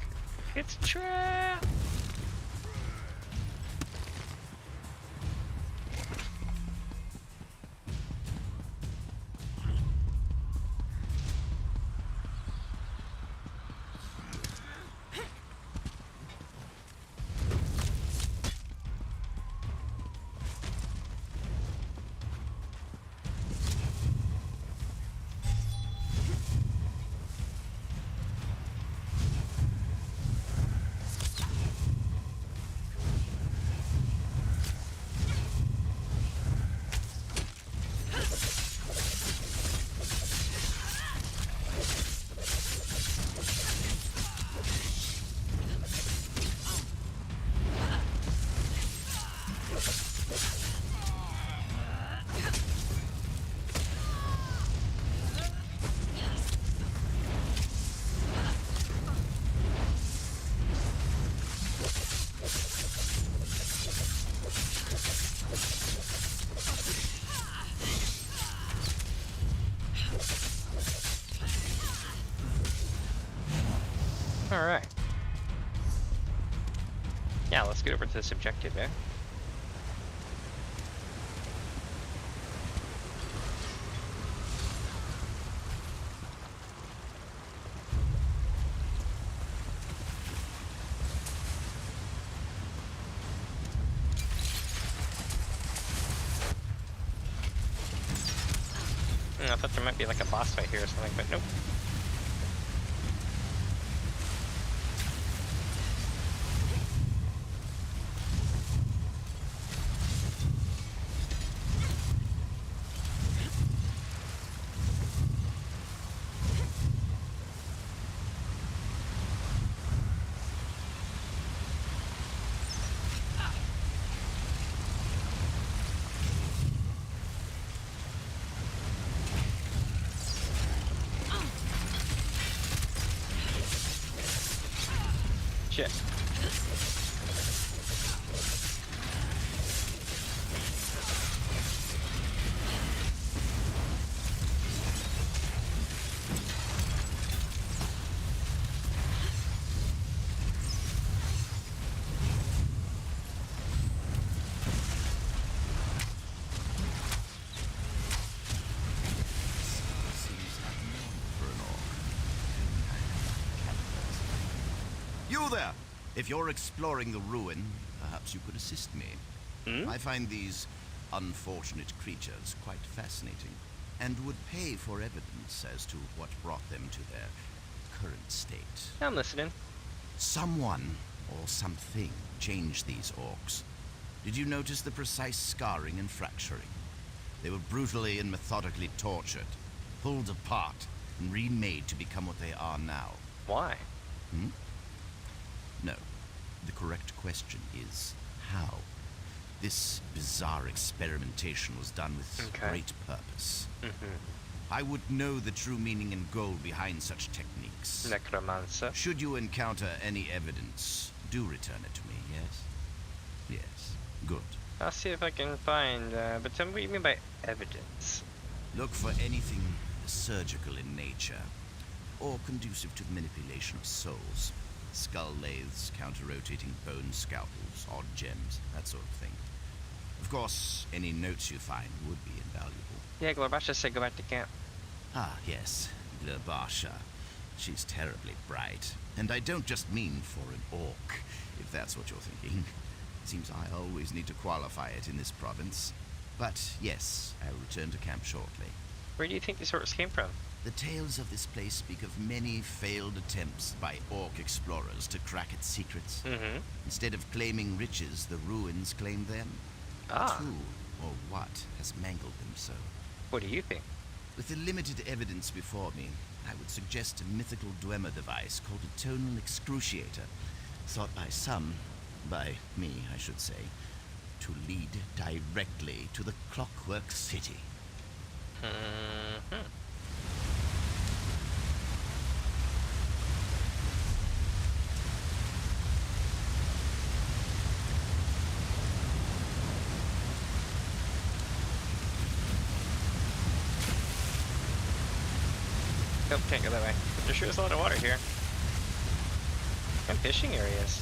It's a trap! Alright. Yeah, let's get over to this objective, eh? I thought there might be like a boss fight here or something, but nope. Shit. You there! If you're exploring the ruin, perhaps you could assist me. I find these unfortunate creatures quite fascinating, and would pay for evidence as to what brought them to their current state. I'm listening. Someone, or something, changed these orcs. Did you notice the precise scarring and fracturing? They were brutally and methodically tortured, pulled apart, and remade to become what they are now. Why? No. The correct question is how. This bizarre experimentation was done with great purpose. I would know the true meaning and goal behind such techniques. Necromancer. Should you encounter any evidence, do return it to me, yes? Yes. Good. I'll see if I can find, but tell me what you mean by evidence. Look for anything surgical in nature, or conducive to the manipulation of souls. Skull lathes, counter-rotating bone scalpels, odd gems, that sort of thing. Of course, any notes you find would be invaluable. Yeah, Glarbasha said go back to camp. Ah, yes, Glarbasha. She's terribly bright. And I don't just mean for an orc, if that's what you're thinking. Seems I always need to qualify it in this province. But yes, I'll return to camp shortly. Where do you think these orcs came from? The tales of this place speak of many failed attempts by orc explorers to crack its secrets. Instead of claiming riches, the ruins claim them. But who or what has mangled them so? What do you think? With the limited evidence before me, I would suggest a mythical Dwemer device called a tonal excruciator, thought by some, by me I should say, to lead directly to the Clockwork City. Nope, can't go that way. There sure is a lot of water here. And fishing areas.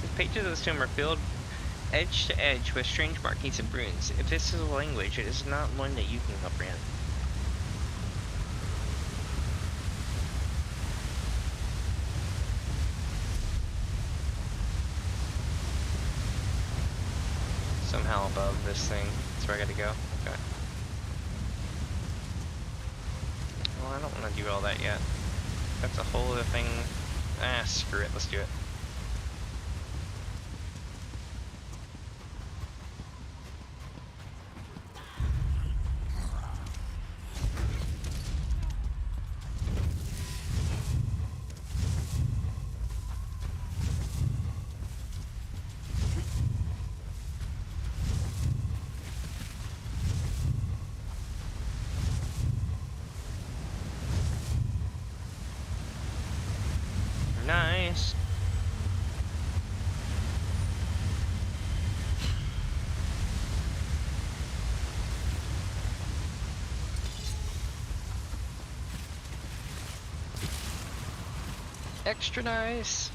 The pages of the tomb are filled edge to edge with strange markings and runes. If this is a language, it is not one that you can comprehend. Somehow above this thing. That's where I gotta go. Okay. Well, I don't want to do all that yet. That's a whole other thing. Ah, screw it. Let's do it. Nice. Extra nice.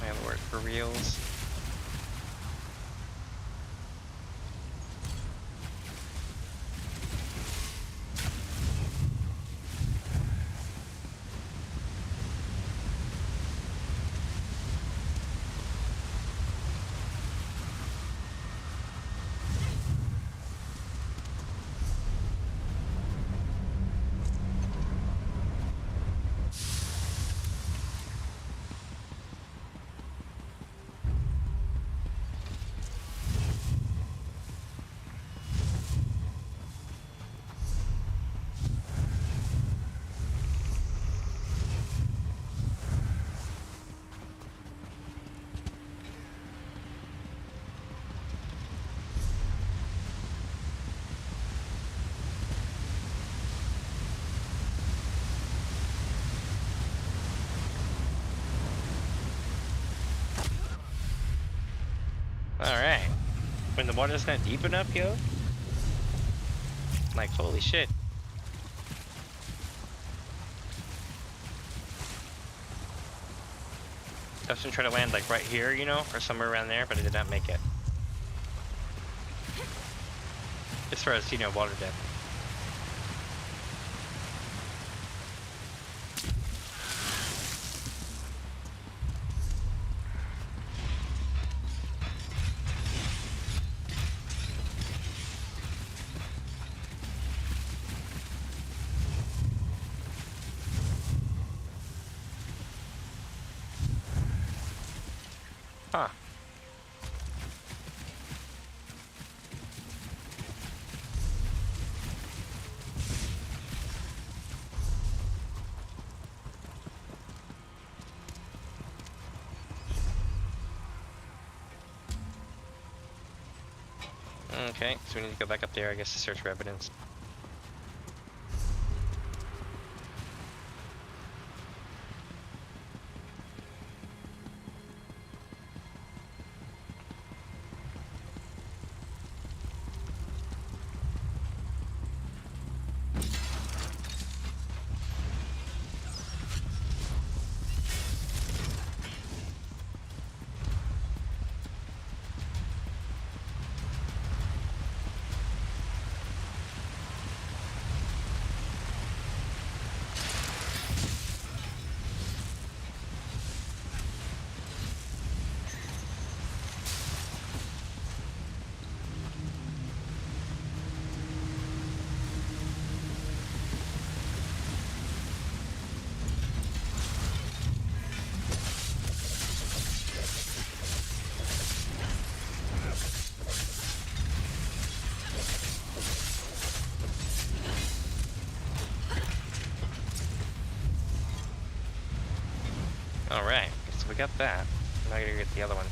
My lord, for reals. When the water's not deep enough, yo? Like, holy shit. I was gonna try to land like right here, you know, or somewhere around there, but I did not make it. As far as, you know, water depth. Huh. Okay, so we need to go back up there, I guess, to search for evidence. Alright, so we got that. Now I gotta get the other one.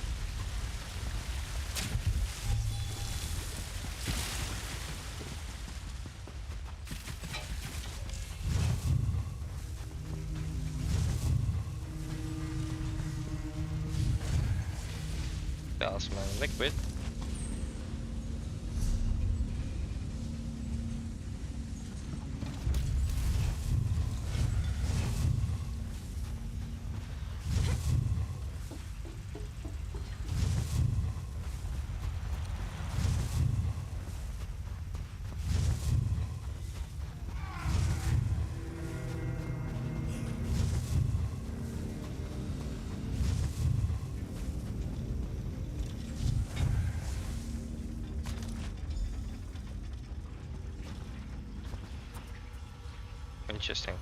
Talisman liquid. Interesting.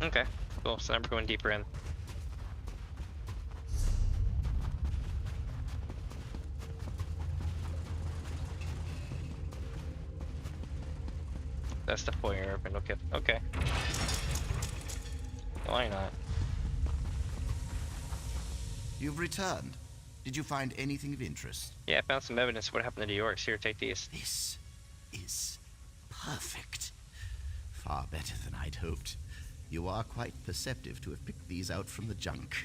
Okay, cool. So now we're going deeper in. That's the foyer, but okay. Okay. Why not? You've returned. Did you find anything of interest? Yeah, I found some evidence of what happened to the Orcs. Here, take these. This is perfect. Far better than I'd hoped. You are quite perceptive to have picked these out from the junk.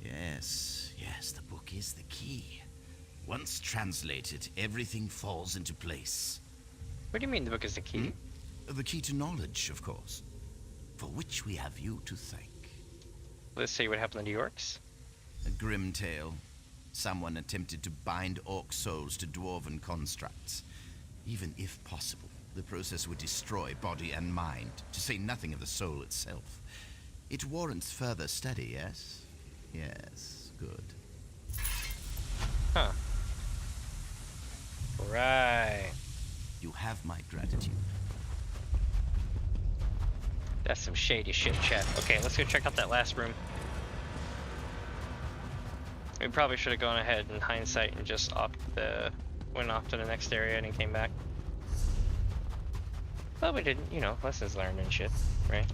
Yes, yes, the book is the key. Once translated, everything falls into place. What do you mean the book is the key? The key to knowledge, of course. For which we have you to thank. Let's see what happened to the Orcs. A grim tale. Someone attempted to bind orc souls to dwarven constructs. Even if possible, the process would destroy body and mind, to say nothing of the soul itself. It warrants further study, yes? Yes, good. Huh. Right. You have my gratitude. That's some shady shit, chat. Okay, let's go check out that last room. We probably should have gone ahead in hindsight and just went off to the next area and came back. But we didn't, you know, lessons learned and shit, right?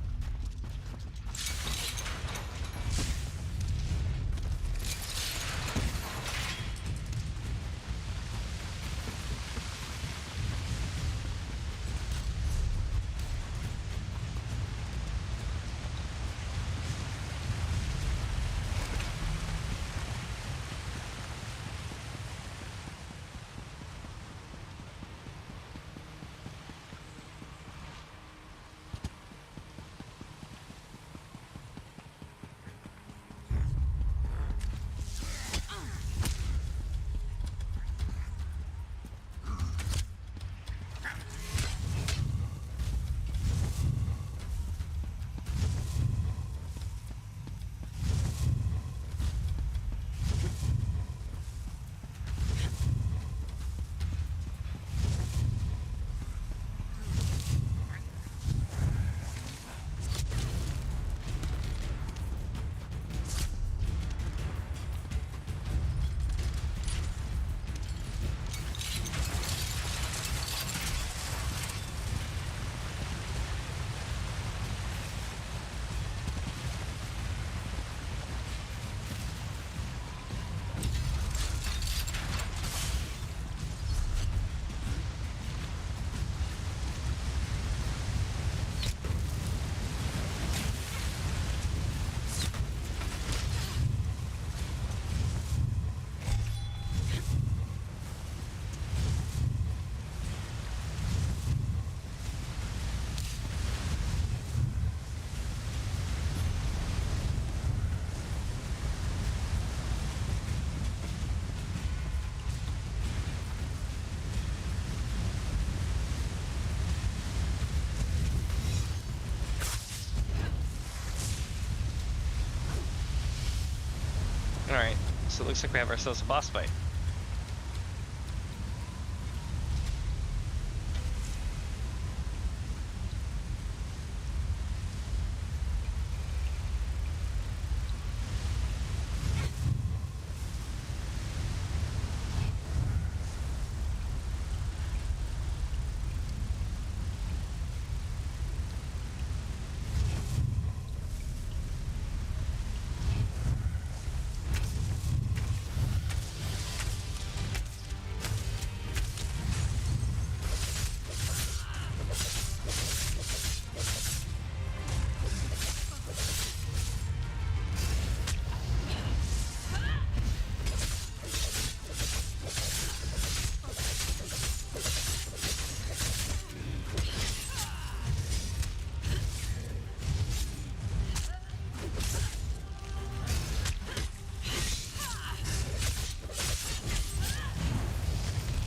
Alright, so it looks like we have ourselves a boss fight.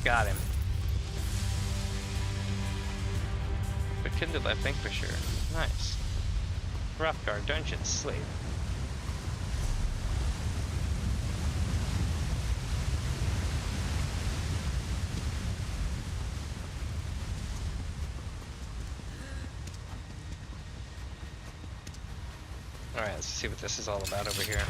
Got him. But kindled, I think, for sure. Nice. Wrothgar, dungeon slave. Alright, let's see what this is all about over here.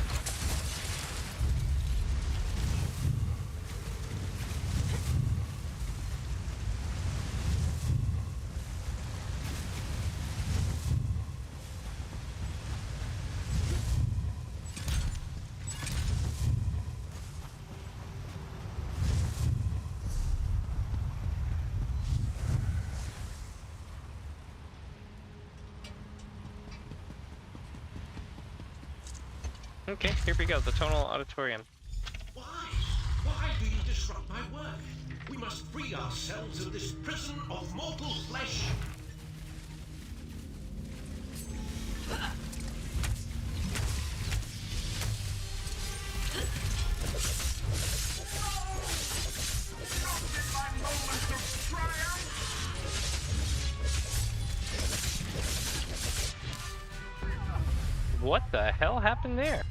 Okay, here we go, the Tonal Auditorium. Why? Why do you disrupt my work? We must free ourselves of this prison of mortal flesh. What the hell happened there?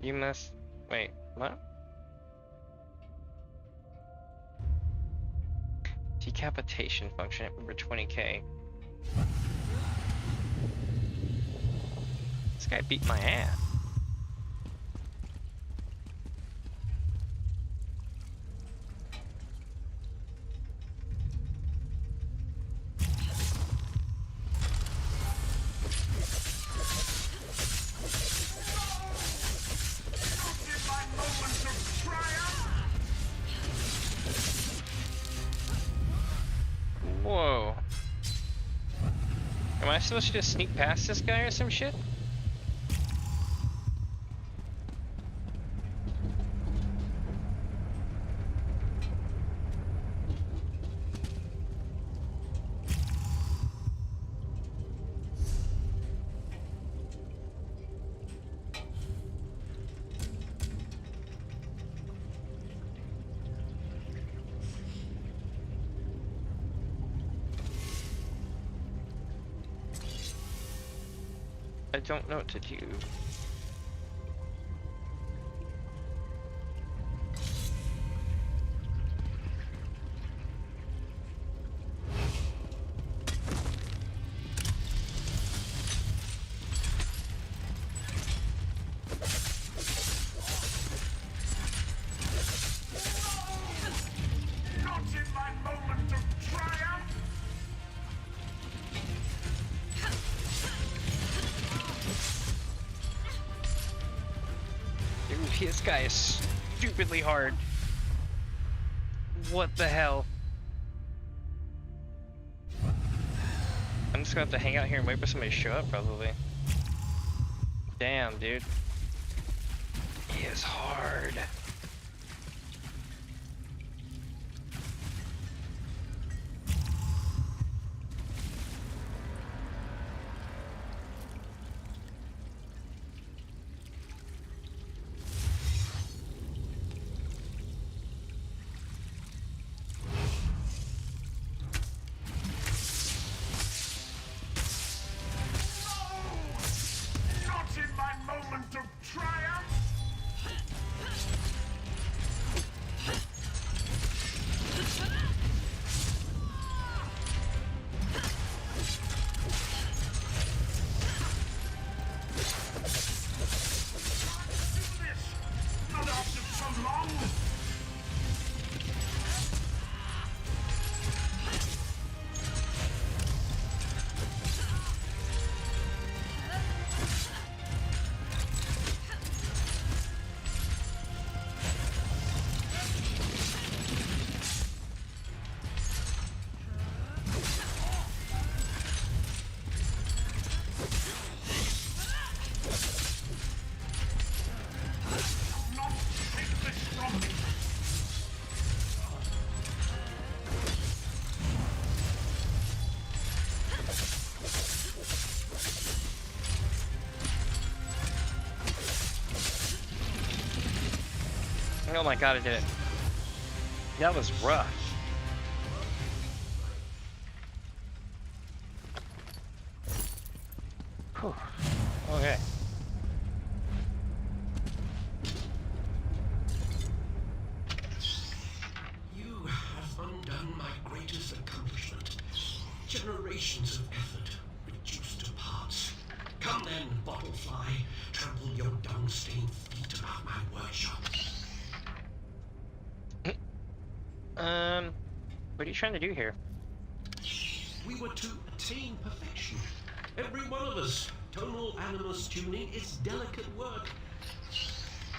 You must... wait, what? Decapitation function at number 20k. guy beat my ass. Whoa. Am I supposed to just sneak past this guy or some shit? I don't know what to do. Not in my moment of triumph! Dude, this guy is stupidly hard. What the hell? I'm just gonna have to hang out here and wait for somebody to show up, probably. Damn, dude. He is hard. Not in my moment of triumph! Not after so long! Not take this from me! Oh my god, I did it. That was rough. Whew. Okay. You have undone my greatest accomplishment. Generations of effort reduced to parts. Come then, Bottlefly, trample your dung-stained feet about my workshop. What are you trying to do here? We were to attain perfection. Every one of us. Tonal animus tuning is delicate work.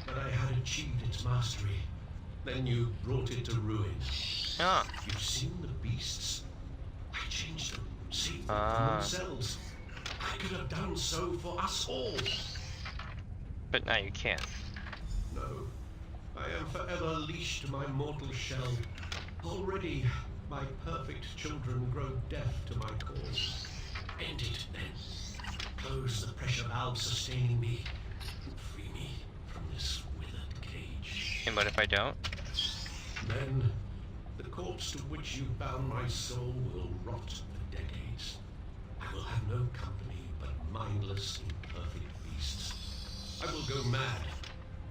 But I had achieved its mastery. Then you brought it to ruin. Ah. You've seen the beasts? I changed them, saved them from themselves. I could have done so for us all. But now you can't. No. I am forever leashed to my mortal shell. Already, my perfect children grow deaf to my calls. End it, then. Close the pressure valve sustaining me, and free me from this withered cage. And what if I don't? Then, the corpse to which you bound my soul will rot for decades. I will have no company but mindless, imperfect beasts. I will go mad,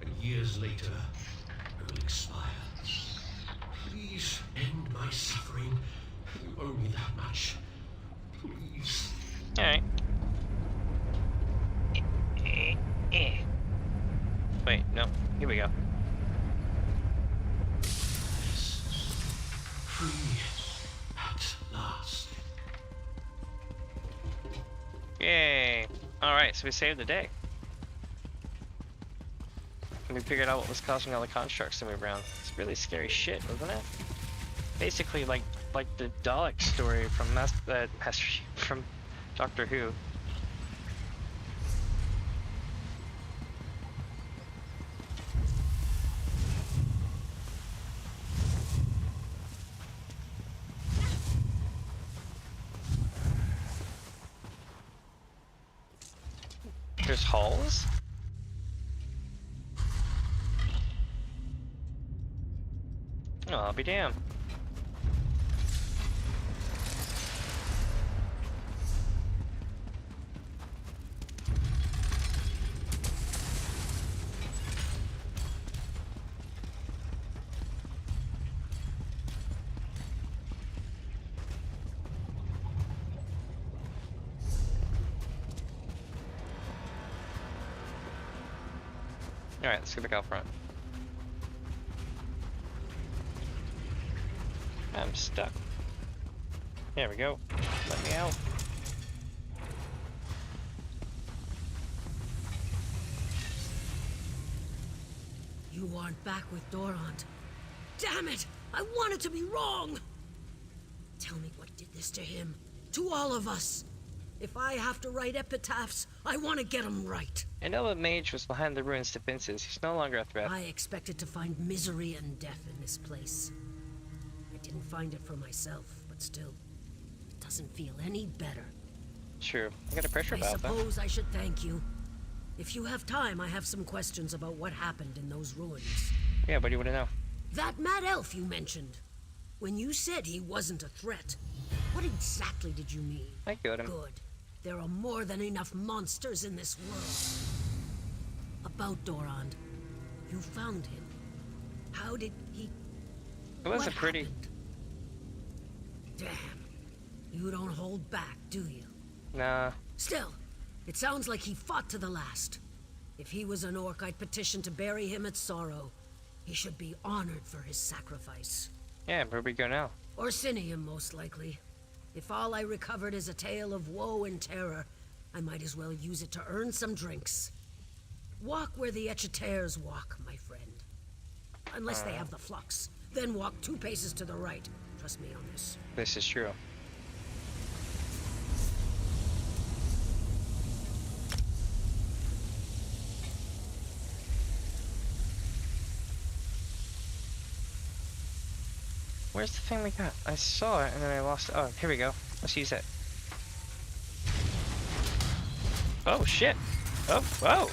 and years later, I will expire. Please end my suffering. You owe me that much. Please. Alright. Yay! Alright, so we saved the day. And we figured out what was causing all the constructs to move around. It's really scary shit, wasn't it? Basically, like the Dalek story from from Doctor Who. There's halls? Oh, I'll be damned. Alright, let's go back out front. I'm stuck. There we go. Let me out. You aren't back with Dorant. Damn it! I wanted to be wrong! Tell me what did this to him. To all of us. If I have to write epitaphs, I want to get them right. An elven mage was behind the ruins' defenses. He's no longer a threat. I expected to find misery and death in this place. I didn't find it for myself, but still, it doesn't feel any better. True. I got a pressure I about that. suppose I should thank you. If you have time, I have some questions about what happened in those ruins. Yeah, what do you want to know? That mad elf you mentioned. When you said he wasn't a threat, what exactly did you mean? I killed him. Good. There are more than enough monsters in this world. About Dorand, you found him. How did he... It wasn't pretty. Happened? Damn. You don't hold back, do you? Nah. Still, it sounds like he fought to the last. If he was an orc, I'd petition to bury him at Sorrow. He should be honored for his sacrifice. Yeah, where we go now? Orsinium, most likely. If all I recovered is a tale of woe and terror, I might as well use it to earn some drinks. Walk where the Etchetaires walk, my friend. Unless they have the flux. Then walk 2 paces to the right. Trust me on this. This is true. Where's the thing we got? I saw it and then I lost it. Oh, here we go. Let's use it. Oh, shit. Oh, whoa.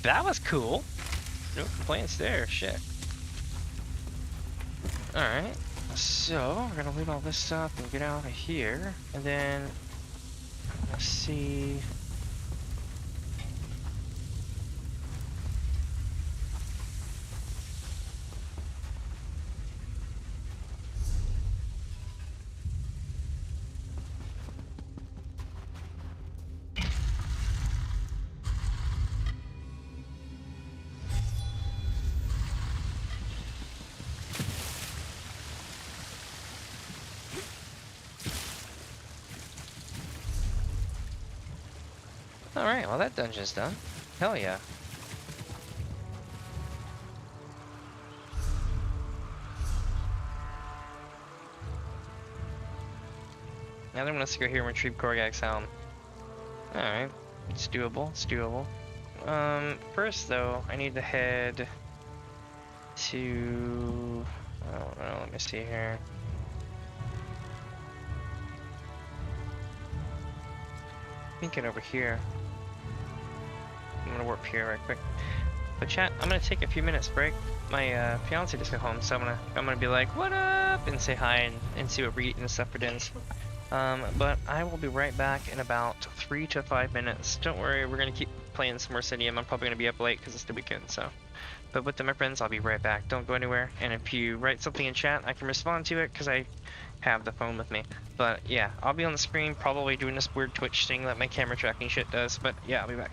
That was cool. No complaints there. Shit. Alright. So, we're gonna leave all this stuff and get out of here. And then, let's see. Alright, well that dungeon's done. Hell yeah. Now they want us to go here and retrieve Korgak's helm. Alright, it's doable, it's doable. First though, I need to head to... I don't know, let me see here. Thinking over here. I'm gonna warp here right quick. But chat, I'm gonna take a few minutes break. My fiance just got home, so I'm gonna be like, what up? And say hi and see what we're eating and stuff for dinners. But I will be right back in about 3 to 5 minutes. Don't worry, we're gonna keep playing some Orsinium. I'm probably gonna be up late because it's the weekend, so. But with them, my friends, I'll be right back. Don't go anywhere. And if you write something in chat, I can respond to it because I have the phone with me. But yeah, I'll be on the screen probably doing this weird Twitch thing that my camera tracking shit does. But yeah, I'll be back.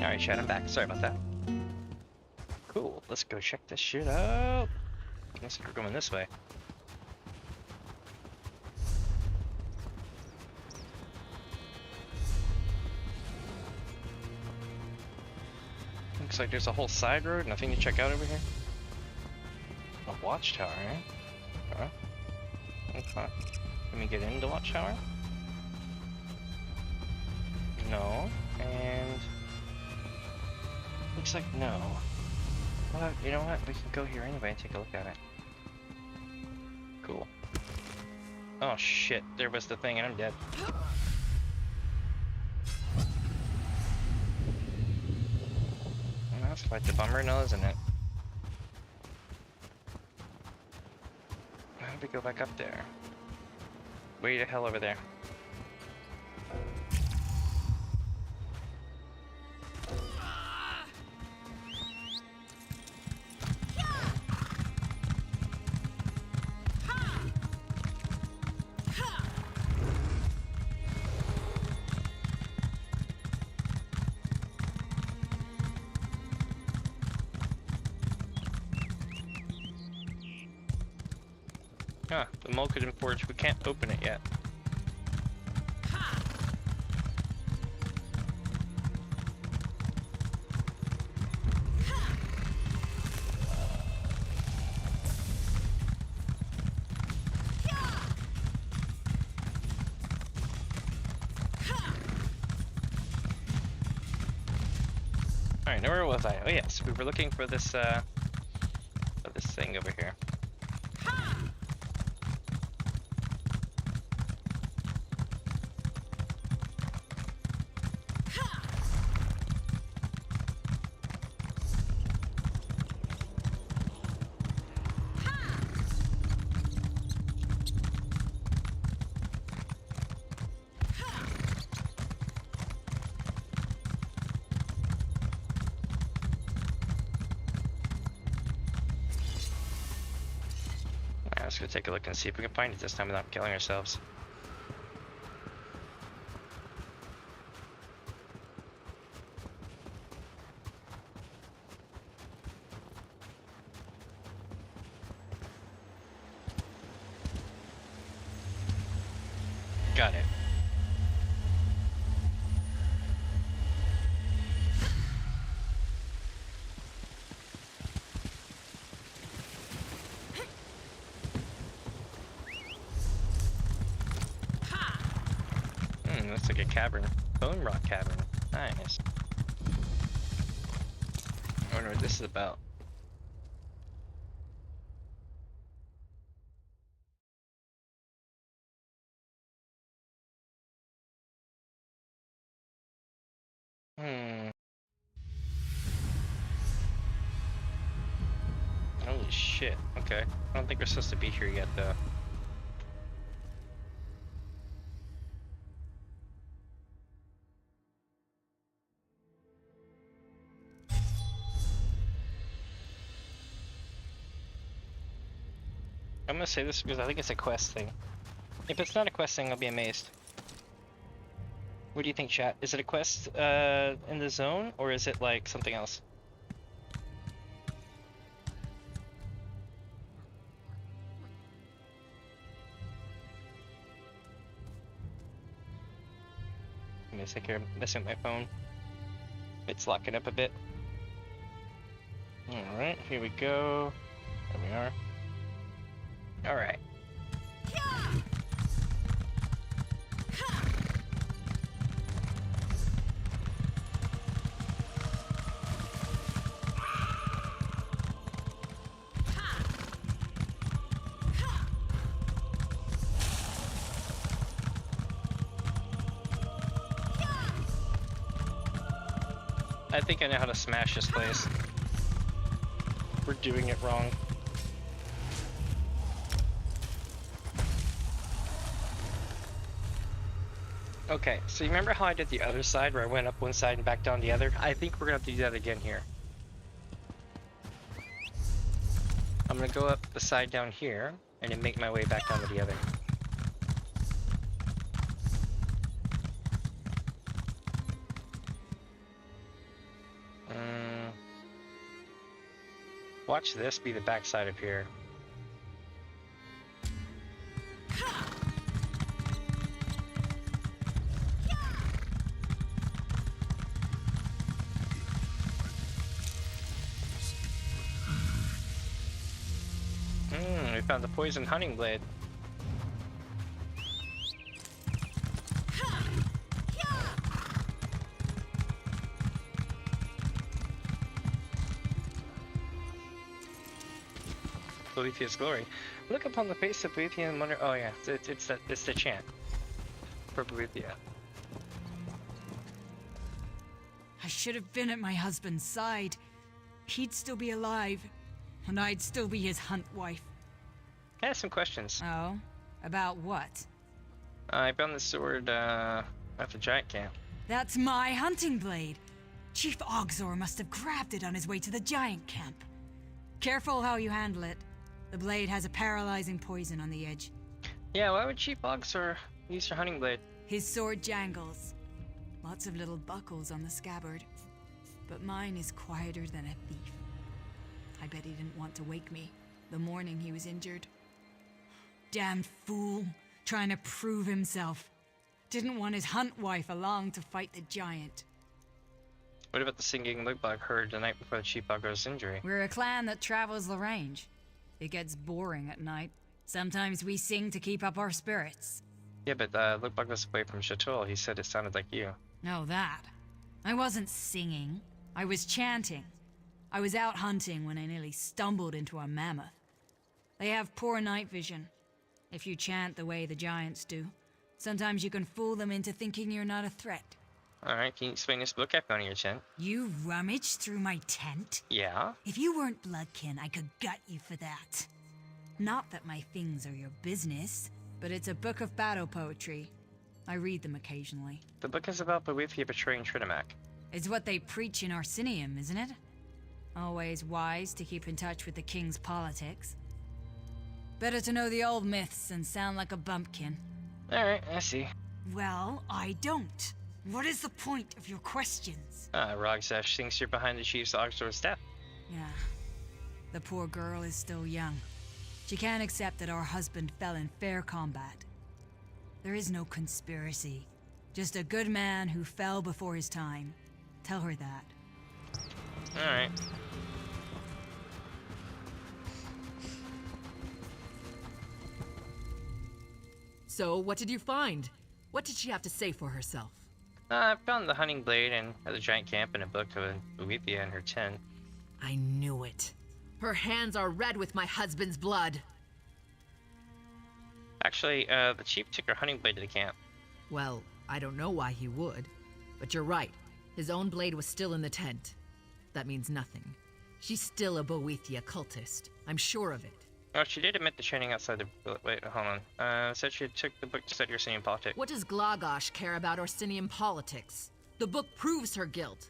Alright, Chad, I'm back. Sorry about that. Cool, let's go check this shit out. Looks like we're going this way. Looks like there's a whole side road, nothing to check out over here. A watchtower, eh? Huh? Okay. Can we get into the watchtower? No. And looks like no. Well, you know what? We can go here anyway and take a look at it. Cool. Oh shit, there was the thing and I'm dead. Well, that's quite the bummer now, isn't it? How do we go back up there? Way the hell over there. Huh, the Mulkadin Forge, we can't open it yet. Alright, now where was I? Oh yes, we were looking for this thing over here. Let's go take a look and see if we can find it this time without killing ourselves. Got it. Looks like a cavern. Bone rock cavern. Nice. I wonder what this is about. Holy shit. Okay. I don't think we're supposed to be here yet, though. I'm gonna say this because I think it's a quest thing. If it's not a quest thing, I'll be amazed. What do you think, chat? Is it a quest in the zone, or is it like something else? I'm gonna take care of messing with my phone. It's locking up a bit. Alright, here we go. There we are. Alright. I think I know how to smash this place. We're doing it wrong. Okay, so you remember how I did the other side where I went up one side and back down the other? I think we're gonna have to do that again here. I'm gonna go up the side down here and then make my way back down to the other. Watch this be the backside of here. We found the poison hunting blade. Boethiah's glory. Look upon the face of Boethia and wonder. Oh yeah, it's the chant for Boethia. I should have been at my husband's side. He'd still be alive, and I'd still be his hunt wife. I have some questions. Oh? About what? I found this sword at the giant camp. That's my hunting blade. Chief Ogzor must have grabbed it on his way to the giant camp. Careful how you handle it. The blade has a paralyzing poison on the edge. Yeah, why would Chief Ogzor use your hunting blade? His sword jangles. Lots of little buckles on the scabbard. But mine is quieter than a thief. I bet he didn't want to wake me the morning he was injured. Damned fool, trying to prove himself. Didn't want his hunt wife along to fight the giant. What about the singing Lugbog heard the night before the Chief Ogzor's injury? We're a clan that travels the range. It gets boring at night. Sometimes we sing to keep up our spirits. Yeah, but Lugbog was away from Chateau. He said it sounded like you. No, that. I wasn't singing. I was chanting. I was out hunting when I nearly stumbled into a mammoth. They have poor night vision. If you chant the way the giants do, sometimes you can fool them into thinking you're not a threat. Alright, can you explain this book I found in your tent? You rummaged through my tent? Yeah? If you weren't bloodkin, I could gut you for that. Not that my things are your business, but it's a book of battle poetry. I read them occasionally. The book is about Boethia betraying Trinamac. It's what they preach in Orsinium, isn't it? Always wise to keep in touch with the king's politics. Better to know the old myths than sound like a bumpkin. Alright, I see. Well, I don't. What is the point of your questions? Rogsash thinks you're behind the Chief's Ogzor's death. Yeah. The poor girl is still young. She can't accept that our husband fell in fair combat. There is no conspiracy. Just a good man who fell before his time. Tell her that. Alright. So, what did you find? What did she have to say for herself? I found the hunting blade at the giant camp and a book of Boethia in her tent. I knew it. Her hands are red with my husband's blood. Actually, the chief took her hunting blade to the camp. Well, I don't know why he would. But you're right. His own blade was still in the tent. That means nothing. She's still a Boethia cultist. I'm sure of it. Oh, she did admit the training outside the... Wait, hold on. Said she took the book to study Orsinium politics. What does Glagosh care about Orsinium politics? The book proves her guilt.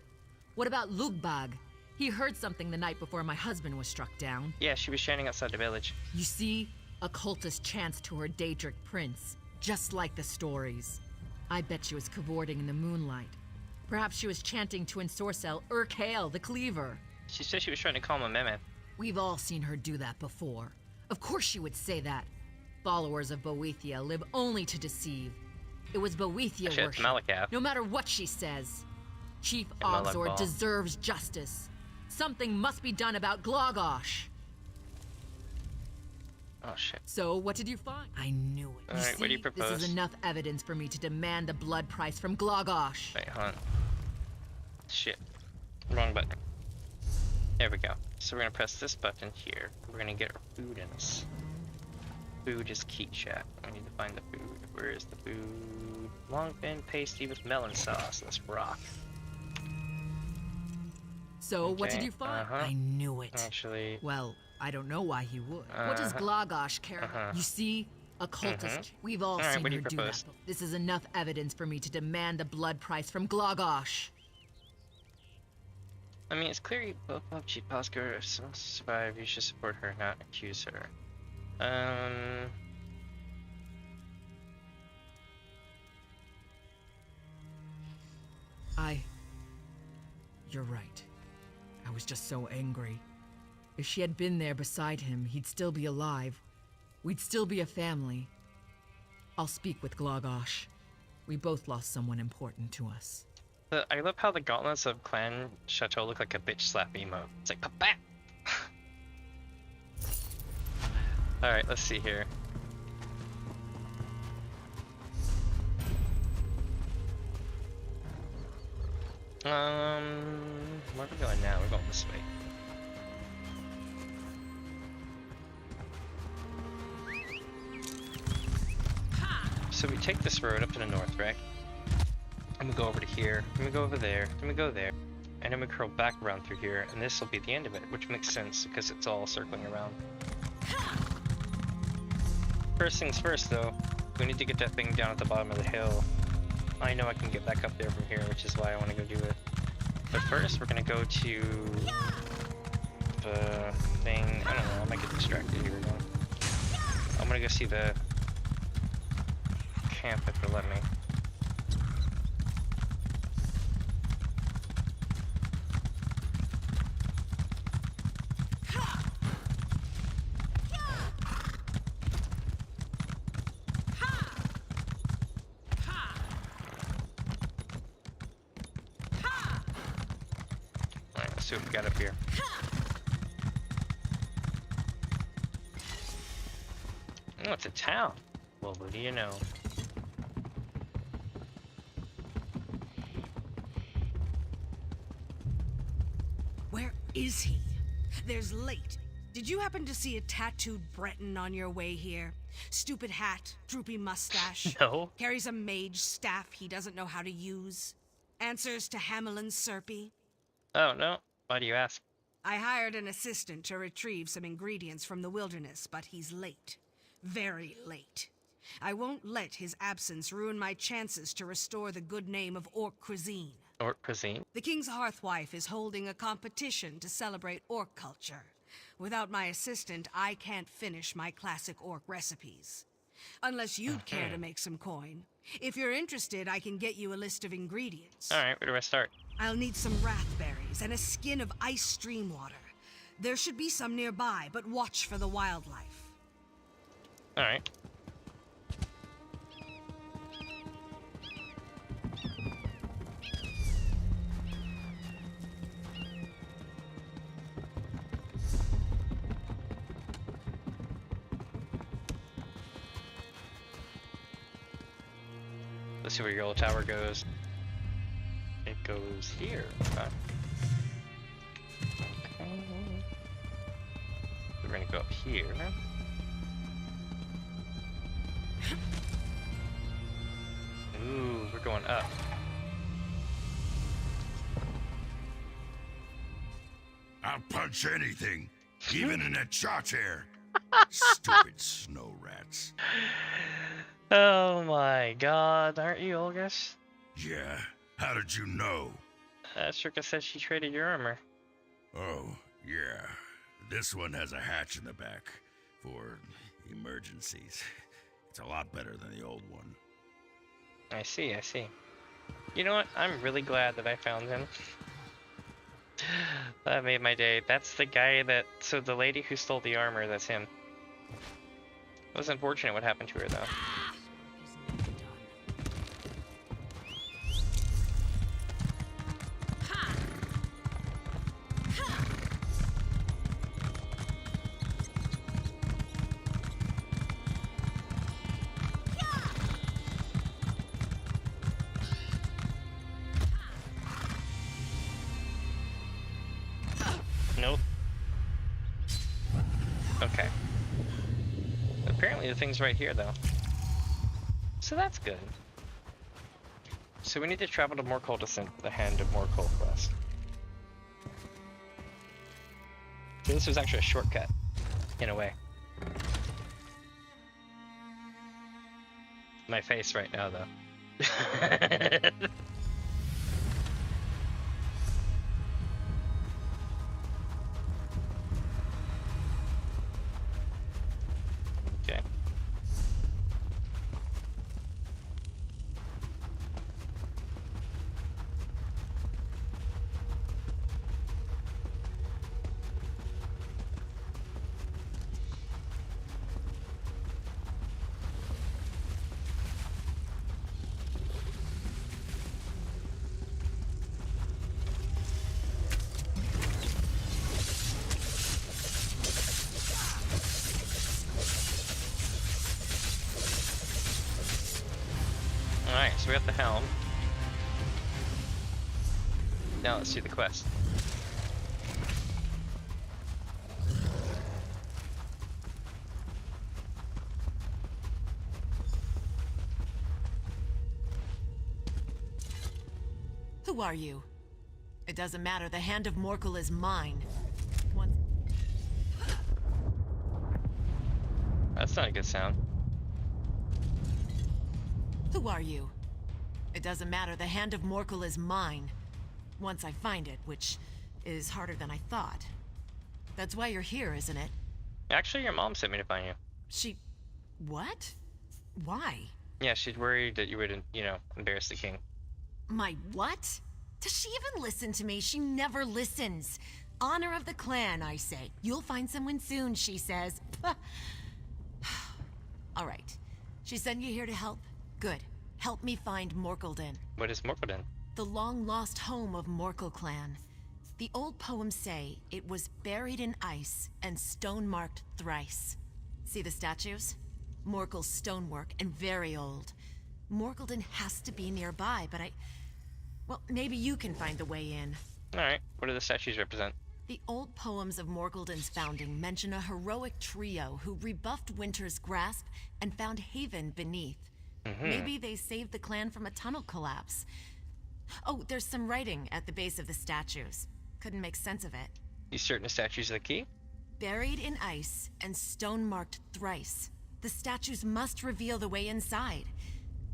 What about Lugbag? He heard something the night before my husband was struck down. Yeah, she was chanting outside the village. You see? A cultist chants to her Daedric prince, just like the stories. I bet she was cavorting in the moonlight. Perhaps she was chanting to Ensorcel Urkhael, the Cleaver. She said she was trying to calm a mammoth. We've all seen her do that before. Of course she would say that. Followers of Boethia live only to deceive. It was Boethia worship, no matter what she says. Chief Ogzor deserves justice. Something must be done about Glagosh. Oh shit. So, what did you find? I knew it. Alright, what do you propose? This is enough evidence for me to demand the blood price from Glagosh. Wait, hold on. Shit. Wrong button. There we go. So we're gonna press this button here. We're gonna get our food in us. Food is key, chat. We need to find the food. Where is the food? Longfin pasty with melon sauce. Let's rock. So, what did you find? I knew it. Actually... Well, I don't know why he would. What does Glagosh care about? You see? A cultist. We've all seen her do that. This is enough evidence for me to demand the blood price from Glagosh. I mean, it's clear you both love Chief Oscar. If someone survive, you should support her, not accuse her. You're right. I was just so angry. If she had been there beside him, he'd still be alive. We'd still be a family. I'll speak with Glagosh. We both lost someone important to us. I love how the gauntlets of Clan Chateau look like a bitch slap emote. It's like, "Papa!" Alright, let's see here. Where are we going now? We're going this way. So we take this road up to the north, right? And we go over to here, and we go over there, and we go there. And then we curl back around through here, and this will be the end of it, which makes sense because it's all circling around. First things first though, we need to get that thing down at the bottom of the hill. I know I can get back up there from here, which is why I want to go do it. But first we're gonna go to the thing, I don't know, I might get distracted here though. I'm gonna go see the camp if they'll let me. See what we got up here. Oh, it's a town. Well, what do you know? Where is he? There's Late. Did you happen to see a tattooed Breton on your way here? Stupid hat, droopy mustache. No. Carries a mage staff he doesn't know how to use. Answers to Hamelin Serpy. Oh, no. Why do you ask? I hired an assistant to retrieve some ingredients from the wilderness, but he's late. Very late. I won't let his absence ruin my chances to restore the good name of Orc cuisine. Orc cuisine? The King's Hearthwife is holding a competition to celebrate Orc culture. Without my assistant, I can't finish my classic Orc recipes. Unless you'd care to make some coin. If you're interested, I can get you a list of ingredients. Alright, where do I start? I'll need some rathberries and a skin of ice stream water. There should be some nearby, but watch for the wildlife. Alright. Let's see where your old tower goes. It goes here. Huh? Okay. We're gonna go up here. Ooh, we're going up. I'll punch anything, even in a chair. Stupid snow rats. Oh my god, aren't you, Olgas? Yeah, how did you know? Shrika said she traded your armor. Oh, yeah. This one has a hatch in the back for emergencies. It's a lot better than the old one. I see, I see. You know what? I'm really glad that I found him. That made my day. That's the guy that... So the lady who stole the armor, that's him. It was unfortunate what happened to her, though. Nope. Okay. Apparently the thing's right here, though. So that's good. So we need to travel to Morkul to send the Hand of Morkul quest. So this was actually a shortcut, in a way. My face right now, though. Okay. so we have the helm. Now let's do the quest. Who are you? It doesn't matter. The Hand of Morkel is mine. That's not a good sound. Who are you? It doesn't matter. The Hand of Morkel is mine. Once I find it, which is harder than I thought. That's why you're here, isn't it? Actually, your mom sent me to find you. She... what? Why? Yeah, she's worried that you would, you know, embarrass the king. My what? Does she even listen to me? She never listens. Honor of the clan, I say. You'll find someone soon, she says. All right. She sent you here to help? Good. Help me find Morkelden. What is Morkelden? The long-lost home of Morkel clan. The old poems say it was buried in ice and stone-marked thrice. See the statues? Morkel's stonework and very old. Morkelden has to be nearby, but well, maybe you can find the way in. Alright, what do the statues represent? The old poems of Morkelden's founding mention a heroic trio who rebuffed Winter's grasp and found haven beneath. Maybe they saved the clan from a tunnel collapse. Oh, there's some writing at the base of the statues. Couldn't make sense of it. You certain the statues are the key? Buried in ice and stone-marked thrice. The statues must reveal the way inside.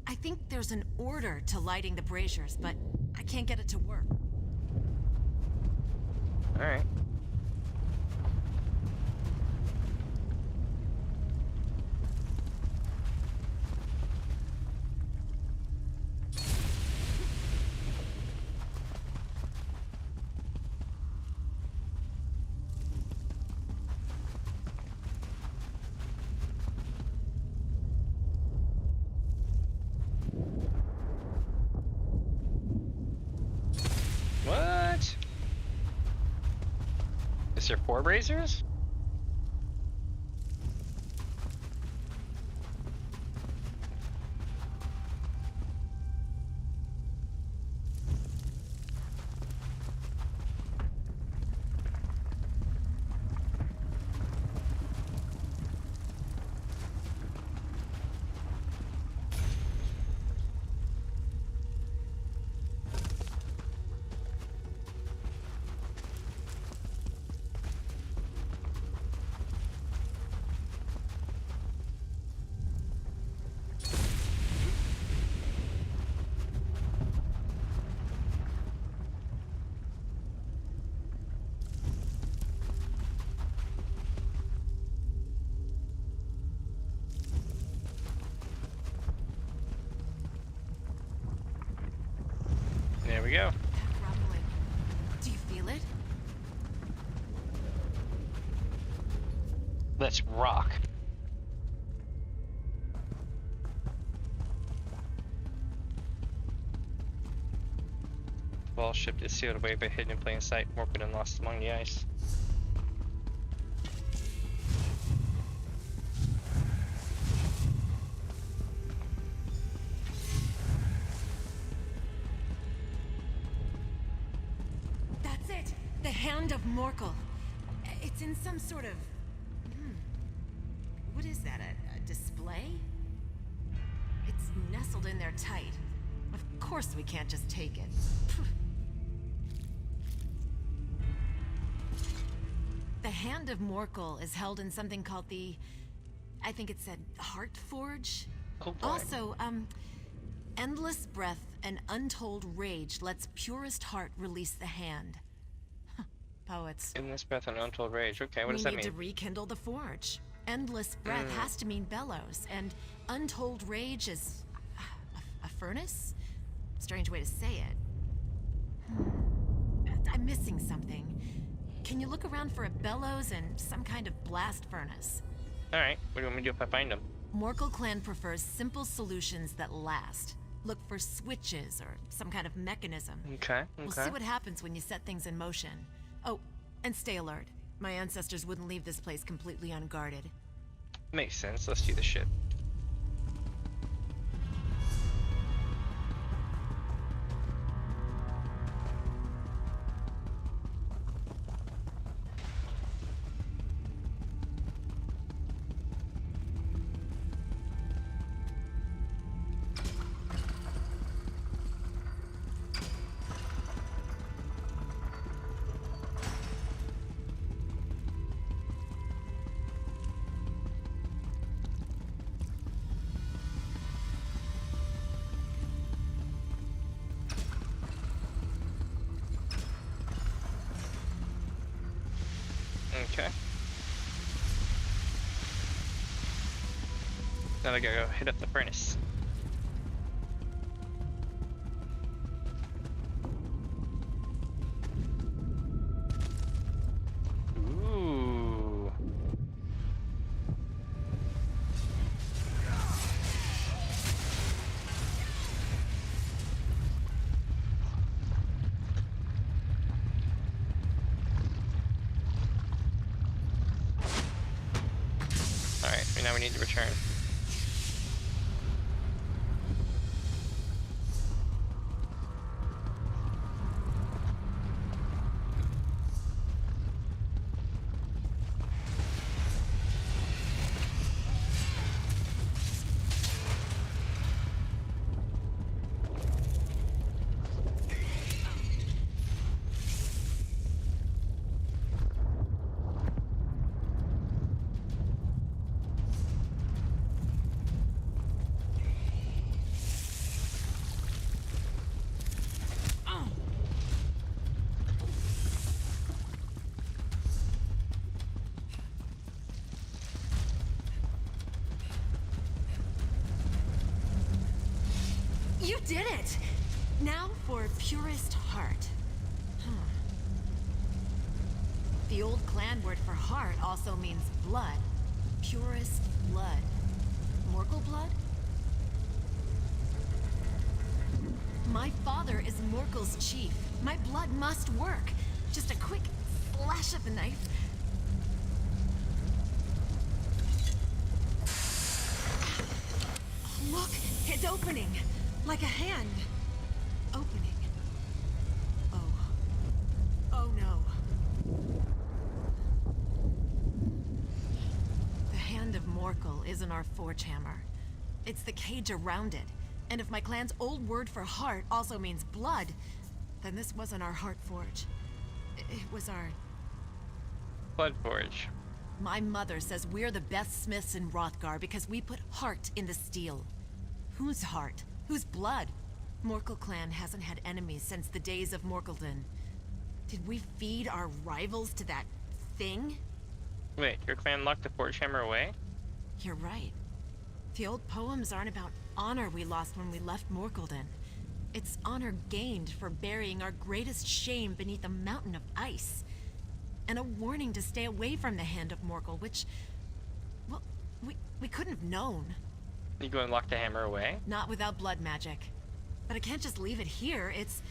I think there's an order to lighting the braziers, but I can't get it to work. Alright. What? Is there 4 braziers? There we go. Rumbling. Do you feel it? Let's rock. Wall ship is sealed away but hidden in plain sight, warped and lost among the ice. That's it! The Hand of Morkel. It's in some sort of... What is that, a display? It's nestled in there tight. Of course we can't just take it. The Hand of Morkel is held in something called the... I think it said Heart Forge? Oh boy. Also, endless breath and untold rage lets purest heart release the hand. Poets. Endless breath and untold rage. Okay, what does that We mean? need to rekindle the forge. Endless breath has to mean bellows, and untold rage is... a furnace? Strange way to say it. I'm missing something. Can you look around for a bellows and some kind of blast furnace? Alright, what do you want me to do if I find them? Morkel clan prefers simple solutions that last. Look for switches or some kind of mechanism. Okay, We'll see what happens when you set things in motion. Oh, and stay alert. My ancestors wouldn't leave this place completely unguarded. Makes sense, let's do the ship. Okay. Now I gotta go hit up the furnace. Ooh. Alright, now we need to return. You did it! Now for purest heart. The old clan word for heart also means blood. Purest blood. Morgul blood? My father is Morgul's chief. My blood must work. Just a quick slash of the knife. Look, it's opening. Like a hand. Opening. Oh. Oh no. The hand of Morgul isn't our forge hammer. It's the cage around it. And if my clan's old word for heart also means blood, then this wasn't our heart forge. It was our... Blood forge. My mother says we're the best smiths in Wrothgar because we put heart in the steel. Whose heart? Whose blood? Morgul clan hasn't had enemies since the days of Morgulden. Did we feed our rivals to that thing? Wait, your clan locked the forge hammer away? You're right. The old poems aren't about honor we lost when we left Morgulden. It's honor gained for burying our greatest shame beneath a mountain of ice. And a warning to stay away from the hand of Morgul, which... well, we couldn't have known. You go and lock the hammer away? Not without blood magic. But I can't just leave it here. It's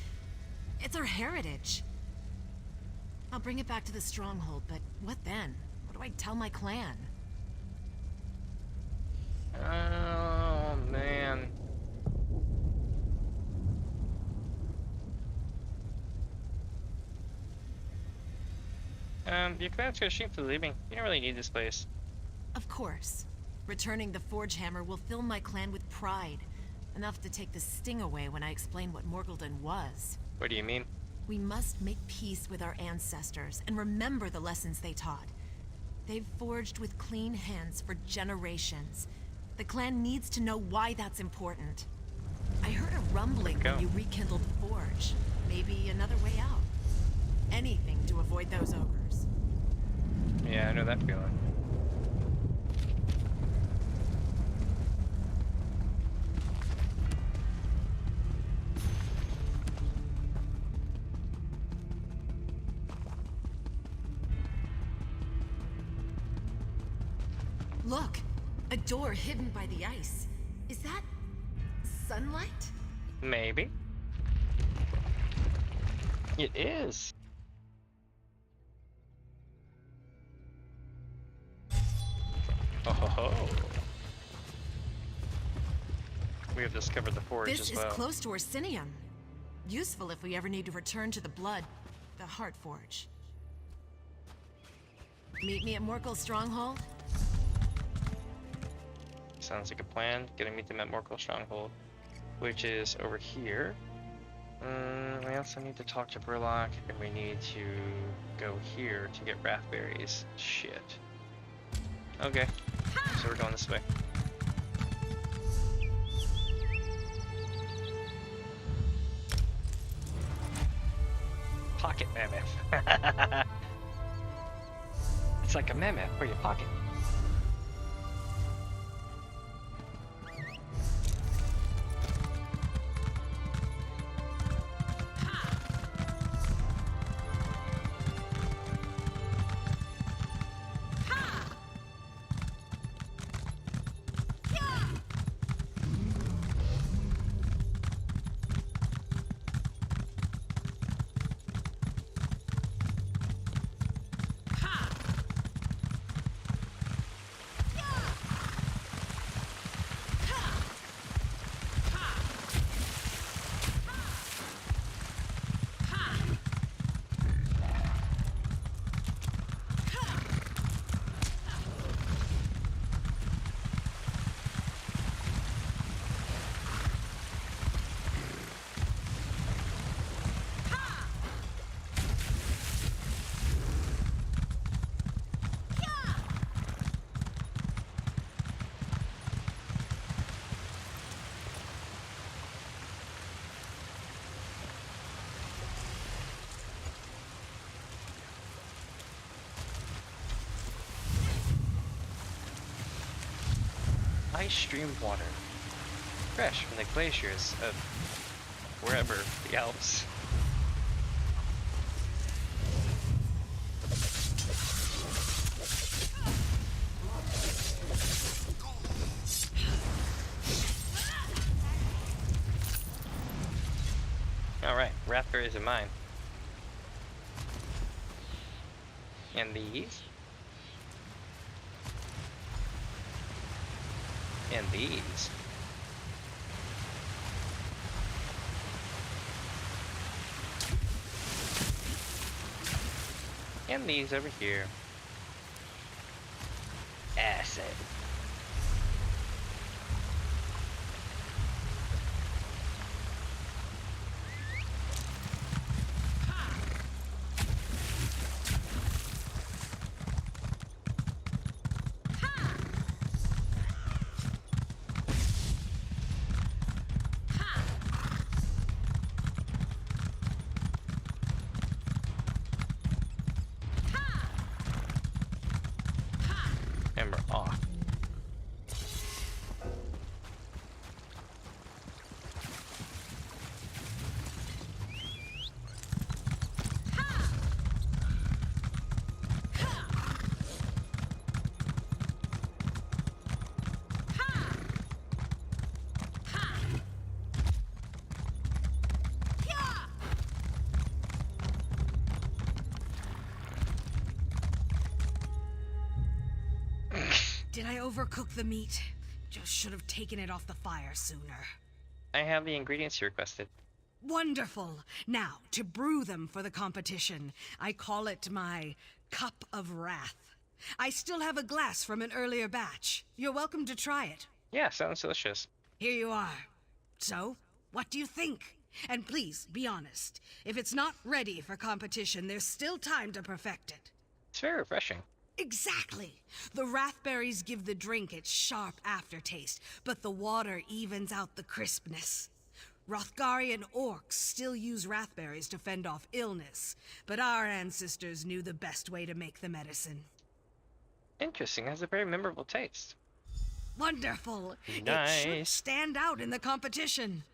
our heritage. I'll bring it back to the stronghold, but what then? What do I tell my clan? Oh, man. Your clan's gonna shoot for leaving. You don't really need this place. Of course. Returning the forge hammer will fill my clan with pride. Enough to take the sting away when I explain what Morgulden was. What do you mean? We must make peace with our ancestors and remember the lessons they taught. They've forged with clean hands for generations. The clan needs to know why that's important. I heard a rumbling when you rekindled the forge. Maybe another way out. Anything to avoid those ogres. Yeah, I know that feeling. Look, a door hidden by the ice. Is that sunlight? Maybe. It is. Oh ho ho. We have discovered the forge This as is well. close to Orsinium. Useful if we ever need to return to the blood, the heart forge. Meet me at Morgul's stronghold? Sounds like a plan. Gonna meet them at Morgul Stronghold, which is over here. We also need to talk to Burlock, and we need to go here to get raspberries. Shit. Okay, so we're going this way. Pocket mammoth. It's like a mammoth for your pocket. Ice stream water, fresh from the glaciers of wherever, the Alps. Alright, raspberries are mine. And these. And these. And these over here. Acid. And we're off. Did I overcook the meat? Just should have taken it off the fire sooner. I have the ingredients you requested. Wonderful! Now, to brew them for the competition, I call it my Cup of Wrath. I still have a glass from an earlier batch. You're welcome to try it. Yeah, sounds delicious. Here you are. So, what do you think? And please, be honest. If it's not ready for competition, there's still time to perfect it. It's very refreshing. Exactly. The raspberries give the drink its sharp aftertaste, but the water evens out the crispness. Wrothgarian orcs still use raspberries to fend off illness, but our ancestors knew the best way to make the medicine. Interesting, it has a very memorable taste. Wonderful. Nice. It should stand out in the competition.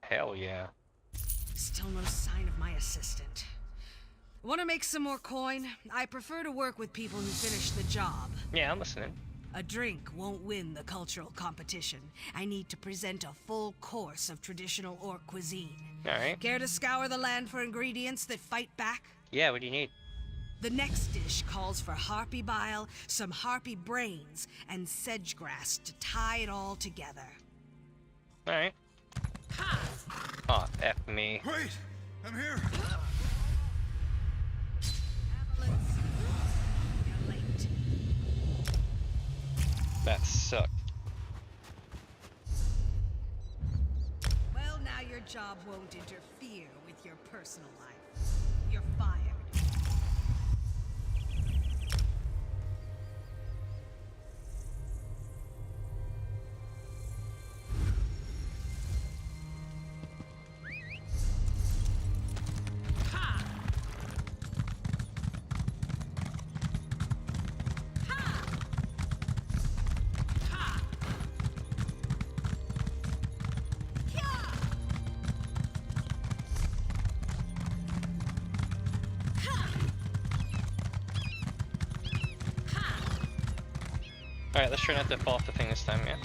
Hell yeah. Still no sign of my assistant. Want to make some more coin? I prefer to work with people who finish the job. Yeah, I'm listening. A drink won't win the cultural competition. I need to present a full course of traditional orc cuisine. Alright. Care to scour the land for ingredients that fight back? Yeah, what do you need? The next dish calls for harpy bile, some harpy brains, and sedge grass to tie it all together. Alright. Oh, F me. Wait! I'm here! That sucked. Well, now your job won't interfere with your personal life. You're fired. Alright, let's try not to fall off the thing this time, yeah?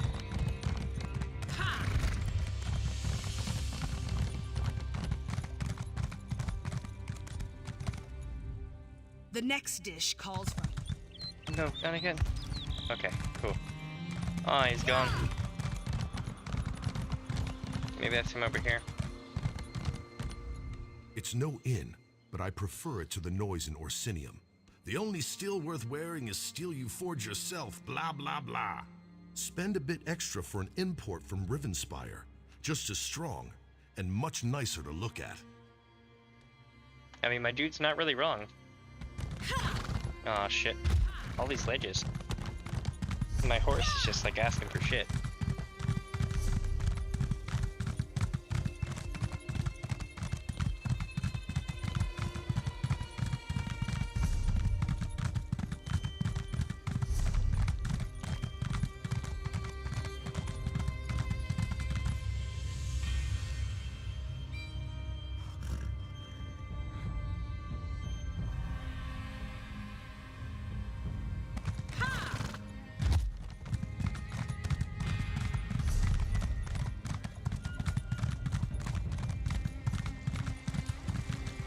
The next dish calls for... No, not again. Okay, cool. Oh, he's gone. Maybe that's him over here. It's no inn, but I prefer it to the noise in Orsinium. The only steel worth wearing is steel you forge yourself, blah blah blah. Spend a bit extra for an import from Rivenspire. Just as strong, and much nicer to look at. I mean, my dude's not really wrong. Aw, shit. All these ledges. My horse is just like asking for shit.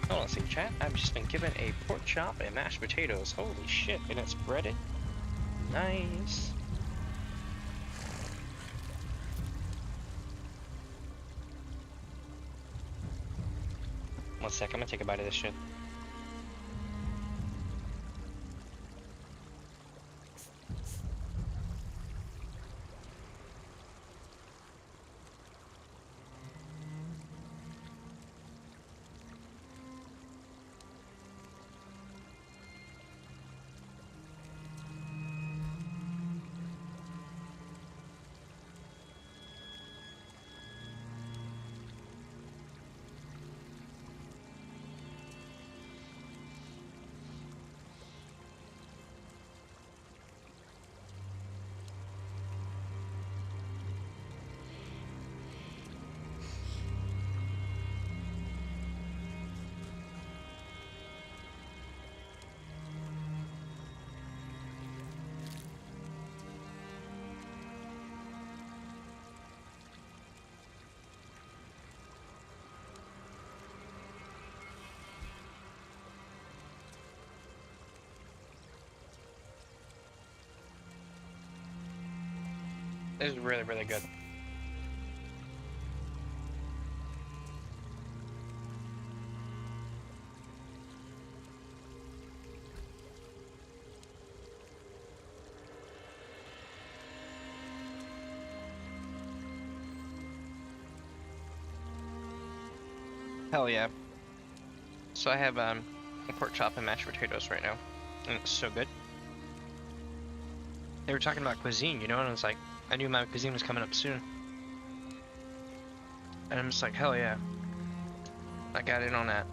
Hold on a second, chat. I've just been given a pork chop and mashed potatoes. Holy shit, and it's breaded. Nice. One sec, I'm gonna take a bite of this shit. This is really, really good. Hell yeah. So I have a pork chop and mashed potatoes right now, and it's so good. They were talking about cuisine, you know, and I was like, I knew my cuisine was coming up soon. And I'm just like, hell yeah. I got in on that.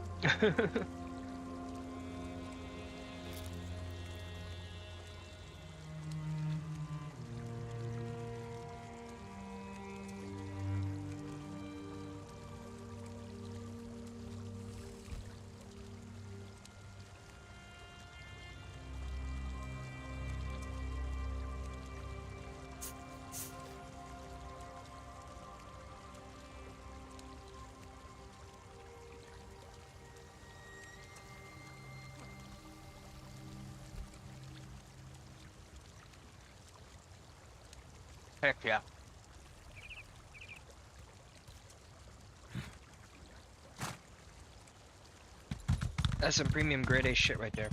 Heck yeah. That's some premium grade A shit right there.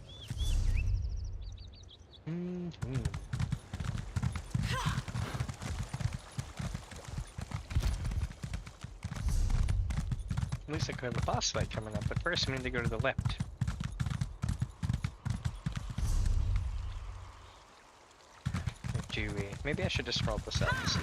At least I could have a boss fight coming up, but first we need to go to the left. Do we? Maybe I should just roll this out and see.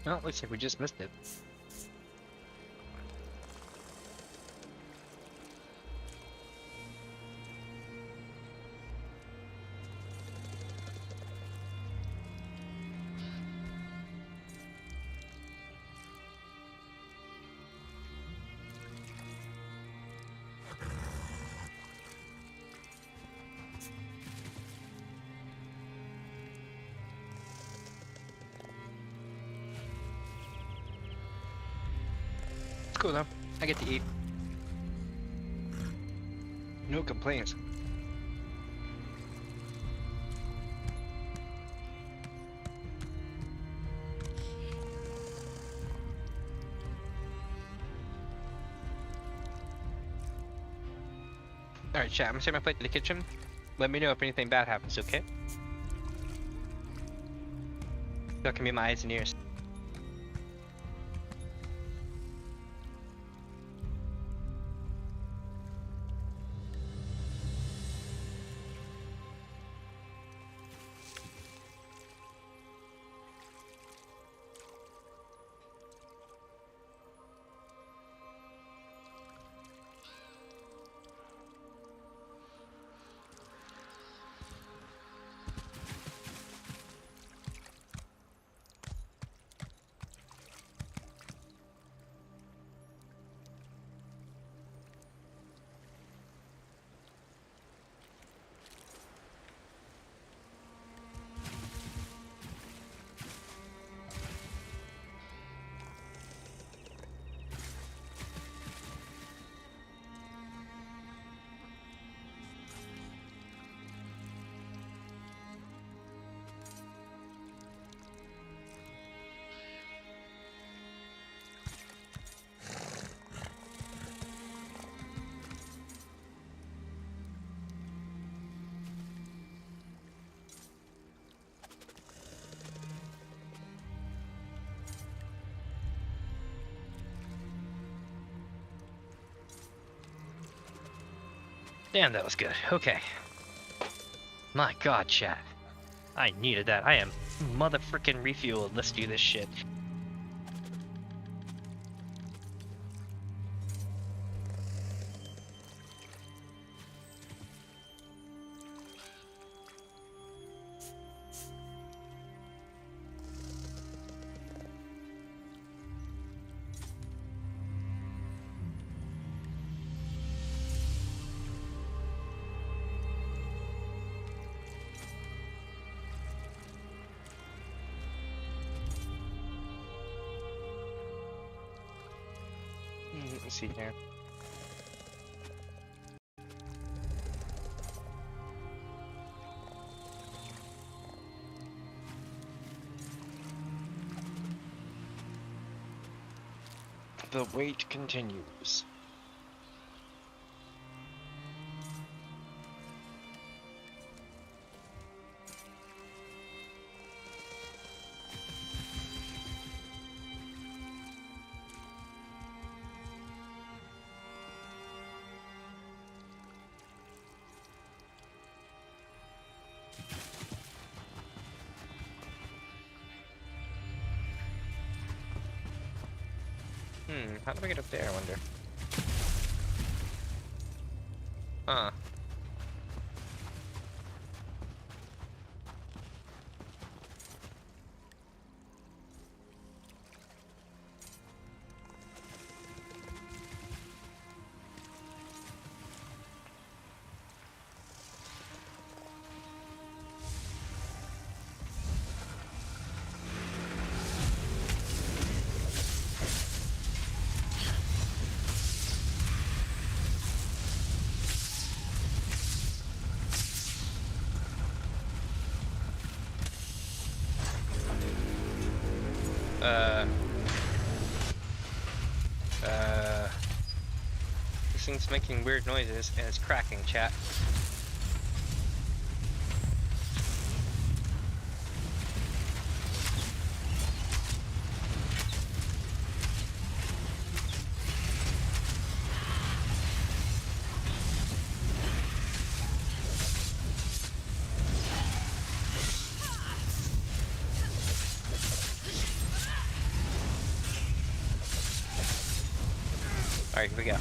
Well, looks like we just missed it. It's cool though. I get to eat. No complaints. Alright, chat, I'm gonna take my plate to the kitchen. Let me know if anything bad happens, okay? That can be my eyes and ears. Damn, that was good. Okay. My god, chat. I needed that. I am motherfucking refueled. Let's do this shit. Let's see here. The wait continues. How do I get up there, I wonder? Huh. This thing's making weird noises and it's cracking, chat. Alright, here we go.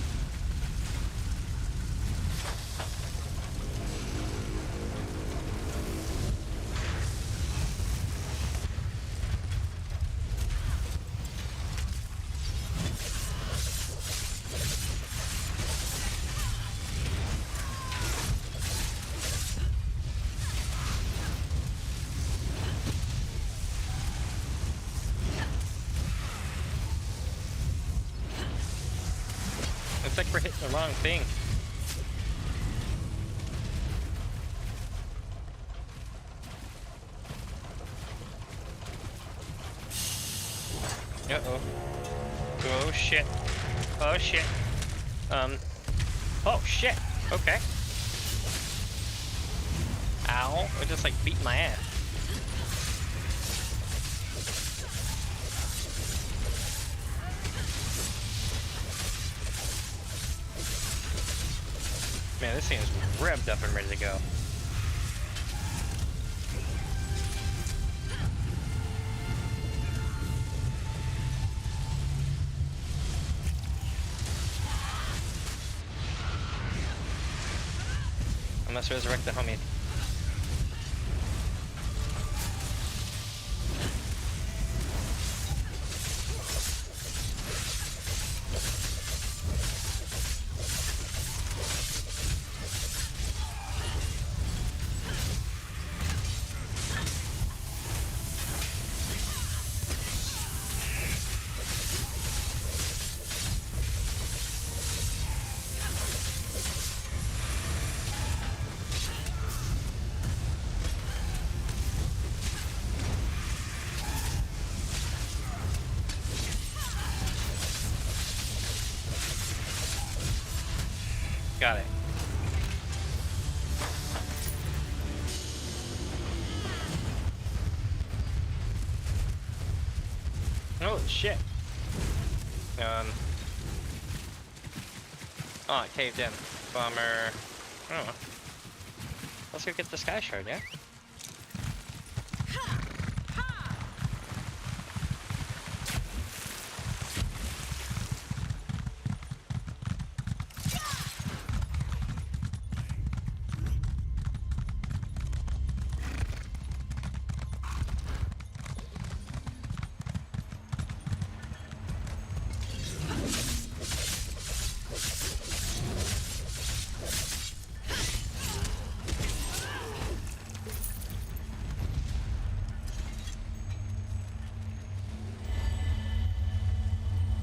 Looks like we're hitting the wrong thing. Uh-oh. Oh shit. Oh shit. Oh shit. Okay. Ow. It just like beat my ass. Man, this thing is revved up and ready to go. I must resurrect the homie. Got it. Holy shit. Oh, it caved in. Bummer. Oh. Let's go get the sky shard, yeah?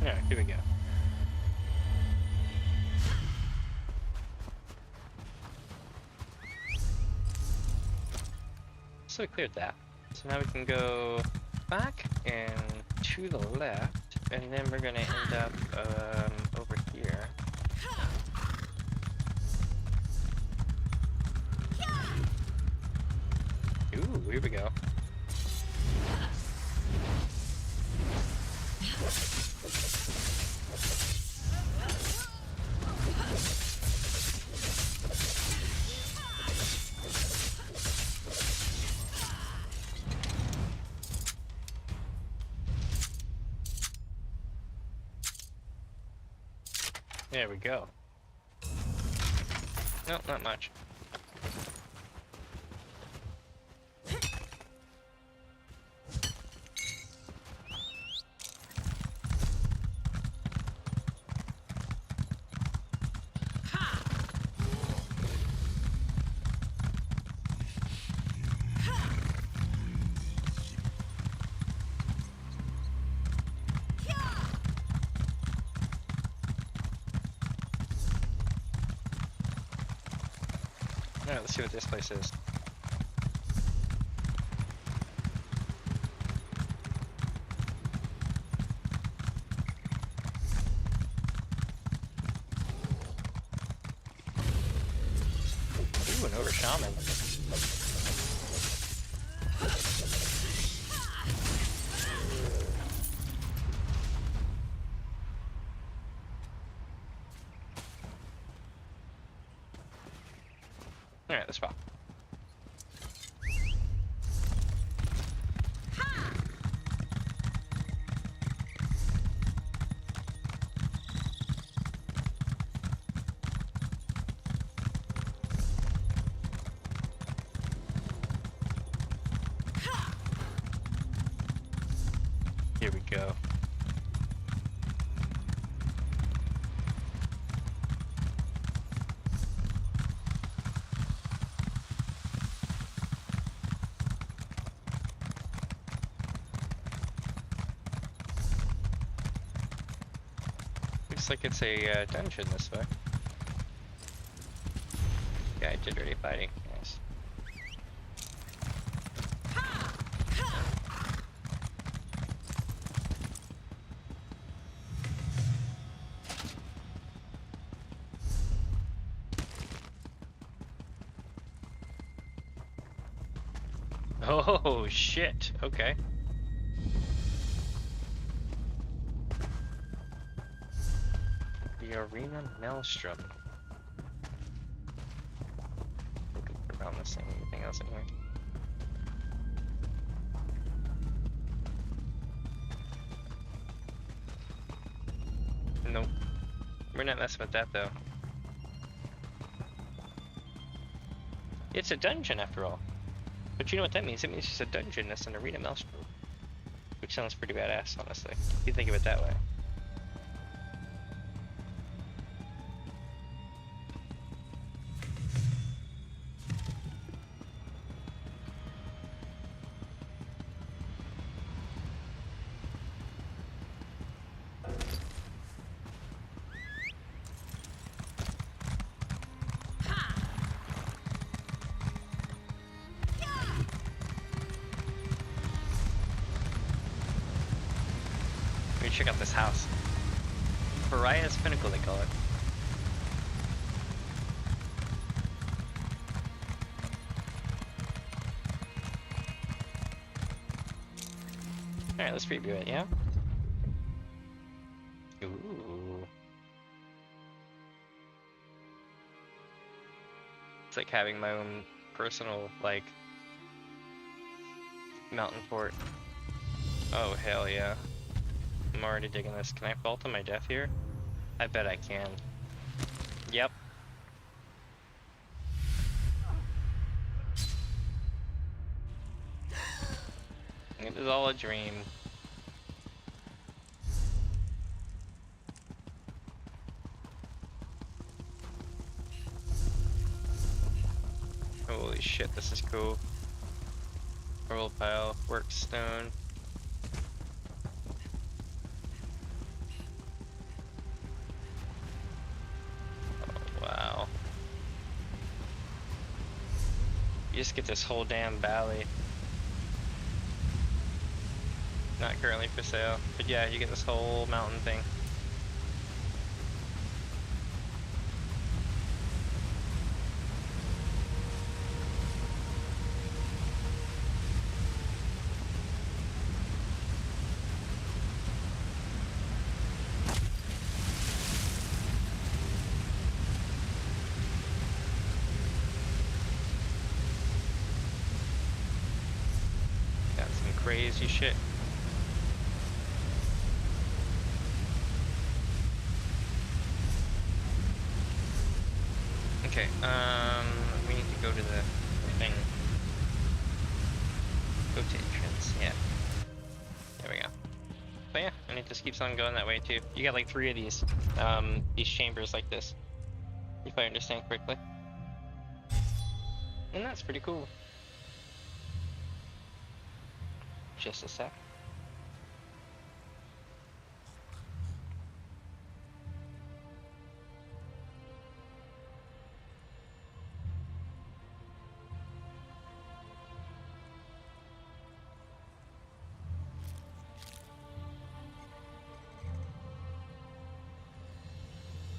Alright, here we go. So we cleared that. So now we can go back and to the left, and then we're gonna end up over here. Ooh, here we go. There we go. No, not much. Alright, let's see what this place is. Ooh, an ogre shaman. Alright, let's swap. Here we go. Looks like it's a dungeon this way. Yeah, I did already fighting. Nice. Oh shit, okay. The Arena Maelstrom. Looking around this thing, anything else in here? Nope. We're not messing with that though. It's a dungeon after all. But you know what that means? It means it's a dungeon that's an Arena Maelstrom. Which sounds pretty badass, honestly, if you think of it that way. Check out this house. Pariah's Pinnacle, they call it. Alright, let's preview it, yeah? Ooh. It's like having my own personal, like, mountain fort. Oh, hell yeah. I'm already digging this. Can I fall to my death here? I bet I can. Yep. It was all a dream. Holy shit, this is cool. Coral pile, work stone. You just get this whole damn valley. Not currently for sale, but yeah, you get this whole mountain thing. Crazy shit. Okay, we need to go to the thing. Go to entrance, yeah. There we go. But yeah, and it just keeps on going that way too. You got like 3 of these chambers like this, if I understand correctly. And that's pretty cool. Just a sec.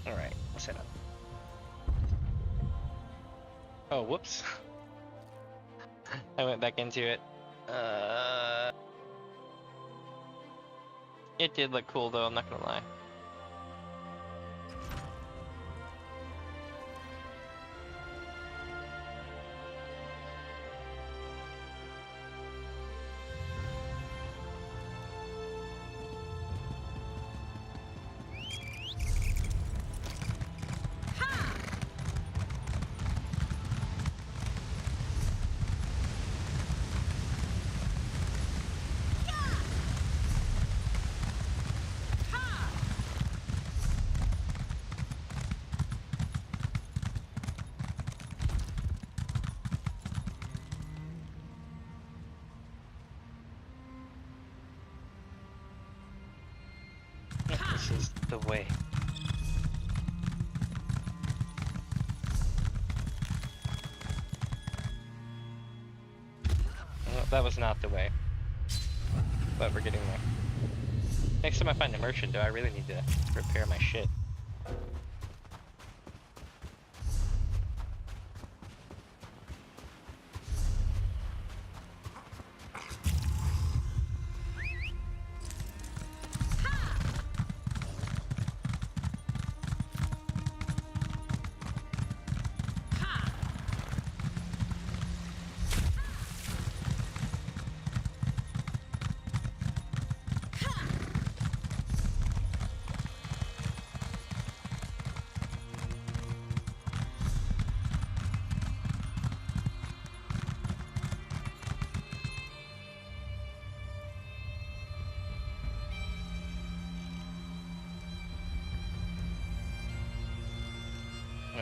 All right, let's head up. Oh, whoops. I went back into it. It did look cool though, I'm not gonna lie. the way. Well, that was not the way. But we're getting there. Next time I find a merchant, though, I really need to repair my shit.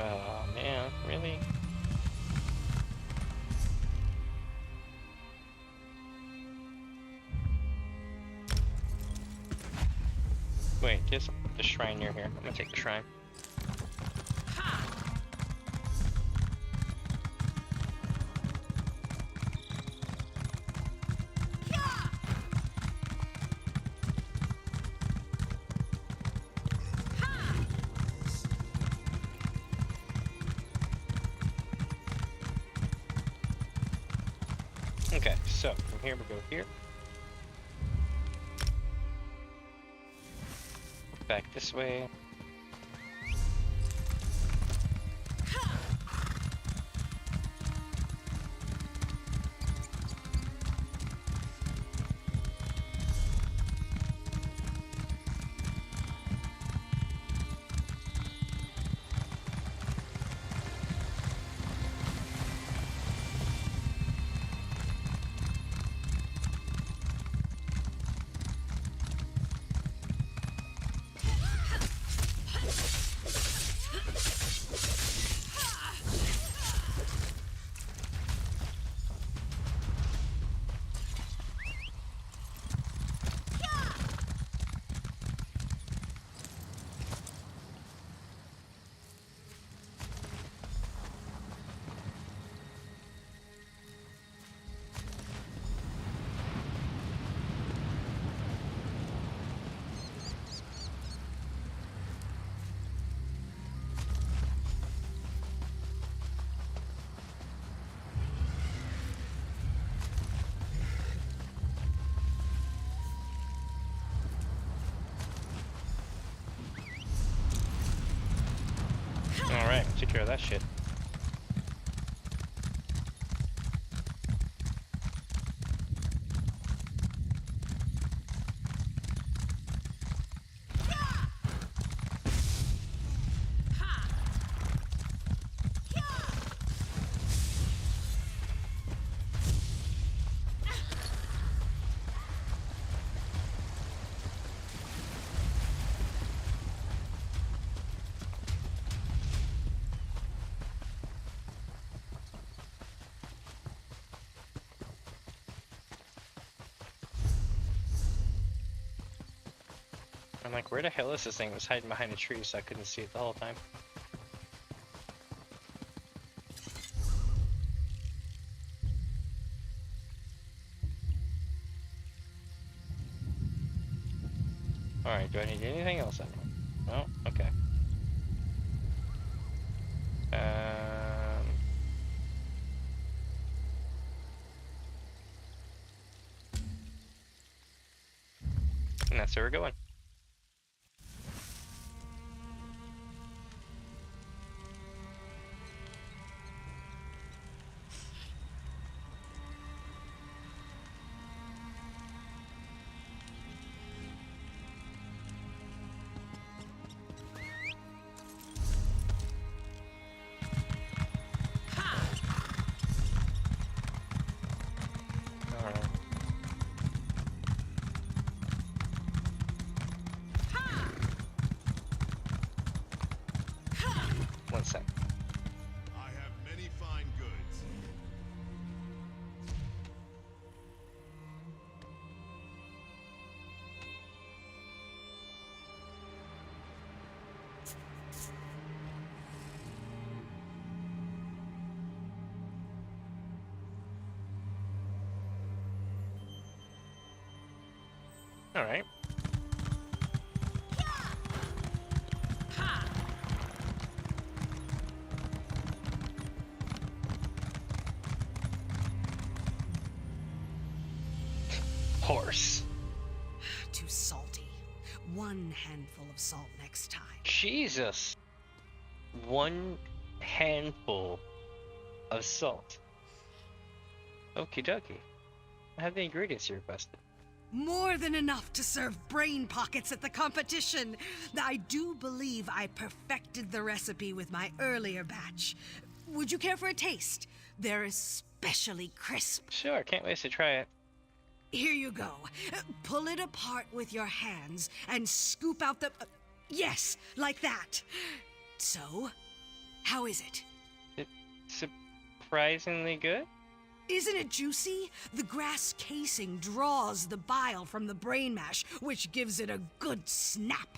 Oh man, really? Wait, there's the shrine near here. I'm gonna take the shrine. Okay, so from here we go here. Back this way. Alright, take care of that shit. I'm like, where the hell is this thing? It was hiding behind a tree, so I couldn't see it the whole time. Alright, do I need anything else? No? Okay. And that's where we're going. One sec. I have many fine goods. Alright. Horse. Too salty. One handful of salt next time. Jesus. One handful of salt. Okie dokie. I have the ingredients you requested. More than enough to serve brain pockets at the competition. I do believe I perfected the recipe with my earlier batch. Would you care for a taste? They're especially crisp. Sure, can't wait to try it. Here you go. Pull it apart with your hands and scoop out the... yes, like that. So, how is it? It's surprisingly good. Isn't it juicy? The grass casing draws the bile from the brain mash, which gives it a good snap.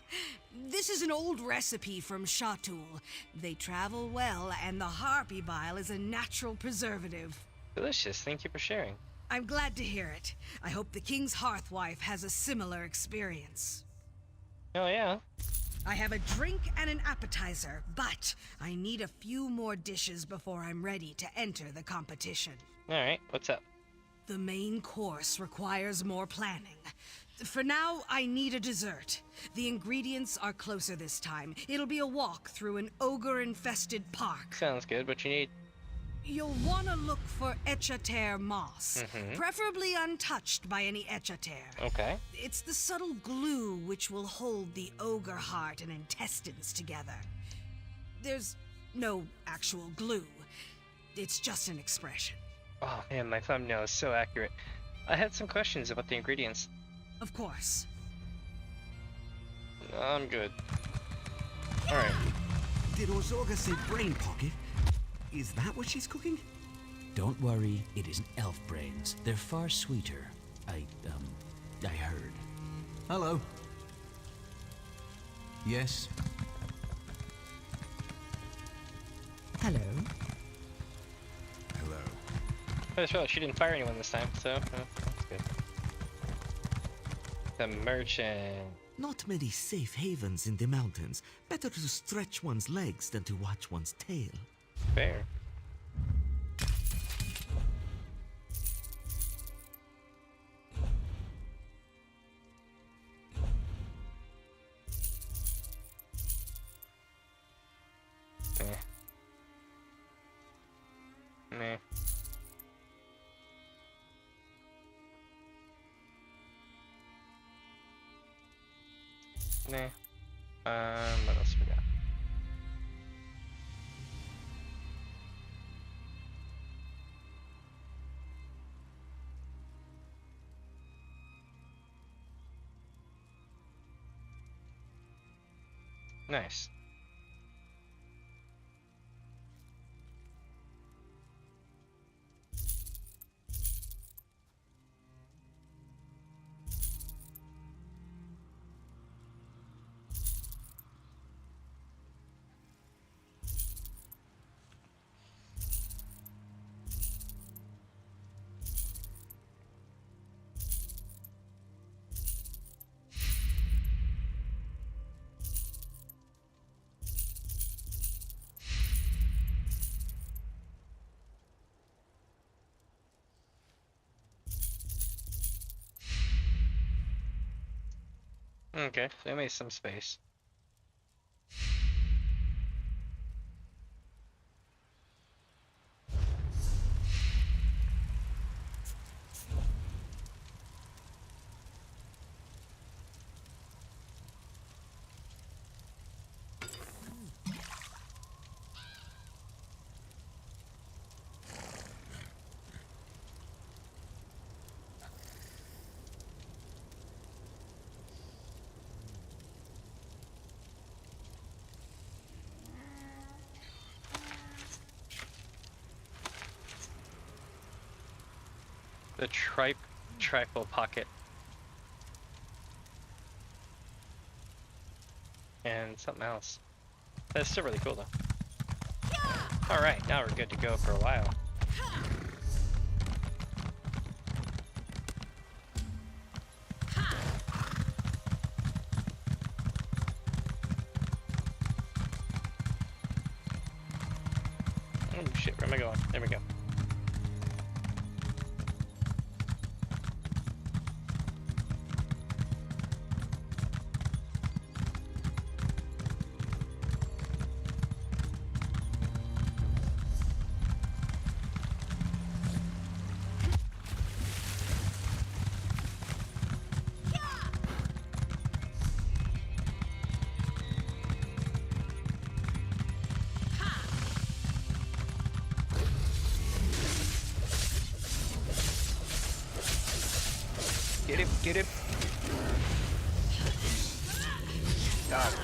This is an old recipe from Shatul. They travel well, and the harpy bile is a natural preservative. Delicious, thank you for sharing. I'm glad to hear it. I hope the King's Hearthwife has a similar experience. Oh yeah. I have a drink and an appetizer, but I need a few more dishes before I'm ready to enter the competition. Alright, what's up? The main course requires more planning. For now, I need a dessert. The ingredients are closer this time. It'll be a walk through an ogre-infested park. Sounds good. What you need? You'll want to look for Echater moss, preferably untouched by any Echater. Okay. It's the subtle glue which will hold the ogre heart and intestines together. There's no actual glue. It's just an expression. Oh man, my thumbnail is so accurate. I had some questions about the ingredients. Of course. I'm good. Alright. Did Orzorga say brain pocket? Is that what she's cooking? Don't worry, it isn't elf brains. They're far sweeter. I heard. Hello. Yes. Hello. Hello. I just realized she didn't fire anyone this time, so that's good. The merchant. Not many safe havens in the mountains. Better to stretch one's legs than to watch one's tail. Fair. Meh. Nah. What else we got? Nice. Okay, so I made some space. The trifle pocket. And something else. That's still really cool though. Alright, now we're good to go for a while. Oh shit, where am I going? There we go. Get him. God.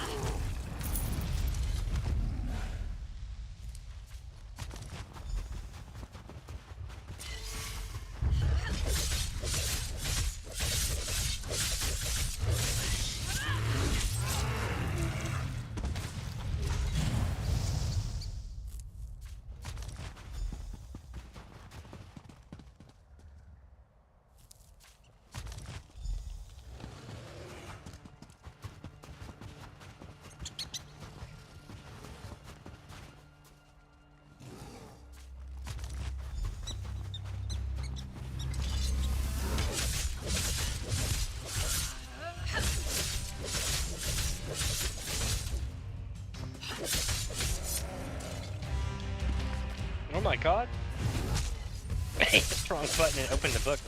Oh my god. I hit the wrong button and opened the book.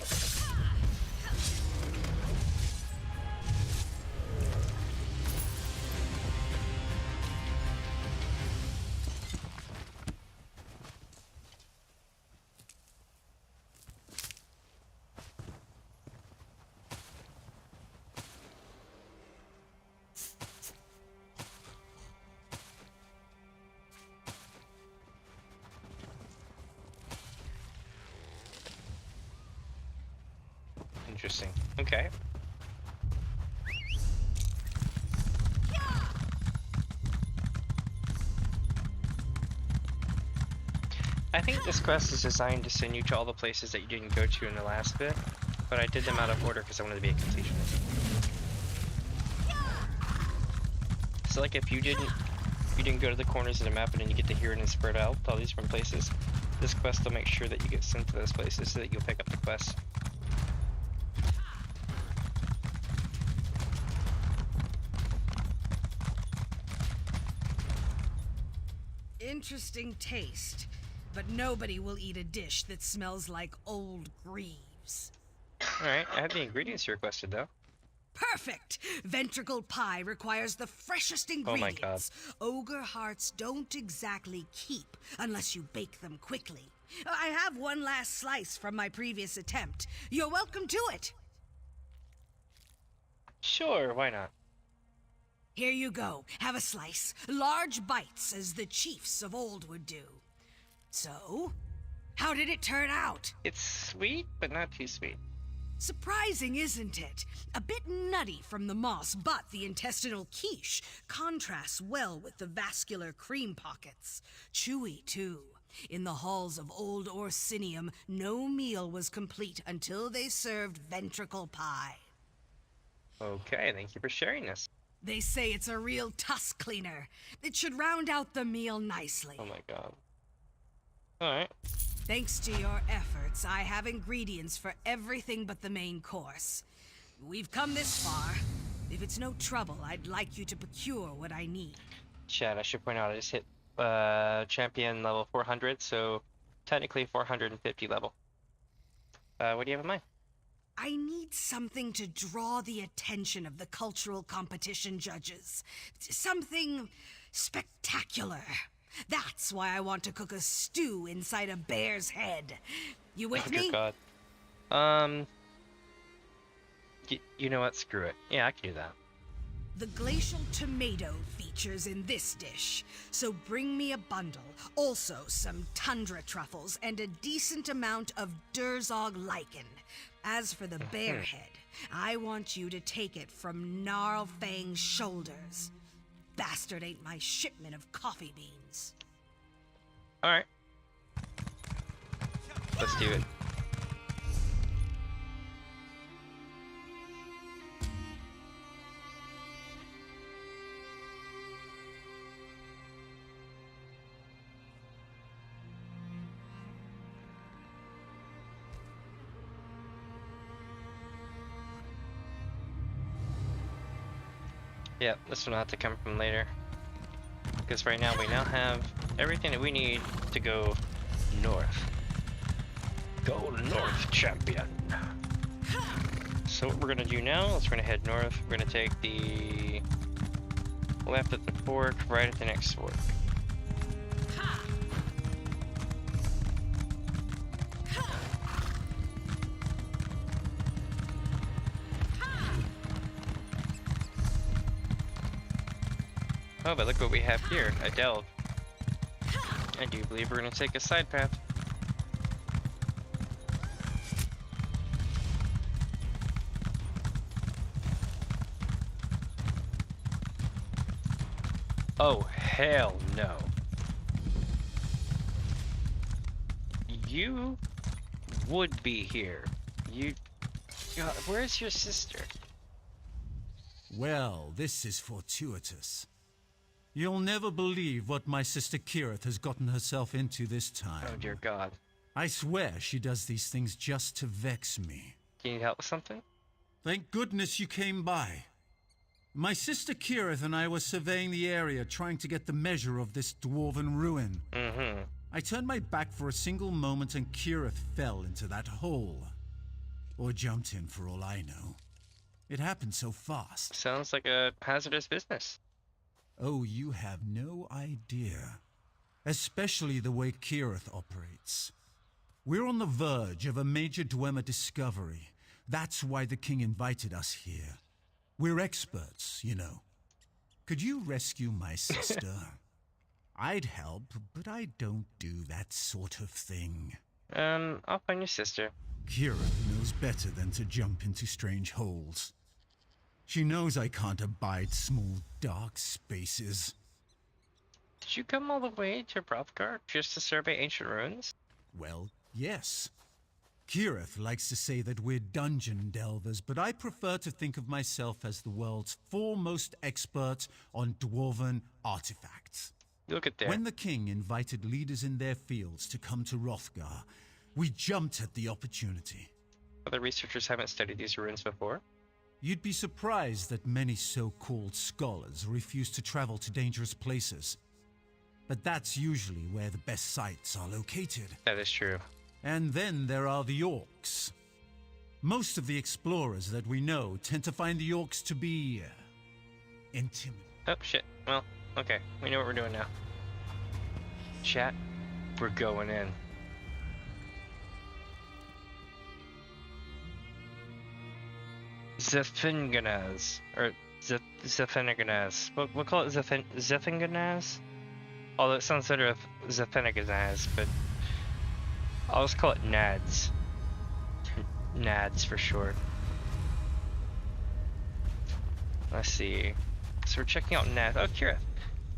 Interesting. Okay. I think this quest is designed to send you to all the places that you didn't go to in the last bit, but I did them out of order because I wanted to be a completionist. So like if you didn't go to the corners of the map and then you get to hear it and spread out to all these different places, this quest will make sure that you get sent to those places so that you'll pick up the quest. Interesting taste, but nobody will eat a dish that smells like old greaves. Alright, I have the ingredients you requested though. Perfect! Ventricle pie requires the freshest ingredients. Oh my god. Ogre hearts don't exactly keep unless you bake them quickly. I have one last slice from my previous attempt. You're welcome to it. Sure, why not? Here you go. Have a slice. Large bites, as the chiefs of old would do. So, how did it turn out? It's sweet, but not too sweet. Surprising, isn't it? A bit nutty from the moss, but the intestinal quiche contrasts well with the vascular cream pockets. Chewy, too. In the halls of old Orsinium, no meal was complete until they served ventricle pie. Okay, thank you for sharing this. They say it's a real tusk cleaner. It should round out the meal nicely. Oh my god. Alright. Thanks to your efforts, I have ingredients for everything but the main course. We've come this far. If it's no trouble, I'd like you to procure what I need. Chad, I should point out I just hit champion level 400, so technically 450 level. What do you have in mind? I need something to draw the attention of the cultural competition judges. Something spectacular. That's why I want to cook a stew inside a bear's head. You with me? Oh god. You know what? Screw it. Yeah, I can do that. The glacial tomato features in this dish, so bring me a bundle. Also some tundra truffles and a decent amount of Durzog lichen. As for the bear head, I want you to take it from Gnarlfang's shoulders. Bastard ain't my shipment of coffee beans. Alright. Let's do it. Yeah, this one will have to come from later. Because right now we now have everything that we need to go north. Go north, champion! So what we're gonna do now is we're gonna head north. We're gonna take the left at the fork, right at the next fork. Oh, but look what we have here, a delve. I do believe we're gonna take a side path. Oh, hell no. You would be here. You... God, where's your sister? Well, this is fortuitous. You'll never believe what my sister Kirith has gotten herself into this time. Oh dear God. I swear she does these things just to vex me. Do you need help with something? Thank goodness you came by. My sister Kirith and I were surveying the area, trying to get the measure of this dwarven ruin. Mm-hmm. I turned my back for a single moment and Kirith fell into that hole. Or jumped in for all I know. It happened so fast. Sounds like a hazardous business. Oh, you have no idea. Especially the way Kirith operates. We're on the verge of a major Dwemer discovery. That's why the king invited us here. We're experts, you know. Could you rescue my sister? I'd help, but I don't do that sort of thing. I'll find your sister. Kirith knows better than to jump into strange holes. She knows I can't abide small, dark spaces. Did you come all the way to Wrothgar just to survey ancient ruins? Well, yes. Kirith likes to say that we're dungeon delvers, but I prefer to think of myself as the world's foremost expert on dwarven artifacts. Look at that. When the king invited leaders in their fields to come to Wrothgar, we jumped at the opportunity. Other researchers haven't studied these ruins before? You'd be surprised that many so-called scholars refuse to travel to dangerous places. But that's usually where the best sites are located. That is true. And then there are the Orcs. Most of the explorers that we know tend to find the Orcs to be... intimidating. Oh, shit. Well, okay. We know what we're doing now. Chat, we're going in. Zephinganaz, or Zephinganaz. We'll call it Zephinganaz. Although it sounds better with Zephinganaz, but I'll just call it Nads. Nads for short. Let's see. So we're checking out Nads. Oh, Kirith.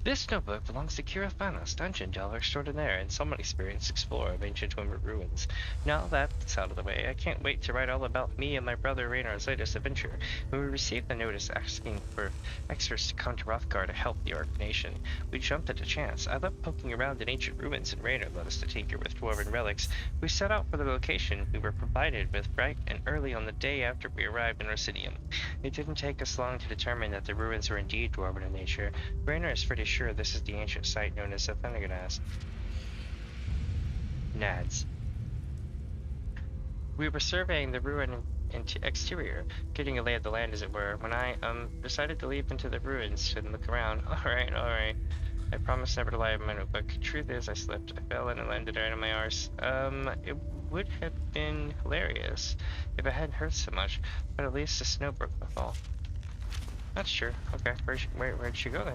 This notebook belongs to Kirith Vanos, dungeon delver extraordinaire and somewhat experienced explorer of ancient Dwemer ruins. Now that's out of the way, I can't wait to write all about me and my brother Raynar's latest adventure. When we received the notice asking for experts to come to Wrothgar to help the Orc nation, we jumped at the chance. I love poking around in ancient ruins, and Raynar led us to tinker with dwarven relics. We set out for the location we were provided with bright and early on the day after we arrived in Orsinium. It didn't take us long to determine that the ruins were indeed dwarven in nature. Raynar is pretty sure this is the ancient site known as Zephinganaz. Nads. We were surveying the ruin exterior, getting a lay of the land as it were, when I decided to leap into the ruins and look around. Alright. I promised never to lie in my notebook. Truth is, I slipped. I fell and landed right on my arse. It would have been hilarious if it hadn't hurt so much, but at least the snow broke my fall. That's true. Okay, where'd she go then?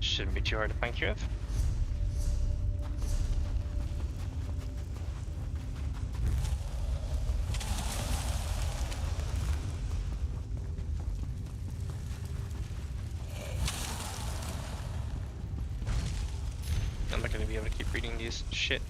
Shouldn't be too hard to find Kirith. I'm not gonna be able to keep reading these shit.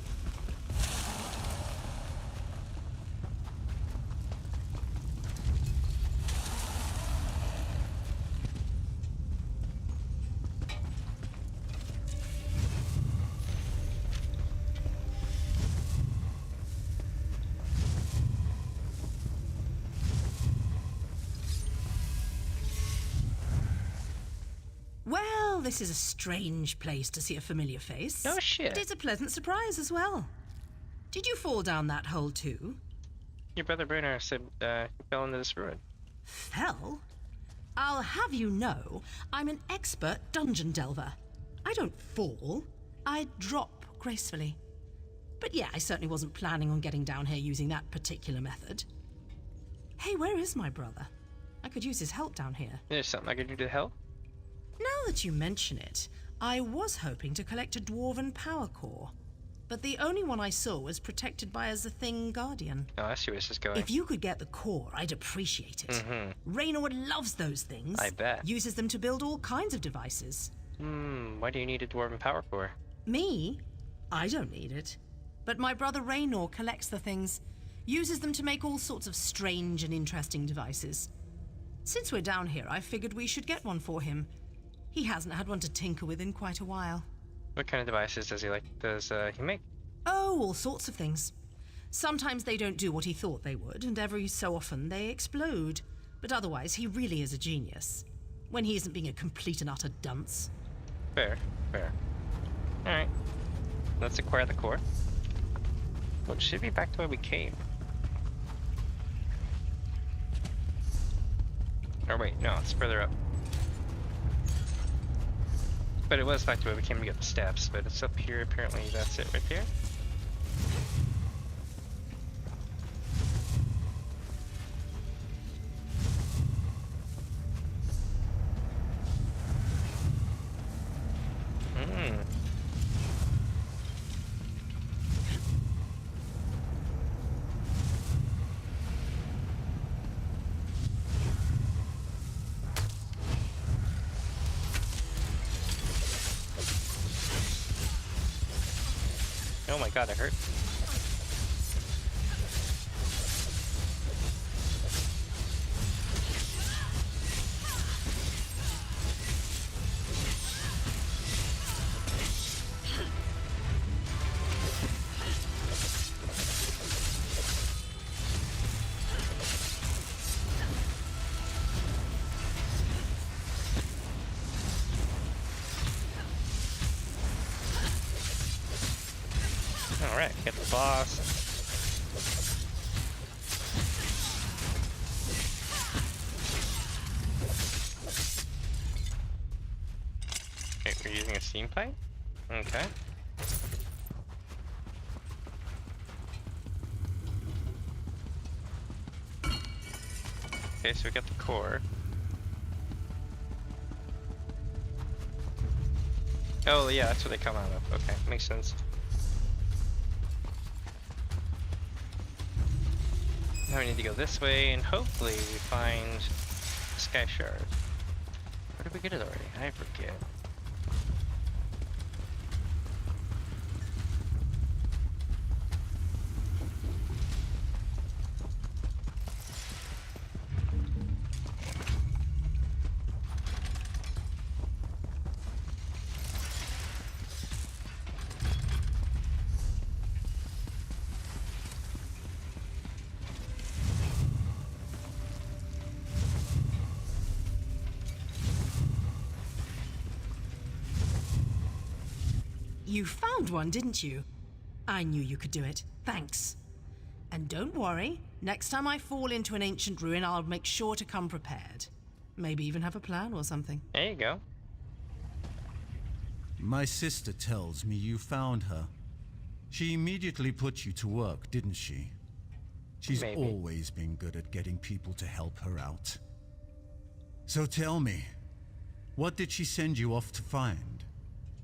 Well, this is a strange place to see a familiar face. No shit. But it's a pleasant surprise as well. Did you fall down that hole too? Your brother Bruno said he fell into this ruin. Fell? I'll have you know, I'm an expert dungeon delver. I don't fall, I drop gracefully. But yeah, I certainly wasn't planning on getting down here using that particular method. Hey, where is my brother? I could use his help down here. There's something I could do to help? Now that you mention it, I was hoping to collect a dwarven power core. But the only one I saw was protected by a Thing Guardian. Oh, I see where this is going. If you could get the core, I'd appreciate it. Raynor loves those things. I bet. Uses them to build all kinds of devices. Why do you need a dwarven power core? Me? I don't need it. But my brother Raynor collects the things, uses them to make all sorts of strange and interesting devices. Since we're down here, I figured we should get one for him. He hasn't had one to tinker with in quite a while. What kind of devices does he he make? Oh, all sorts of things. Sometimes they don't do what he thought they would, and every so often they explode. But otherwise, he really is a genius. When he isn't being a complete and utter dunce. Fair, fair. Alright. Let's acquire the core. Well, it should be back to where we came. Or wait, no, it's further up. But it was back to where we came to get the steps, but it's up here, apparently that's it right there. Oh my god, it hurt. Alright, get the boss. Okay, we're using a steam pipe? Okay. Okay, so we got the core. Oh yeah, that's what they come out of. Okay, makes sense. Now we need to go this way, and hopefully we find Sky Shard. Where did we get it already? I forget. You found one, didn't you? I knew you could do it. Thanks. And don't worry, next time I fall into an ancient ruin, I'll make sure to come prepared. Maybe even have a plan or something. There you go. My sister tells me you found her. She immediately put you to work, didn't she? She's Maybe. always been good at getting people to help her out. So tell me, what did she send you off to find?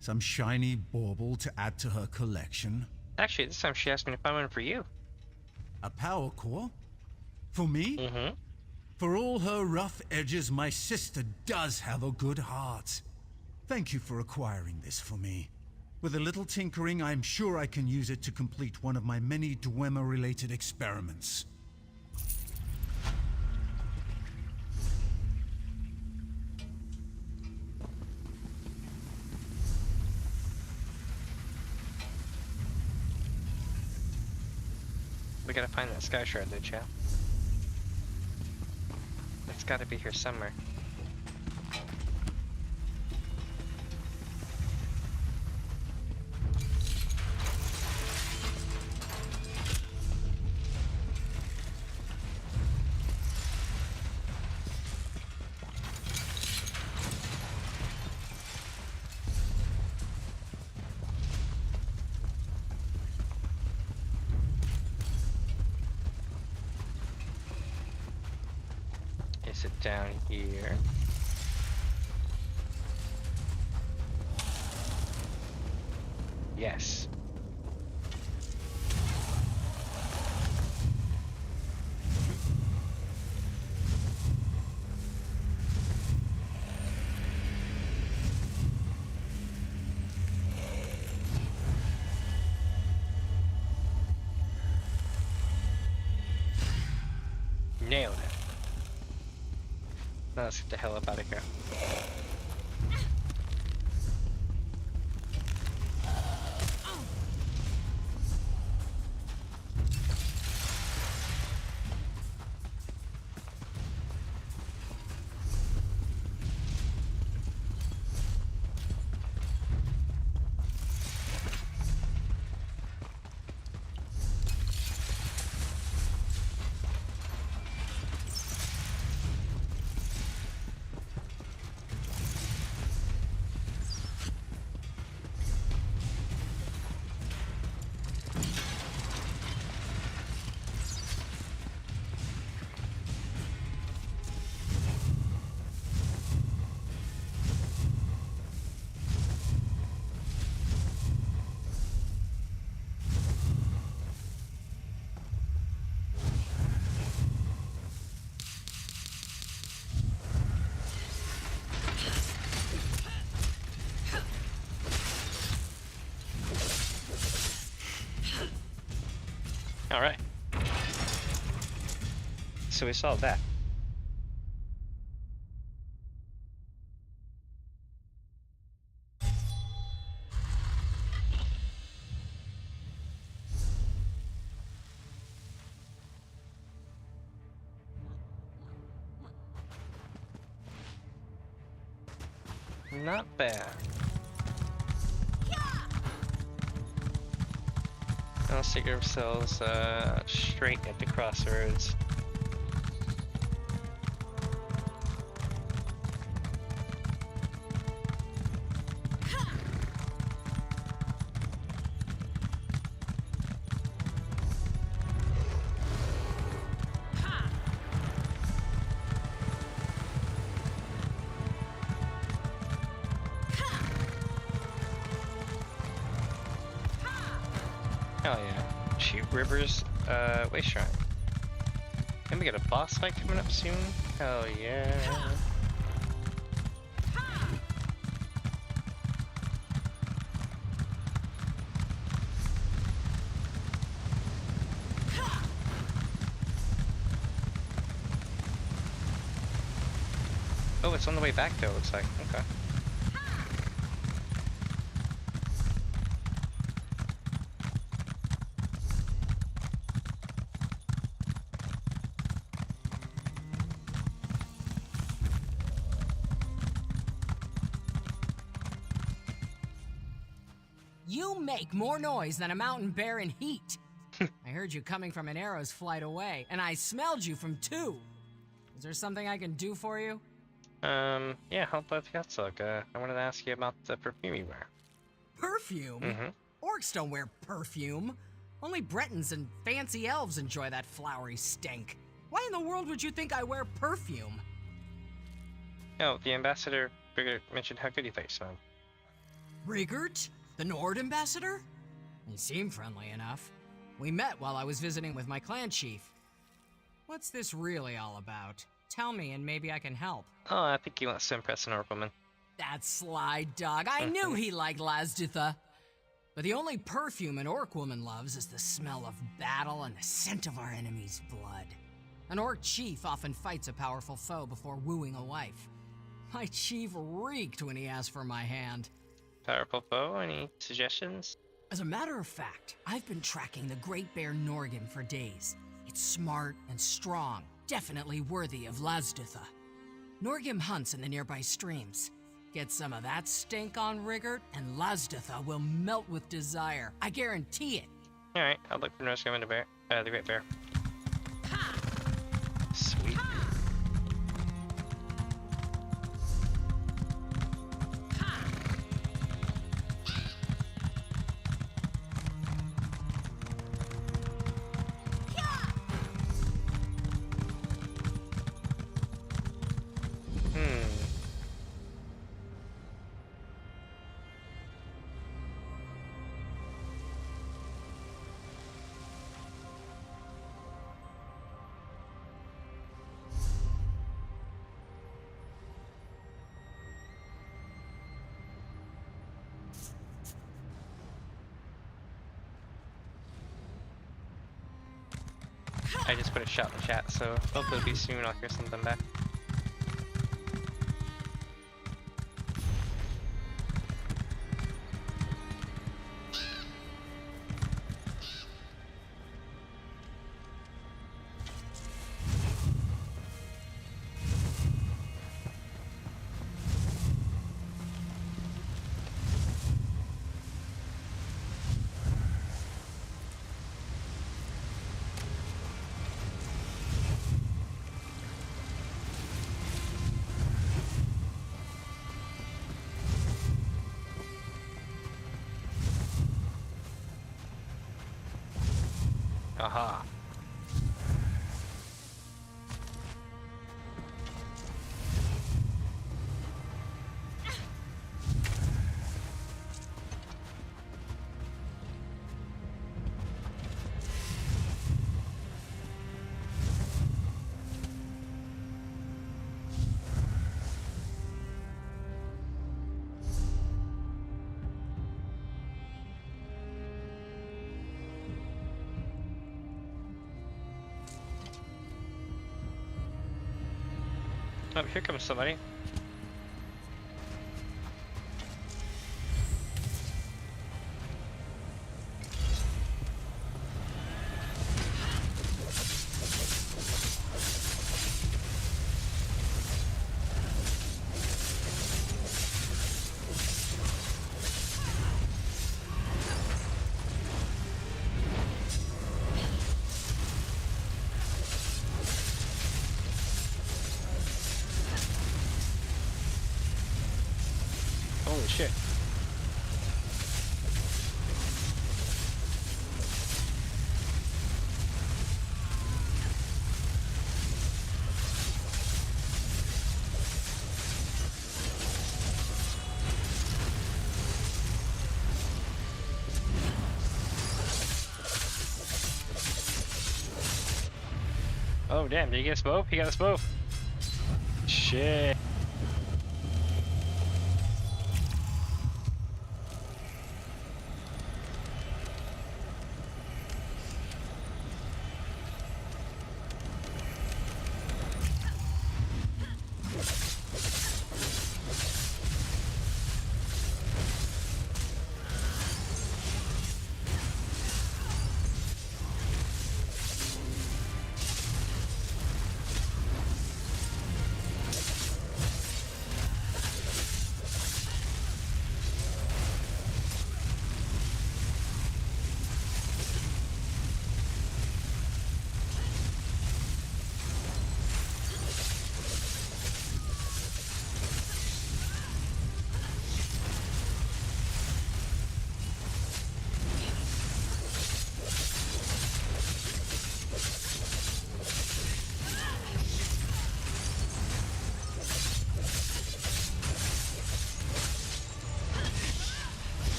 Some shiny bauble to add to her collection? Actually, this time she asked me to find one for you. A power core? For me? Mm-hmm. For all her rough edges, my sister does have a good heart. Thank you for acquiring this for me. With a little tinkering, I'm sure I can use it to complete one of my many Dwemer-related experiments. We gotta find that Sky Shard though, chat. It's gotta be here somewhere. Place it down here. Yes. Nailed it. Now let's get the hell up out of here. All right. So we solved that. Not bad. Let's take ourselves straight at the crossroads. Hell yeah. Shoot Rivers, Waste Shrine. And we got a boss fight coming up soon? Hell yeah. Oh, it's on the way back though, looks like. Okay. You make more noise than a mountain bear in heat. I heard you coming from an arrow's flight away, and I smelled you from 2. Is there something I can do for you? Yeah, help out Yatsuk. I wanted to ask you about the perfume you wear. Perfume? Mm-hmm. Orcs don't wear perfume. Only Bretons and fancy elves enjoy that flowery stink. Why in the world would you think I wear perfume? Oh, the ambassador mentioned how good he thought you smelled. Rigert? The Nord ambassador? He seemed friendly enough. We met while I was visiting with my clan chief. What's this really all about? Tell me and maybe I can help. Oh, I think he wants to impress an orc woman. That sly dog. I knew he liked Lazditha. But the only perfume an orc woman loves is the smell of battle and the scent of our enemy's blood. An orc chief often fights a powerful foe before wooing a wife. My chief reeked when he asked for my hand. Powerful foe, any suggestions? As a matter of fact, I've been tracking the Great Bear Norgim for days. It's smart and strong, definitely worthy of Lazditha. Norgim hunts in the nearby streams. Get some of that stink on Rigert, and Lazditha will melt with desire. I guarantee it. Alright, I'll look for Norgim and the Great Bear. Sweet. I just put a shout in the chat, so hopefully it'll be soon. I'll hear something back. Aha. Oh, here comes somebody. Holy shit. Oh damn, did he get a smoke? He got a smoke. Shit.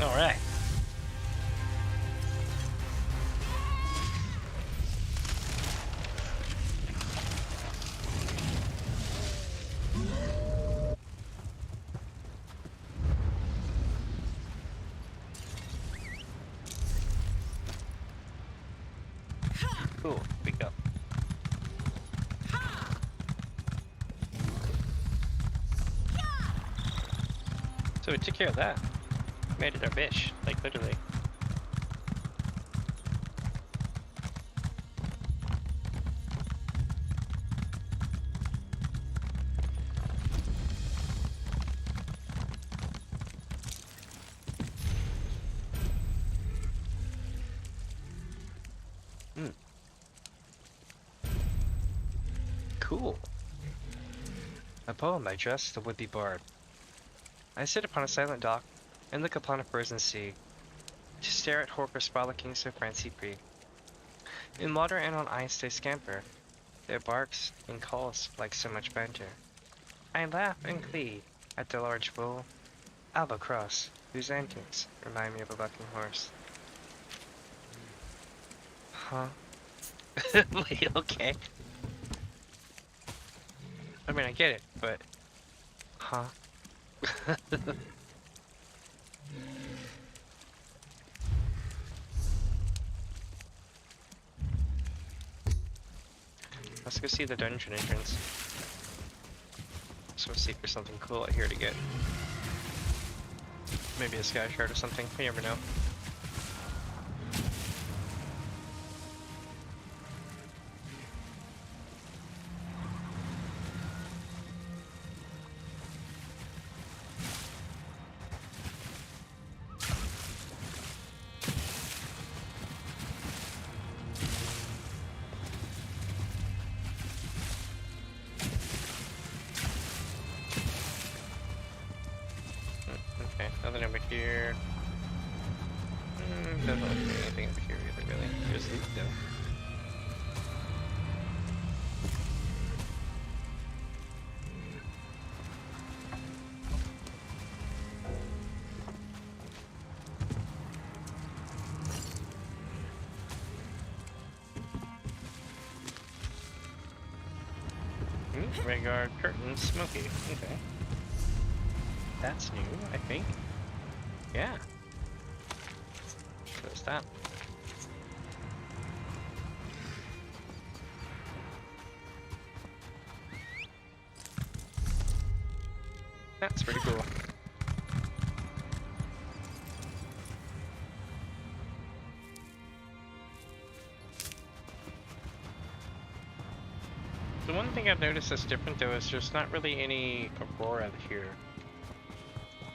All right. Cool, pick up. So we took care of that. Made it our bitch, like literally. Cool. A poem by Jess, the would-be bard. I sit upon a silent dock and look upon a frozen sea, to stare at Horkers frolicking so fancy-free. In water and on ice they scamper, their barks and calls like so much banter. I laugh and glee at the large bull, Albatross, whose antics remind me of a bucking horse. Huh? Wait, okay. I mean, I get it, but... Huh? Let's go see the dungeon entrance. Let's go see if there's something cool out here to get. Maybe a sky shard or something, you never know. Nothing over here. Doesn't look like there's anything over here either, really. There's loot though. Wrothgar curtain, smoky. Okay. That's new, I think. Yeah. Close that. That's pretty cool. The one thing I've noticed that's different though is there's not really any aurora here.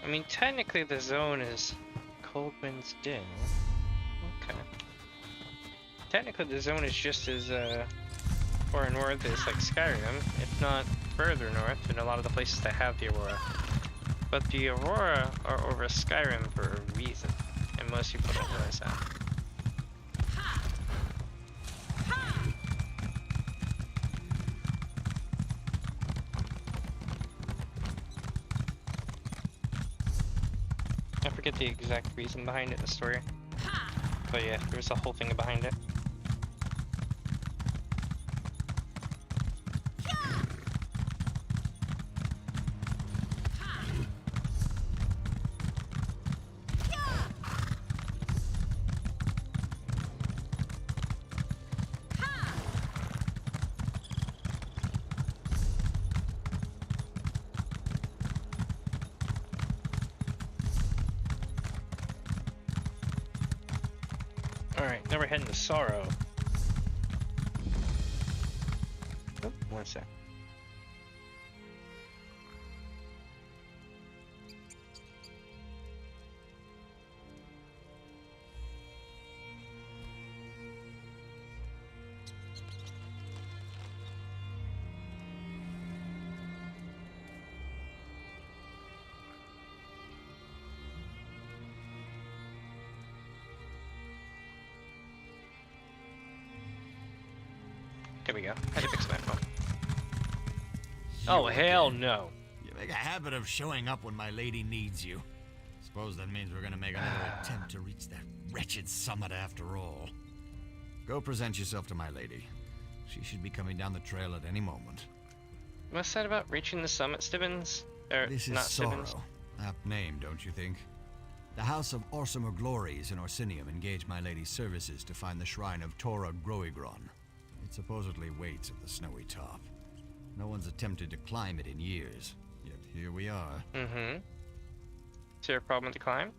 I mean, technically the zone is Coldwind's Den. Okay. Technically the zone is just as far north as like Skyrim, if not further north in a lot of the places that have the aurora. But the aurora are over Skyrim for a reason, and most people don't realize that. I forget the exact reason behind it in the story. But yeah, there's a whole thing behind it. Alright, now we're heading to Sorrow. Oh, one sec. There we go. How to fix my phone. Oh, hell no. You make a habit of showing up when my lady needs you. Suppose that means we're gonna make another attempt to reach that wretched summit after all. Go present yourself to my lady. She should be coming down the trail at any moment. What's that about reaching the summit, Stibbins? This is not Sorrow. Stibbins. Apt name, don't you think? The House of Orsimer Glories in Orsinium engaged my lady's services to find the shrine of Tora Groigron. It supposedly waits at the snowy top. No one's attempted to climb it in years, yet here we are. Mm-hmm. Is there a problem with the climb?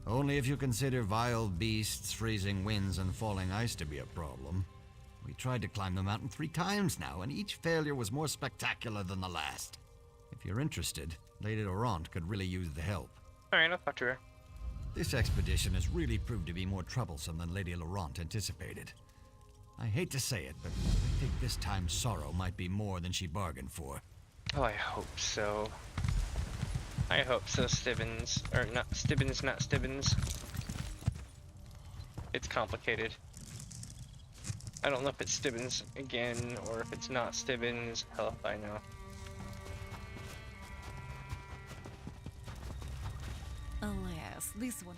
Only if you consider vile beasts, freezing winds, and falling ice to be a problem. We tried to climb the mountain 3 times now, and each failure was more spectacular than the last. If you're interested, Lady Laurent could really use the help. Alright, I'll talk to her. This expedition has really proved to be more troublesome than Lady Laurent anticipated. I hate to say it, but I think this time sorrow might be more than she bargained for. Oh, I hope so. I hope so, Stibbins. Or not Stibbins, not Stibbins. It's complicated. I don't know if it's Stibbins again, or if it's not Stibbins. Hell if I know. Alas, this one.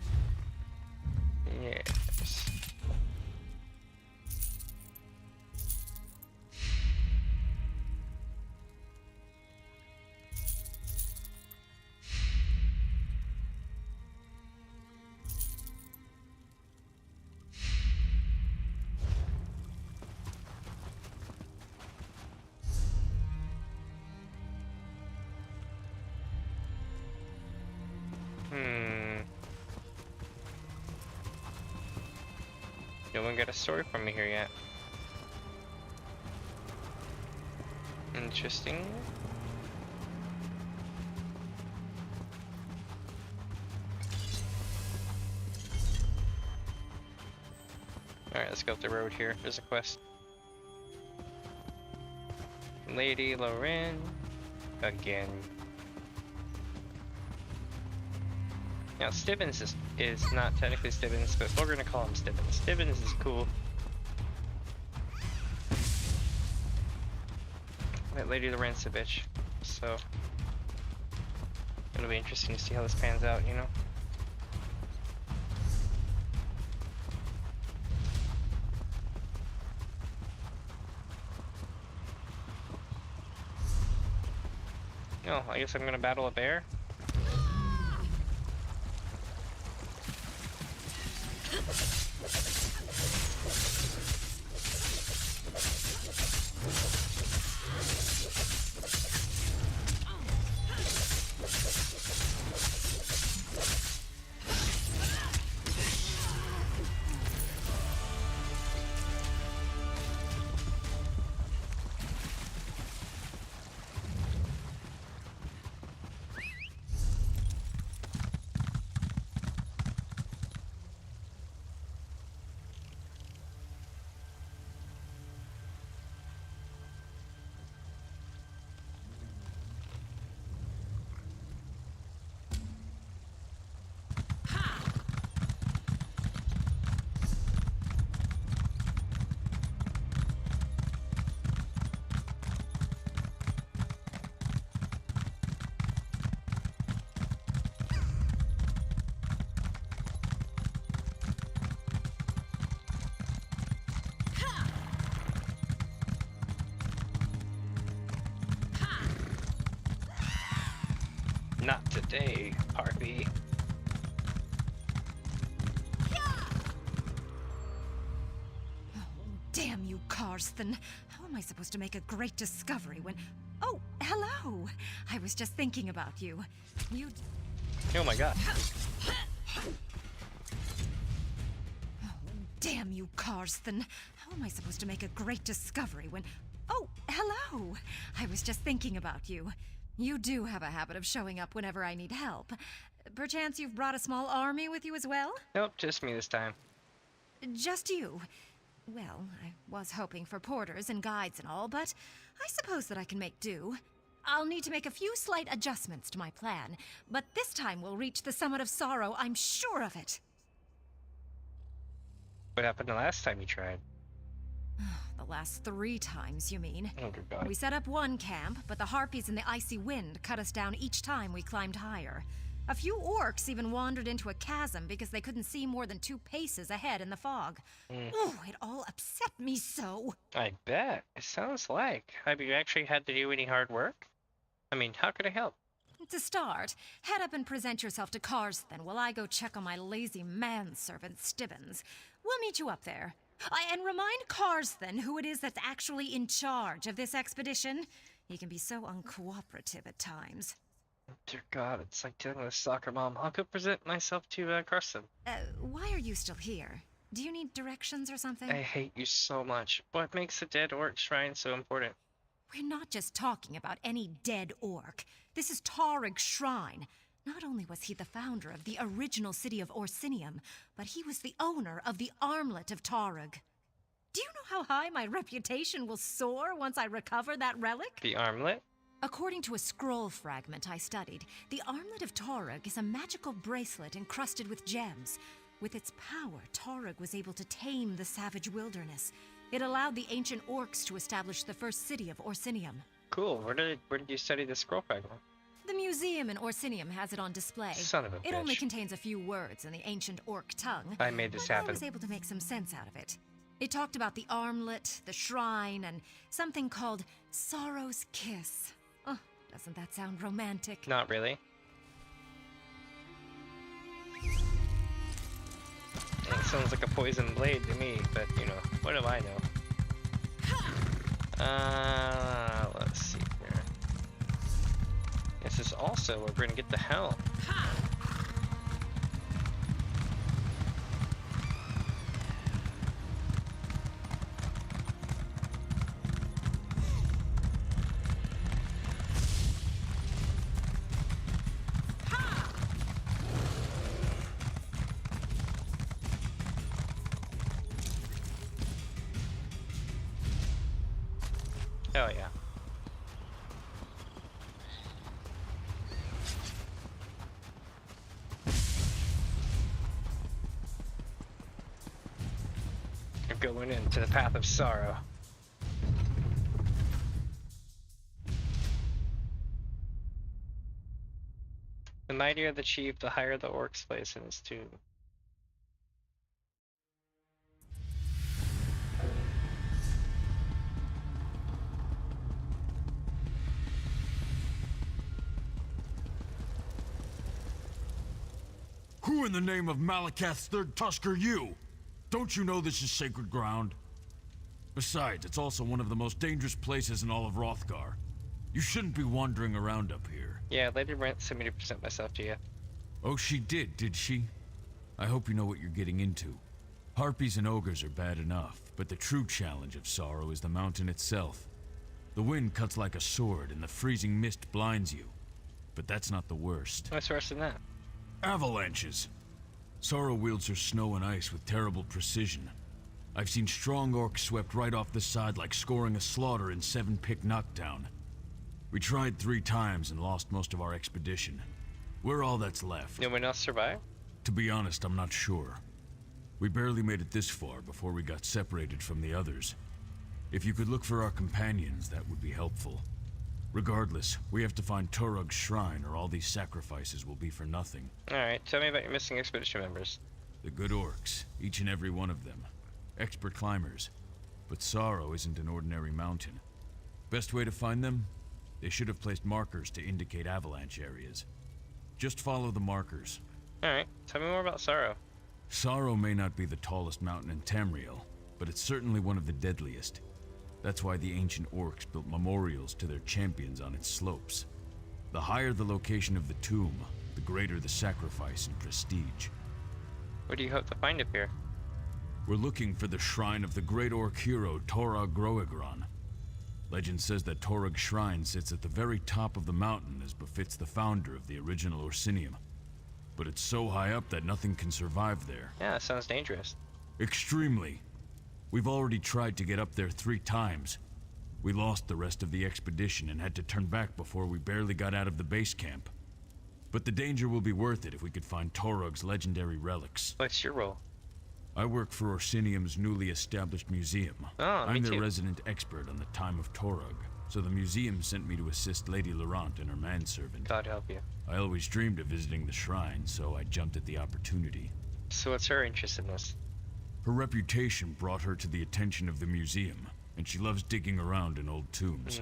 Yes. No one got a story from me here yet. Interesting. Alright, let's go up the road here. There's a quest. Lady Loren. Again. Now, Stibbins is not technically Stibbins, but we're gonna call him Stibbins. Stibbins is cool. That Lady Loren's a bitch, so it'll be interesting to see how this pans out, you know? Oh, I guess I'm gonna battle a bear. Not today, Harvey. Oh, damn you, Karsten. How am I supposed to make a great discovery when... Oh, hello! I was just thinking about you. You... Oh my god. Oh, damn you, Karsten. How am I supposed to make a great discovery when... Oh, hello! I was just thinking about you. You do have a habit of showing up whenever I need help. Perchance you've brought a small army with you as well? Nope, just me this time. Just you? Well, I was hoping for porters and guides and all, but I suppose that I can make do. I'll need to make a few slight adjustments to my plan, but this time we'll reach the summit of sorrow, I'm sure of it. What happened the last time you tried? The last 3 times, you mean? Oh, good God. We set up one camp, but the harpies in the icy wind cut us down each time we climbed higher. A few orcs even wandered into a chasm because they couldn't see more than 2 paces ahead in the fog. Oh, it all upset me so. I bet. It sounds like. Have you actually had to do any hard work? I mean, how could I help? To start, head up and present yourself to Karsten while I go check on my lazy manservant Stibbins. We'll meet you up there. And remind Karsten who it is that's actually in charge of this expedition. He can be so uncooperative at times. Dear God, it's like dealing with a soccer mom. I'll go present myself to Carson. Why are you still here? Do you need directions or something? I hate you so much. What makes the dead orc shrine so important? We're not just talking about any dead orc. This is Tarig's shrine. Not only was he the founder of the original city of Orsinium, but he was the owner of the armlet of Tarig. Do you know how high my reputation will soar once I recover that relic? The armlet? According to a scroll fragment I studied, the Armlet of Torug is a magical bracelet encrusted with gems. With its power, Torug was able to tame the savage wilderness. It allowed the ancient Orcs to establish the first city of Orsinium. Cool. Where did you study the scroll fragment? The museum in Orsinium has it on display. Son of a bitch. It only contains a few words in the ancient Orc tongue. I made this happen. I was able to make some sense out of it. It talked about the armlet, the shrine, and something called Sorrow's Kiss. Oh, doesn't that sound romantic? Not really. It sounds like a poison blade to me, but you know, what do I know? Let's see here. This is also where we're gonna get the helm. Oh yeah. You're going into the path of sorrow. The mightier the chief, the higher the orc's place in his tomb. Who in the name of Malakath's third tusk are you? Don't you know this is sacred ground? Besides, it's also one of the most dangerous places in all of Wrothgar. You shouldn't be wandering around up here. Yeah, Lady Brent sent me to present myself to you. Oh, she did she? I hope you know what you're getting into. Harpies and ogres are bad enough, but the true challenge of sorrow is the mountain itself. The wind cuts like a sword, and the freezing mist blinds you. But that's not the worst. What's worse than that? Avalanches. Sorrow wields her snow and ice with terrible precision. I've seen strong orcs swept right off the side like scoring a slaughter in 7-pick knockdown. We tried 3 times and lost most of our expedition. We're all that's left. No one else survived? To be honest, I'm not sure. We barely made it this far before we got separated from the others. If you could look for our companions, that would be helpful. Regardless, we have to find Torug's shrine or all these sacrifices will be for nothing. Alright, tell me about your missing expedition members. The good orcs, each and every one of them. Expert climbers. But Sorrow isn't an ordinary mountain. Best way to find them? They should have placed markers to indicate avalanche areas. Just follow the markers. Alright, tell me more about Sorrow. Sorrow may not be the tallest mountain in Tamriel, but it's certainly one of the deadliest. That's why the ancient orcs built memorials to their champions on its slopes. The higher the location of the tomb, the greater the sacrifice and prestige. What do you hope to find up here? We're looking for the shrine of the great orc hero Torug Groigron. Legend says that Torug's shrine sits at the very top of the mountain as befits the founder of the original Orsinium. But it's so high up that nothing can survive there. Yeah, sounds dangerous. Extremely. We've already tried to get up there 3 times. We lost the rest of the expedition and had to turn back before we barely got out of the base camp. But the danger will be worth it if we could find Torug's legendary relics. What's your role? I work for Orsinium's newly established museum. Oh, I'm me their too. resident expert on the time of Torug, so the museum sent me to assist Lady Laurent and her manservant. God help you. I always dreamed of visiting the shrine, so I jumped at the opportunity. So what's her interest in this? Her reputation brought her to the attention of the museum, and she loves digging around in old tombs.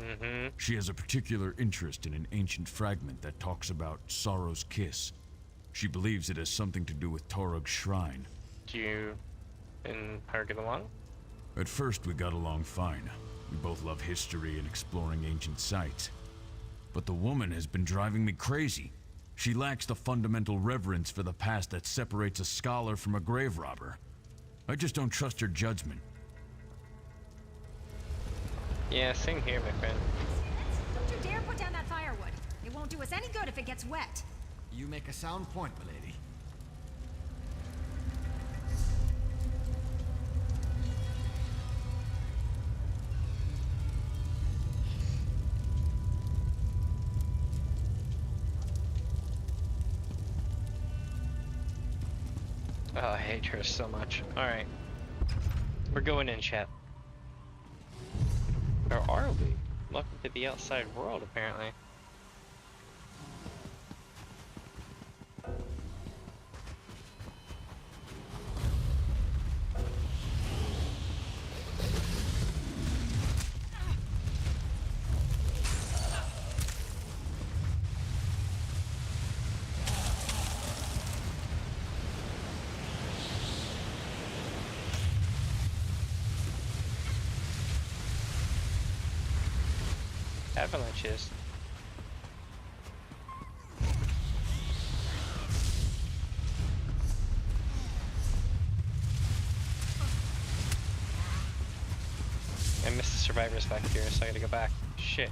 She has a particular interest in an ancient fragment that talks about Sorrow's Kiss. She believes it has something to do with Torug's shrine. Do you and her get along? At first we got along fine. We both love history and exploring ancient sites. But the woman has been driving me crazy. She lacks the fundamental reverence for the past that separates a scholar from a grave robber. I just don't trust her judgment. Yeah, same here, my friend. Don't you dare put down that firewood. It won't do us any good if it gets wet. You make a sound point, milady. Oh, I hate her so much. Alright. We're going in, chat. Or are we? Welcome to the outside world, apparently. Avalanches. I missed the survivors back here, so I gotta go back. Shit.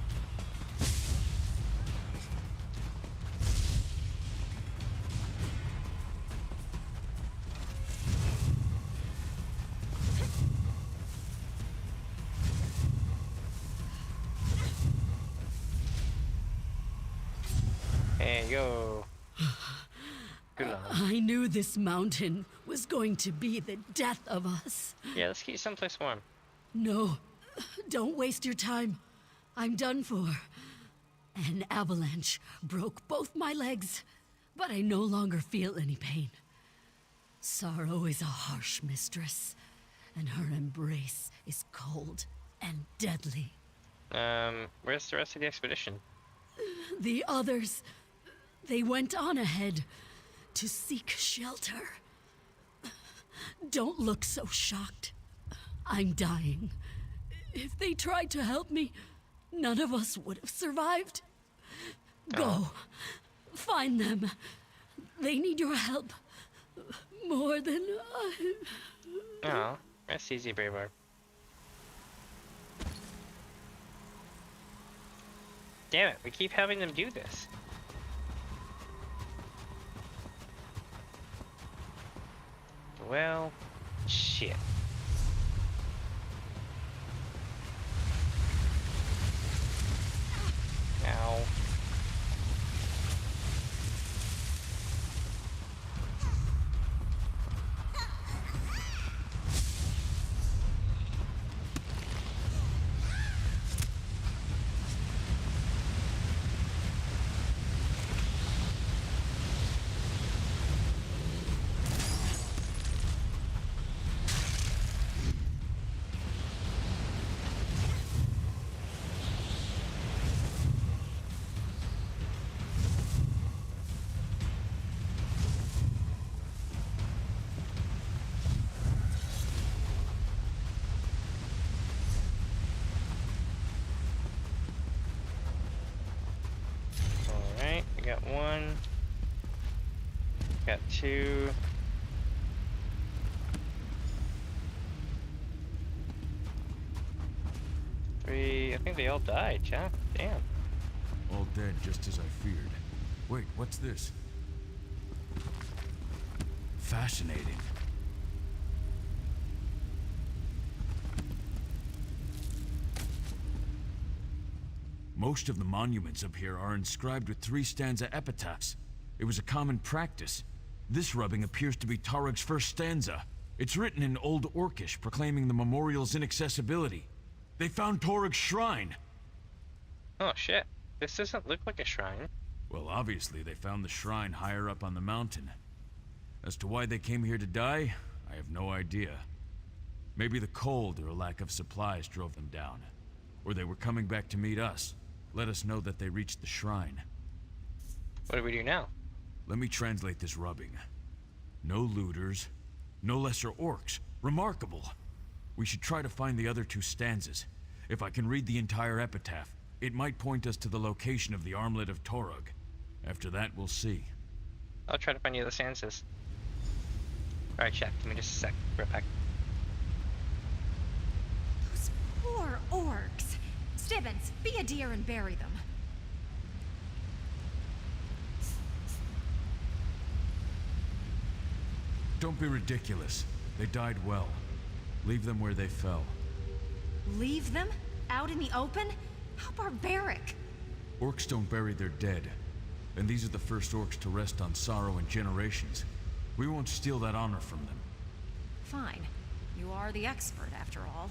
Hey, yo. I knew this mountain was going to be the death of us. Yeah, let's get someplace warm. No, don't waste your time. I'm done for. An avalanche broke both my legs, but I no longer feel any pain. Sorrow is a harsh mistress, and her embrace is cold and deadly. Where's the rest of the expedition? The others, they went on ahead to seek shelter. Don't look so shocked. I'm dying. If they tried to help me, none of us would have survived. Go. Find them. They need your help. More than I... Oh, that's easy, Braveheart. Damn it, we keep having them do this. Well, shit. Ow. Alright, I got one. Got two. Three. I think they all died, yeah. Damn. All dead, just as I feared. Wait, what's this? Fascinating. Most of the monuments up here are inscribed with 3-stanza epitaphs. It was a common practice. This rubbing appears to be Tarug's first stanza. It's written in Old Orcish, proclaiming the memorial's inaccessibility. They found Tarug's shrine! Oh shit. This doesn't look like a shrine. Well, obviously they found the shrine higher up on the mountain. As to why they came here to die, I have no idea. Maybe the cold or a lack of supplies drove them down. Or they were coming back to meet us. Let us know that they reached the shrine. What do we do now? Let me translate this rubbing. No looters, no lesser orcs. Remarkable. We should try to find the other 2 stanzas. If I can read the entire epitaph, it might point us to the location of the armlet of Tarug. After that, we'll see. I'll try to find the other stanzas. Alright, chat, give me just a sec. Right back. Those poor orcs. Stibbins, be a dear and bury them. Don't be ridiculous. They died well. Leave them where they fell. Leave them? Out in the open? How barbaric. Orcs don't bury their dead. And these are the first orcs to rest on sorrow in generations. We won't steal that honor from them. Fine. You are the expert, after all.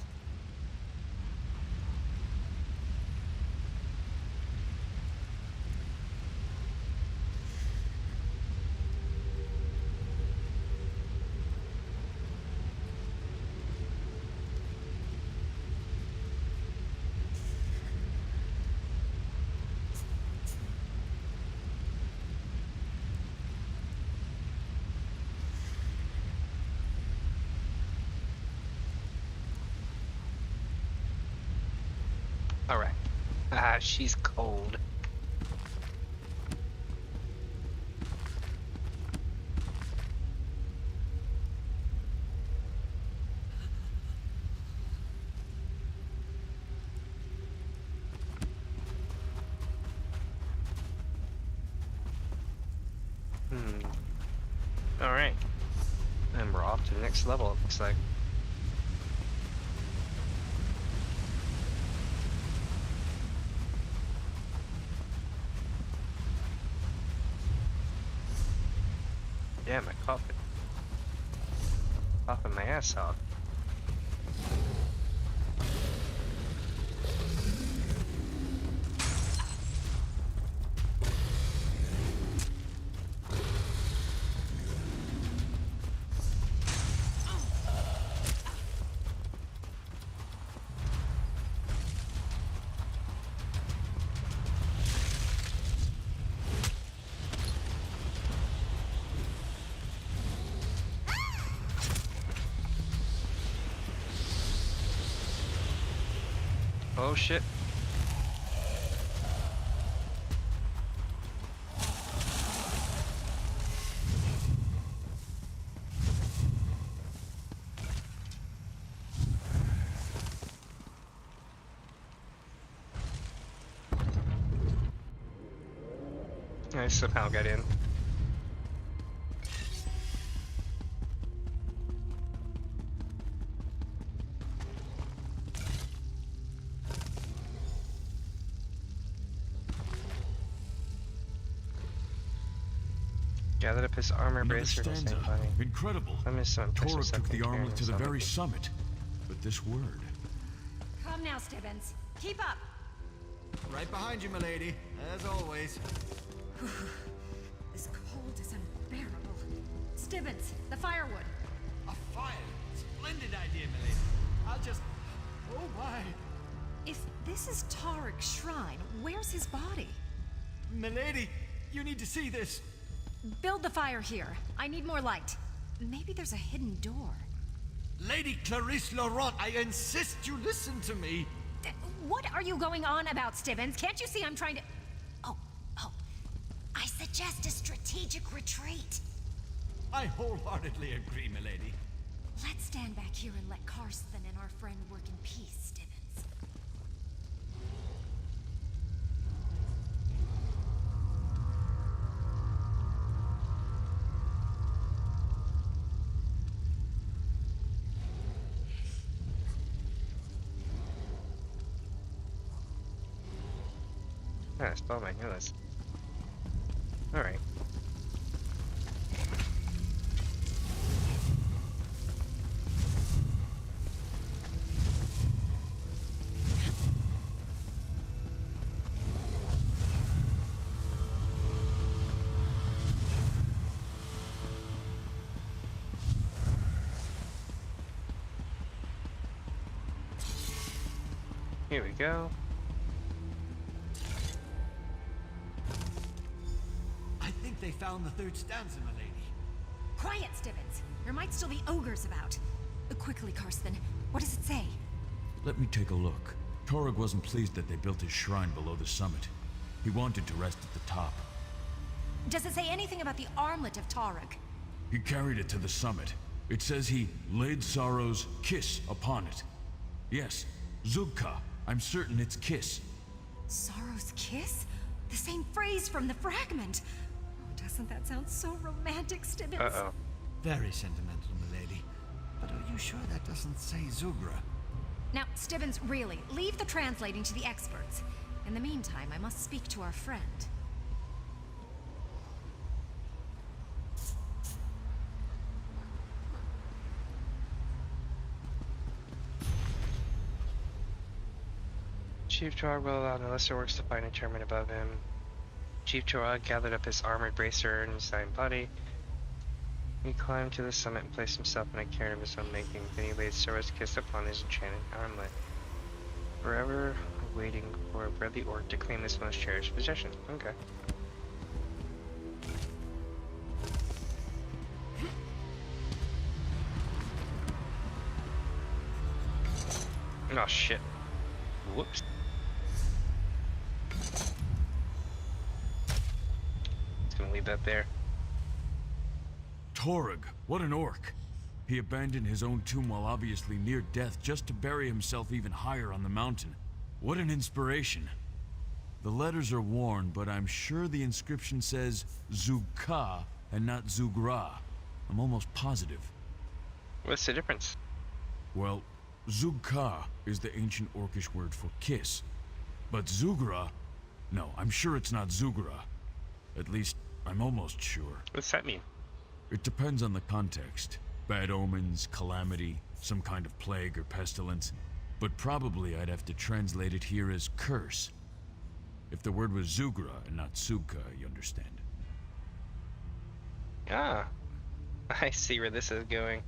Alright. Ah, she's cold. Alright. And we're off to the next level, it looks like. Damn, I coughing. Coughing my ass off. Oh shit. I somehow got in. Gathered up his armor bracer and stanza. funny. Incredible. I missed some Torok took the armlet to the very summit. But this word. Come now, Stibbins. Keep up. Right behind you, milady, as always. This cold is unbearable. Stibbins, the firewood. A fire. Splendid idea, milady. I'll just... Oh my. If this is Tarek's shrine, where's his body? Milady, you need to see this. Build the fire here. I need more light. Maybe there's a hidden door. Lady Clarisse Laurent, I insist you listen to me. What are you going on about, Stibbins? Can't you see I'm trying to... Oh. I suggest a strategic retreat. I wholeheartedly agree, milady. Let's stand back here and let Karsten and our friend work in peace, Stibbins. I spelled my nose. Alright. Here we go. I think they found the third stanza, milady. Quiet, Stibbins. There might still be ogres about. Quickly, Karsten. What does it say? Let me take a look. Torog wasn't pleased that they built his shrine below the summit. He wanted to rest at the top. Does it say anything about the armlet of Tarek? He carried it to the summit. It says he laid Sorrow's kiss upon it. Yes, Zugka. I'm certain it's kiss. Sorrow's kiss? The same phrase from the fragment. Oh, doesn't that sound so romantic, Stibbins? Uh-oh. Very sentimental, milady. But are you sure that doesn't say Zugra? Now, Stibbins, really, leave the translating to the experts. In the meantime, I must speak to our friend. Chief Torog will allow the lesser orcs to find a tournament above him. Chief Torog gathered up his armored bracer and his dying body. He climbed to the summit and placed himself in a cairn of his own making. Then he laid Sora's kiss upon his enchanted armlet, forever waiting for a worthy orc to claim this most cherished possession. Okay. Oh shit. Whoops. Just gonna leave that there. Torog, what an orc. He abandoned his own tomb while obviously near death just to bury himself even higher on the mountain. What an inspiration. The letters are worn, but I'm sure the inscription says Zug-Ka and not Zug-Ra. I'm almost positive. What's the difference? Well, Zug-Ka is the ancient orcish word for kiss. But Zug-Ra? No, I'm sure it's not Zug-Ra. At least, I'm almost sure. What's that mean? It depends on the context. Bad omens, calamity, some kind of plague or pestilence. But probably I'd have to translate it here as curse. If the word was Zugra and not Sugka, you understand. Ah, I see where this is going.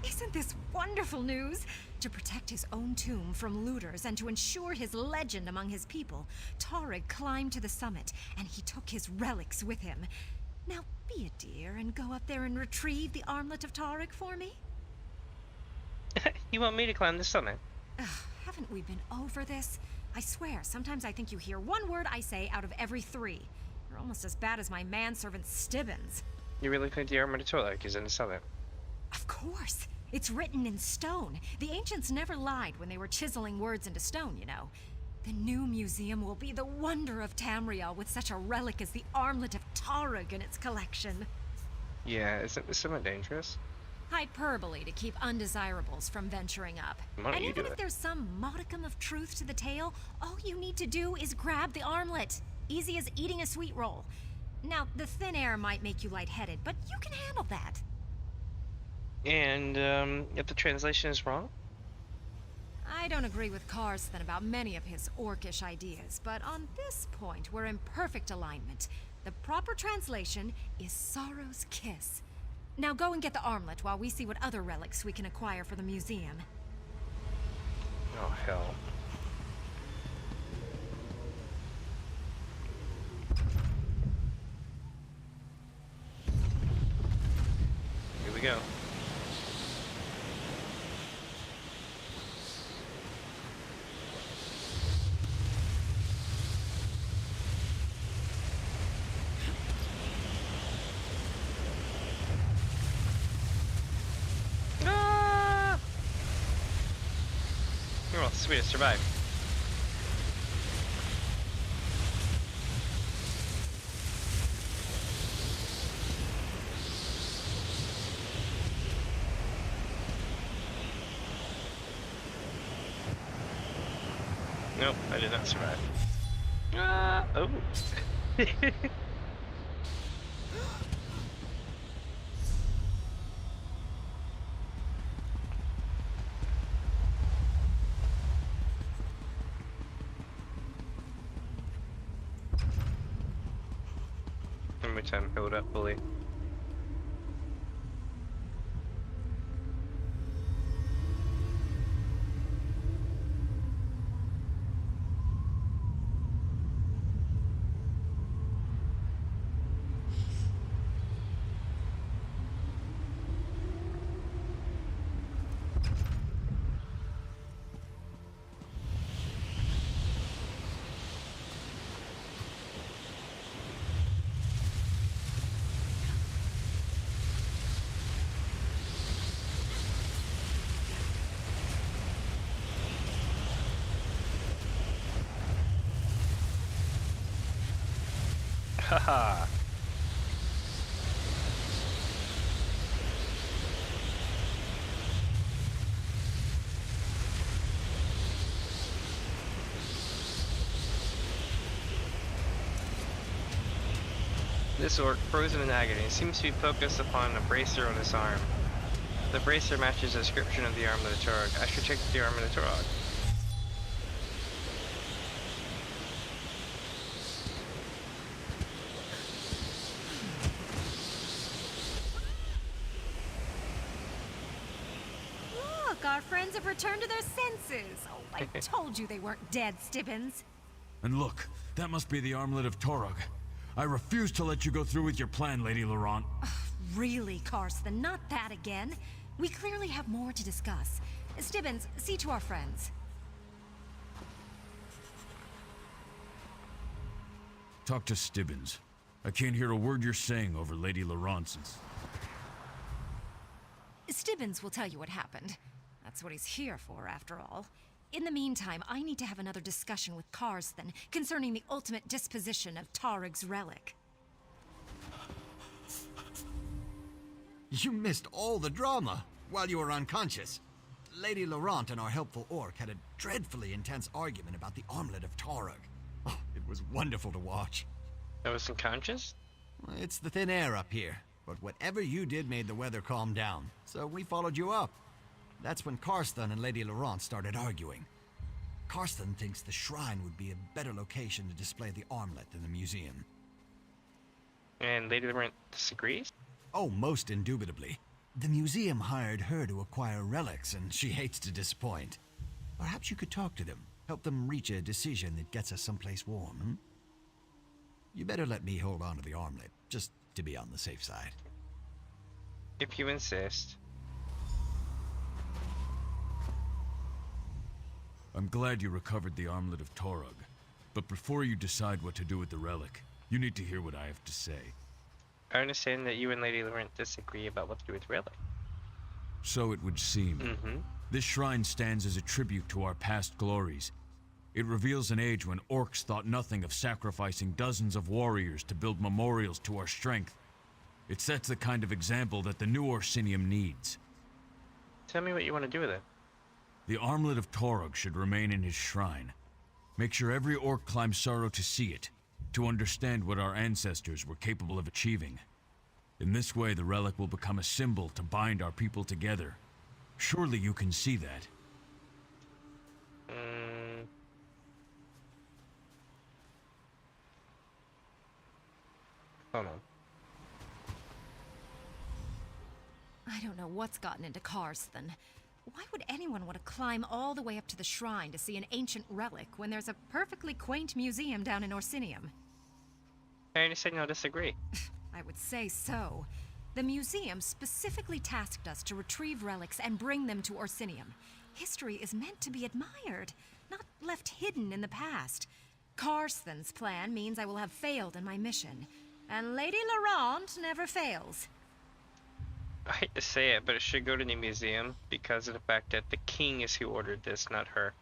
Isn't this wonderful news? To protect his own tomb from looters and to ensure his legend among his people, Torog climbed to the summit, and he took his relics with him. Now be a dear and go up there and retrieve the armlet of Torog for me? You want me to climb the summit? Ugh, haven't we been over this? I swear, sometimes I think you hear one word I say out of every 3. You're almost as bad as my manservant Stibbins. You really think the armor to Torog is in the summit? Of course. It's written in stone. The ancients never lied when they were chiseling words into stone, you know. The new museum will be the wonder of Tamriel with such a relic as the armlet of Torog in its collection. Yeah, isn't the summit dangerous? Hyperbole to keep undesirables from venturing up. Why don't And you even do if it? there's some modicum of truth to the tale, all you need to do is grab the armlet. Easy as eating a sweet roll. Now, the thin air might make you lightheaded, but you can handle that. And, if the translation is wrong? I don't agree with Karston about many of his orcish ideas, but on this point, we're in perfect alignment. The proper translation is Sorrow's Kiss. Now go and get the armlet while we see what other relics we can acquire for the museum. Oh, hell. Here we go. Oh, sweet, I survived. Nope, I did not survive. Oh. How much time filled up fully? Haha. This orc, frozen in agony, seems to be focused upon a bracer on his arm. The bracer matches the description of the armlet of Torog. I should check the armlet of Torog. Look, our friends have returned to their senses. Oh, I told you they weren't dead, Stibbins. And look, that must be the armlet of Torog. I refuse to let you go through with your plan, Lady Laurent. Really, Karsten, not that again. We clearly have more to discuss. Stibbins, see to our friends. Talk to Stibbins. I can't hear a word you're saying over Lady Laurent's. Stibbins will tell you what happened. That's what he's here for, after all. In the meantime, I need to have another discussion with Karsten concerning the ultimate disposition of Torog's relic. You missed all the drama while you were unconscious. Lady Laurent and our helpful orc had a dreadfully intense argument about the armlet of Torog. Oh, it was wonderful to watch. I was unconscious? It's the thin air up here, but whatever you did made the weather calm down, so we followed you up. That's when Karsten and Lady Laurent started arguing. Karsten thinks the shrine would be a better location to display the armlet than the museum. And Lady Laurent disagrees? Oh, most indubitably. The museum hired her to acquire relics, and she hates to disappoint. Perhaps you could talk to them, help them reach a decision that gets us someplace warm, hmm? You better let me hold on to the armlet, just to be on the safe side. If you insist. I'm glad you recovered the armlet of Torog, but before you decide what to do with the relic, you need to hear what I have to say. I understand that you and Lady Laurent disagree about what to do with the relic. So it would seem. This shrine stands as a tribute to our past glories. It reveals an age when orcs thought nothing of sacrificing dozens of warriors to build memorials to our strength. It sets the kind of example that the new Orsinium needs. Tell me what you want to do with it. The armlet of Torog should remain in his shrine. Make sure every orc climbs sorrow to see it, to understand what our ancestors were capable of achieving. In this way, the relic will become a symbol to bind our people together. Surely you can see that. Hold on. I don't know what's gotten into Karsten. Why would anyone want to climb all the way up to the shrine to see an ancient relic when there's a perfectly quaint museum down in Orsinium? I understand you'll disagree. I would say so. The museum specifically tasked us to retrieve relics and bring them to Orsinium. History is meant to be admired, not left hidden in the past. Karsten's plan means I will have failed in my mission, and Lady Laurent never fails. I hate to say it, but it should go to the museum because of the fact that the king is who ordered this, not her.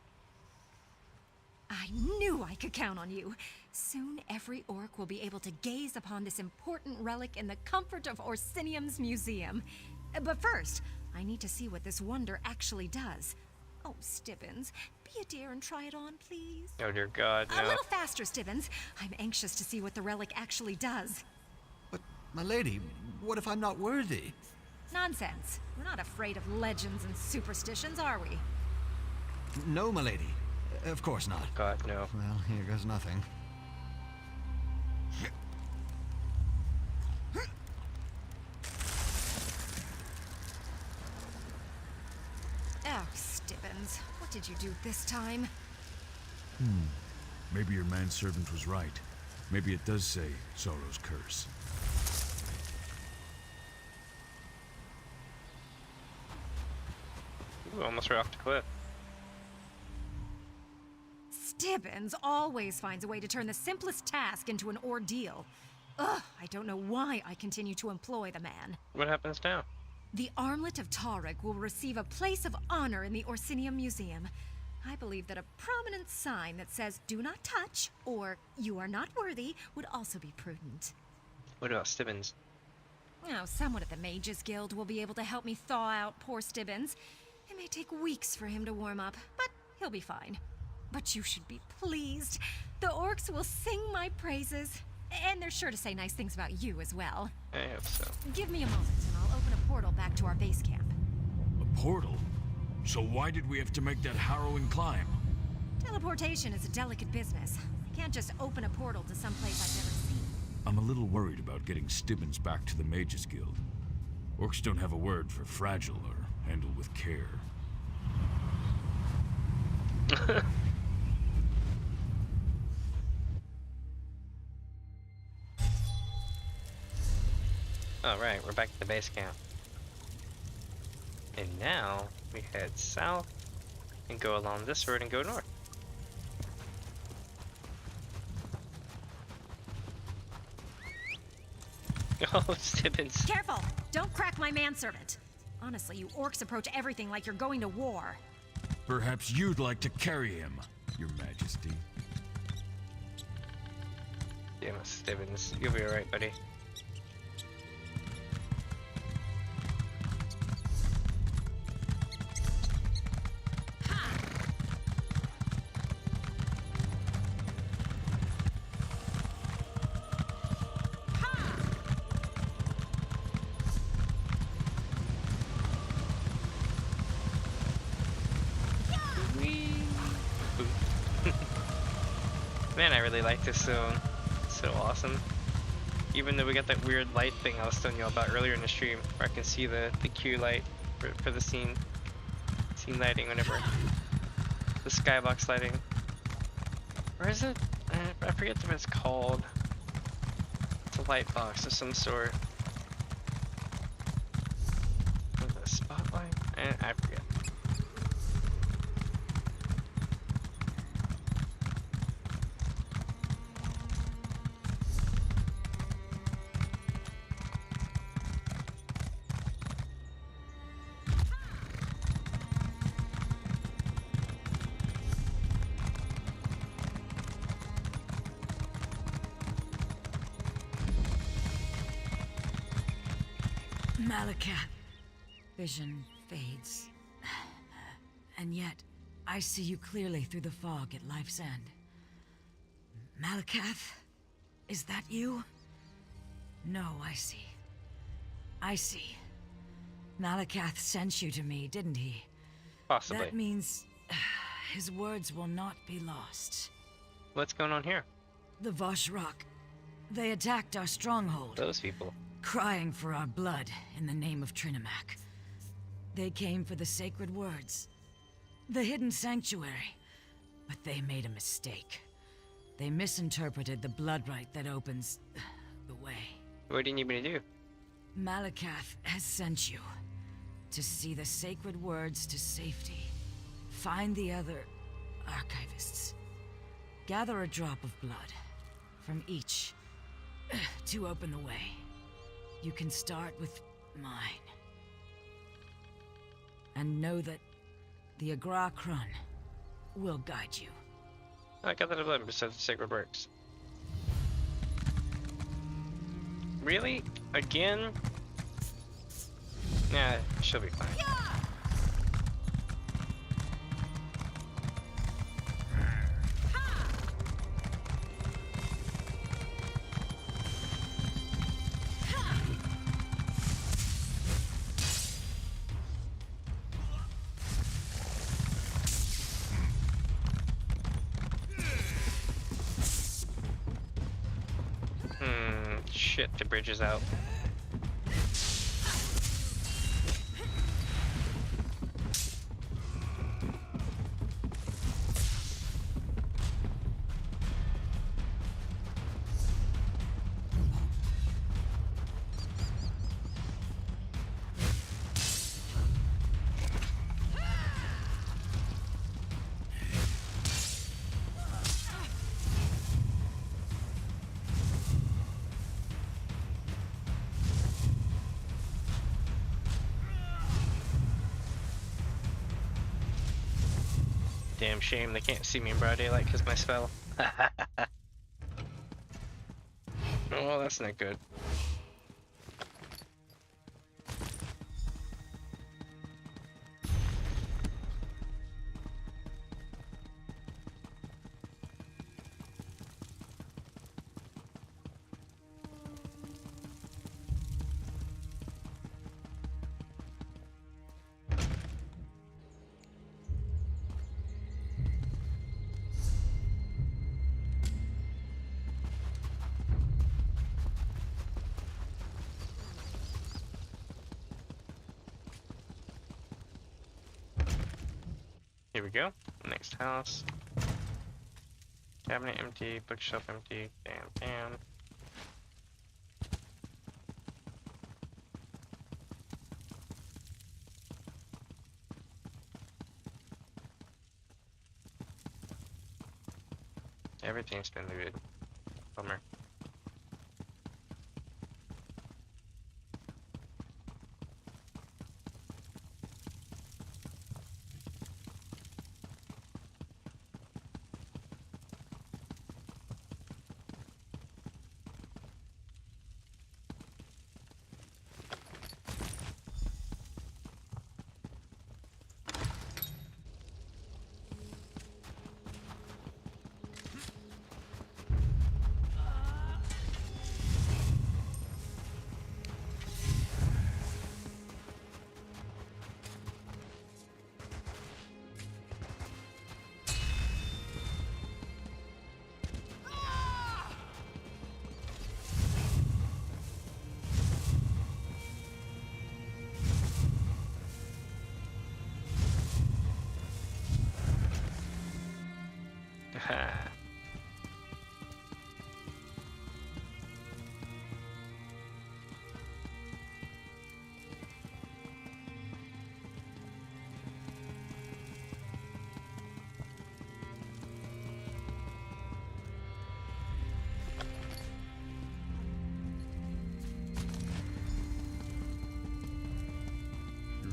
I knew I could count on you. Soon every orc will be able to gaze upon this important relic in the comfort of Orsinium's museum. But first, I need to see what this wonder actually does. Oh, Stibbins, be a dear and try it on, please. Oh dear God, no. A little faster, Stibbins. I'm anxious to see what the relic actually does. But, my lady, what if I'm not worthy? Nonsense. We're not afraid of legends and superstitions, are we? No, my lady. Of course not. God, no. Well, here goes nothing. Oh, Stibbins, what did you do this time? Maybe your manservant was right. Maybe it does say Sorrow's Curse. Ooh, almost right off the cliff. Stibbins always finds a way to turn the simplest task into an ordeal. Ugh, I don't know why I continue to employ the man. What happens now? The armlet of Torog will receive a place of honor in the Orsinium Museum. I believe that a prominent sign that says, "Do not touch," or "You are not worthy," would also be prudent. What about Stibbins? Oh, someone at the Mages Guild will be able to help me thaw out poor Stibbins. It may take weeks for him to warm up, but he'll be fine. But you should be pleased. The orcs will sing my praises. And they're sure to say nice things about you as well. I hope so. Give me a moment and I'll open a portal back to our base camp. portal. So why did we have to make that harrowing climb? Teleportation is a delicate business. I can't just open a portal to some place I've never seen. I'm a little worried about getting Stibbins back to the Mages Guild. Orcs don't have a word for fragile or handled with care. Alright, we're back at the base camp. And now we head south and go along this road and go north. Oh, Stibbins. Careful! Don't crack my manservant. Honestly, you orcs approach everything like you're going to war. Perhaps you'd like to carry him, Your Majesty. Damn it, Stibbins. You'll be alright, buddy. Man, I really like this zone. It's so awesome. Even though we got that weird light thing I was telling you about earlier in the stream, where I can see the Q light for the scene lighting whenever the skybox lighting. Where is it? I forget what it's called. It's a light box of some sort. With a spotlight? I forget. Malacath. Vision fades. And yet, I see you clearly through the fog at life's end. Malacath? Is that you? No, I see. I see. Malacath sent you to me, didn't he? Possibly. That means his words will not be lost. What's going on here? The Voshrock. They attacked our stronghold. Those people. Crying for our blood in the name of Trinimac. They came for the sacred words. The hidden sanctuary. But they made a mistake. They misinterpreted the blood rite that opens the way. What do you need me to do? Malacath has sent you to see the sacred words to safety. Find the other archivists. Gather a drop of blood from each to open the way. You can start with mine. And know that the Agra Krun will guide you. I got that a blood besides the sacred works. Really? Again? Nah, she'll be fine. Shit, the bridge is out. Damn shame they can't see me in broad daylight because my spell. Oh, that's not good. Here we go. Next house. Cabinet empty, bookshelf empty. Damn. Everything's been looted. Bummer.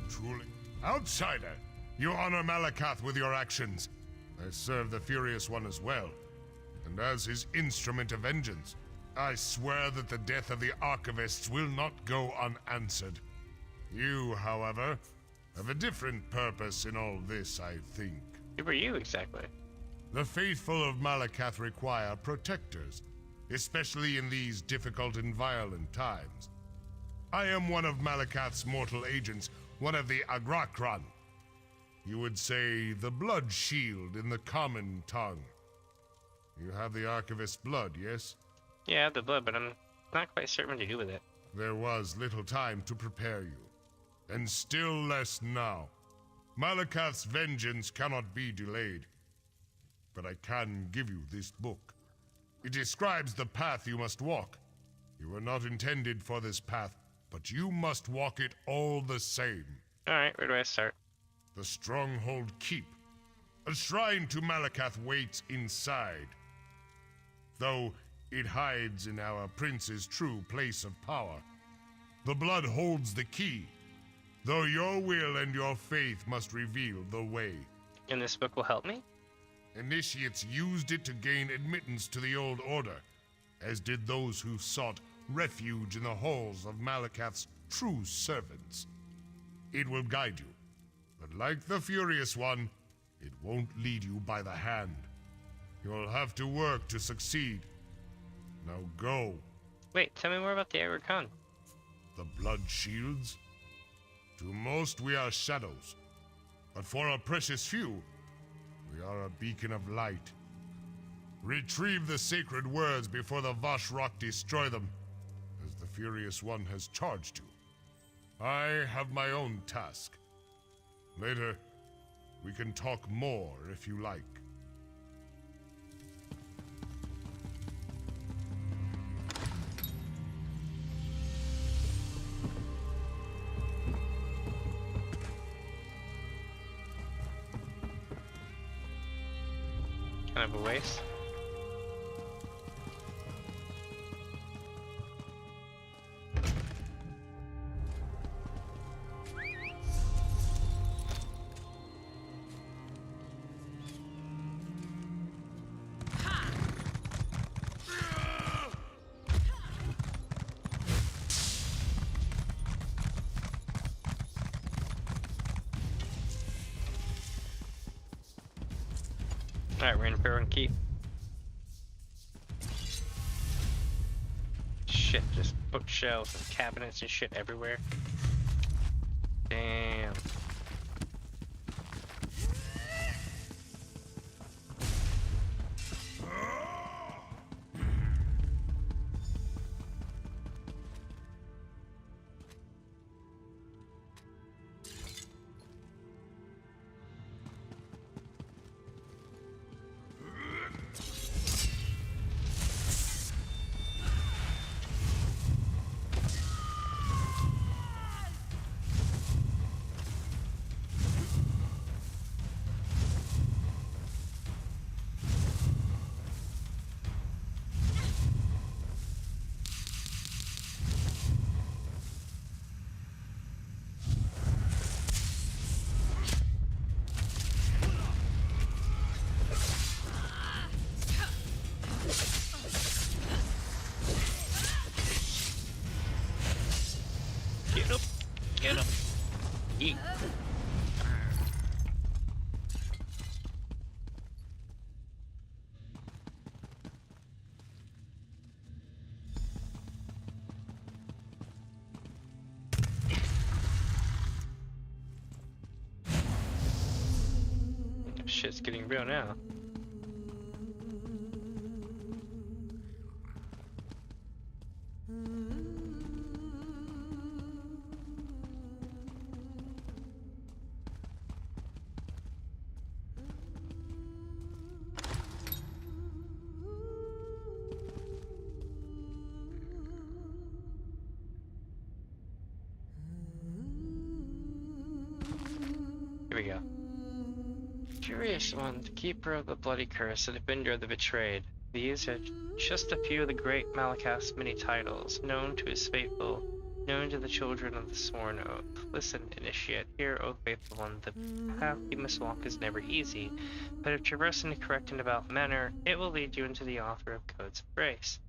Truly. Outsider! You honor Malakath with your actions. I serve the Furious One as well. And as his instrument of vengeance, I swear that the death of the Archivists will not go unanswered. You, however, have a different purpose in all this, I think. Who are you, exactly? The faithful of Malakath require protectors, especially in these difficult and violent times. I am one of Malakath's mortal agents, one of the Agrakran. You would say the blood shield in the common tongue. You have the Archivist's blood, yes? Yeah, I have the blood, but I'm not quite certain what to do with it. There was little time to prepare you, and still less now. Malakath's vengeance cannot be delayed. But I can give you this book. It describes the path you must walk. You were not intended for this path, but you must walk it all the same. Alright, where do I start? The Stronghold Keep. A shrine to Malakath waits inside. Though it hides in our prince's true place of power. The blood holds the key, though your will and your faith must reveal the way. And this book will help me? Initiates used it to gain admittance to the Old Order, as did those who sought refuge in the halls of Malakath's true servants. It will guide you, but like the Furious One, it won't lead you by the hand. You'll have to work to succeed. Now go. Wait, tell me more about the Agrakhan. The blood shields? To most we are shadows, but for a precious few, we are a beacon of light. Retrieve the sacred words before the Vashrok destroy them, as the Furious One has charged you. I have my own task. Later, we can talk more if you like. Kind of a waste. Alright, we're in Fair and Keep. Shit, just bookshelves and cabinets and shit everywhere. Damn. Shit's getting real now. Here we go. Curious one, the keeper of the bloody curse and the bender of the betrayed. These are just a few of the great Malakath's many titles, known to his faithful, known to the children of the sworn oath. Listen, initiate, hear, O faithful one, the path you must walk is never easy, but if traversed in a correct and devout manner, it will lead you into the author of codes of grace.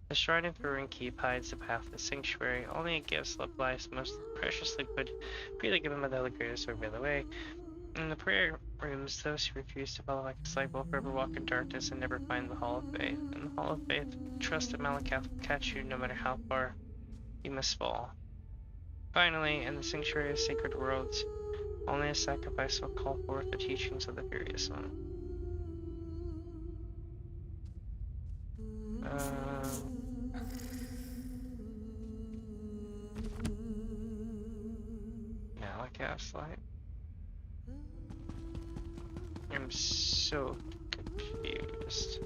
The shrine of Ruin Keep hides the path of the sanctuary, only it gives life's most precious liquid, freely given by the Holy Greatest over the way. In the prayer rooms, those who refuse to follow like a slave will forever walk in darkness and never find the Hall of Faith. In the Hall of Faith, trust that Malakath will catch you no matter how far you must fall. Finally, in the Sanctuary of Sacred Worlds, only a sacrifice will call forth the teachings of the Furious One. Malakath's light. I'm so confused.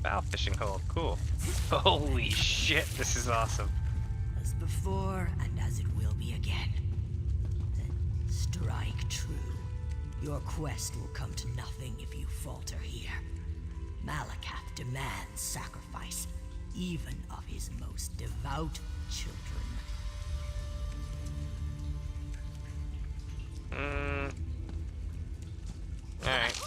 Bow fishing hole, cool. Holy shit, this is awesome. As before, and as it will be again. Then strike true. Your quest will come to nothing if you falter here. Malakath demands sacrifice, even of his most devout children. Alright.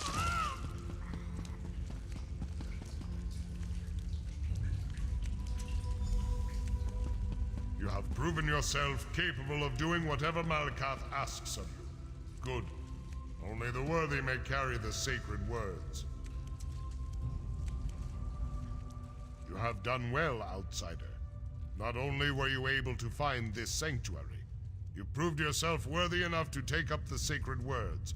You have proven yourself capable of doing whatever Malakath asks of you. Good. Only the worthy may carry the sacred words. You have done well, outsider. Not only were you able to find this sanctuary, you proved yourself worthy enough to take up the sacred words.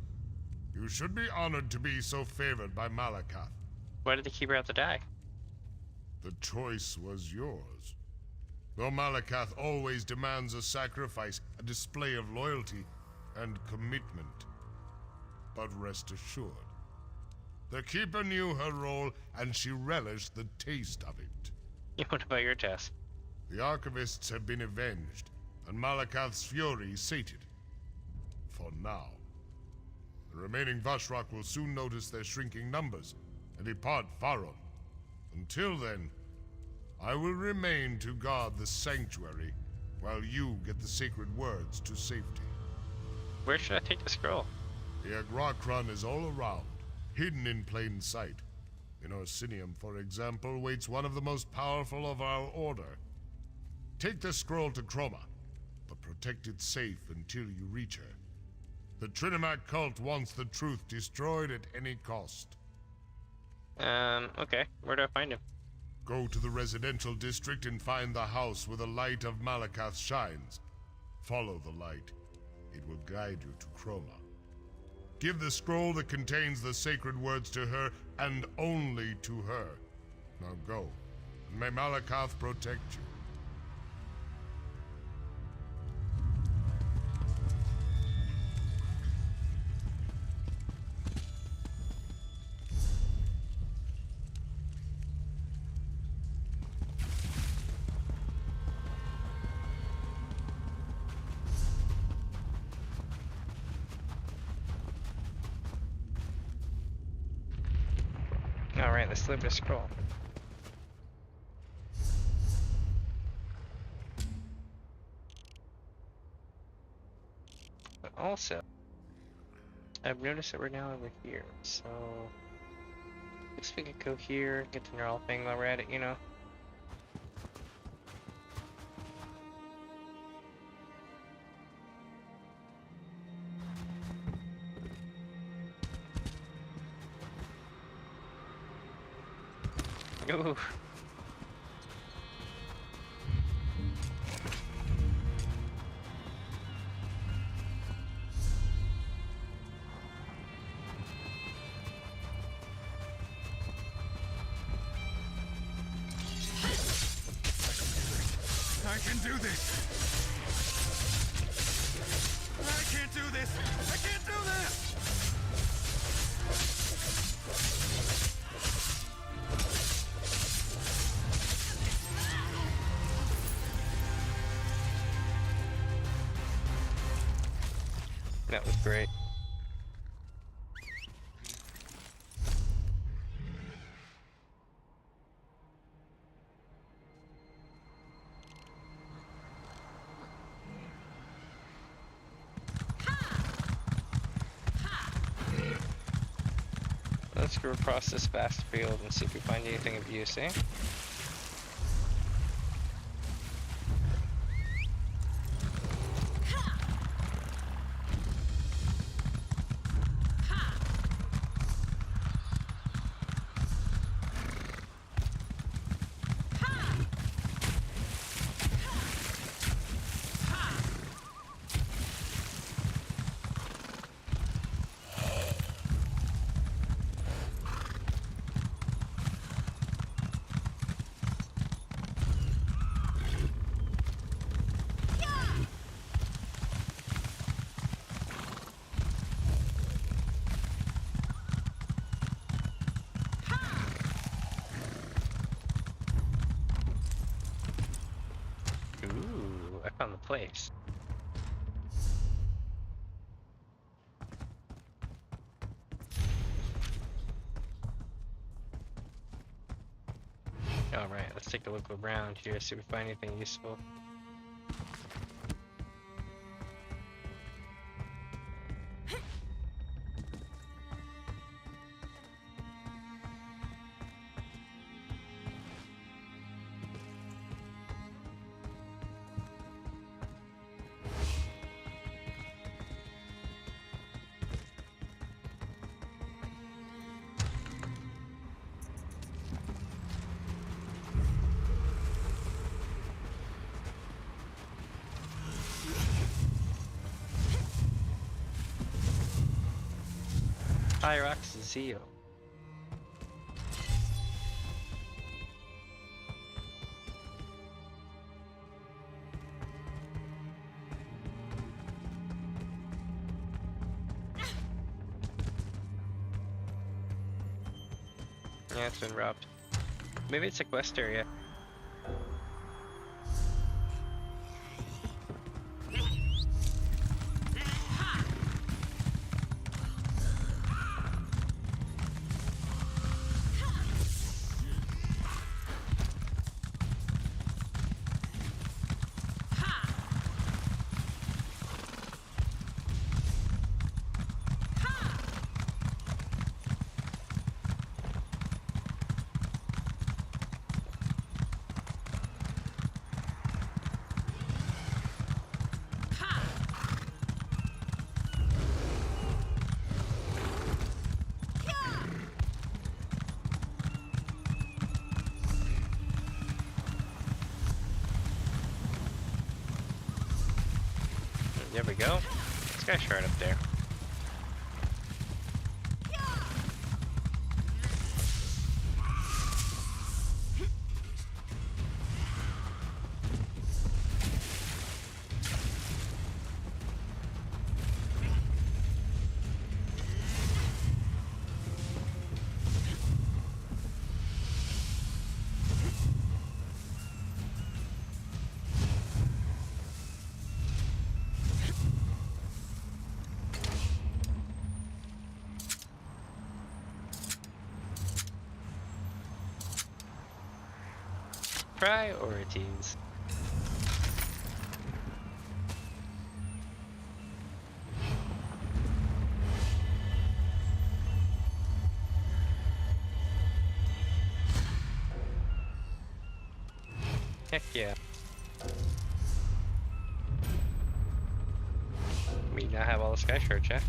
You should be honored to be so favored by Malakath. Why did they keep her out to die? The choice was yours. Though Malakath always demands a sacrifice, a display of loyalty and commitment. But rest assured, the Keeper knew her role and she relished the taste of it. What about your test? The Archivists have been avenged, and Malakath's fury sated. For now. The remaining Vashrak will soon notice their shrinking numbers and depart Faron. Until then, I will remain to guard the sanctuary while you get the sacred words to safety. Where should I take the scroll? The Agrakron is all around, hidden in plain sight. In Orsinium, for example, waits one of the most powerful of our order. Take the scroll to Chroma, but protect it safe until you reach her. The Trinimac cult wants the truth destroyed at any cost. Okay. Where do I find him? Go to the residential district and find the house where the light of Malakath shines. Follow the light. It will guide you to Chroma. Give the scroll that contains the sacred words to her, and only to her. Now go, and may Malakath protect you. Alright, let's flip the scroll. But also, I've noticed that we're now over here, so I guess we could go here, get the neural thing while we're at it, you know? Ooh. I can do this! I can't do this! I can't do this! That was great. Let's go across this vast field and see if we find anything of use, eh? Found the place. Alright, let's take take a look around here, see if we find anything useful. Hyrox Zeal. Yeah, it's been robbed. Maybe it's a quest area. There we go. This guy's shard up there. Priorities. Heck yeah. We now have all the sky shards, yeah?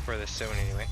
For this zone anyway.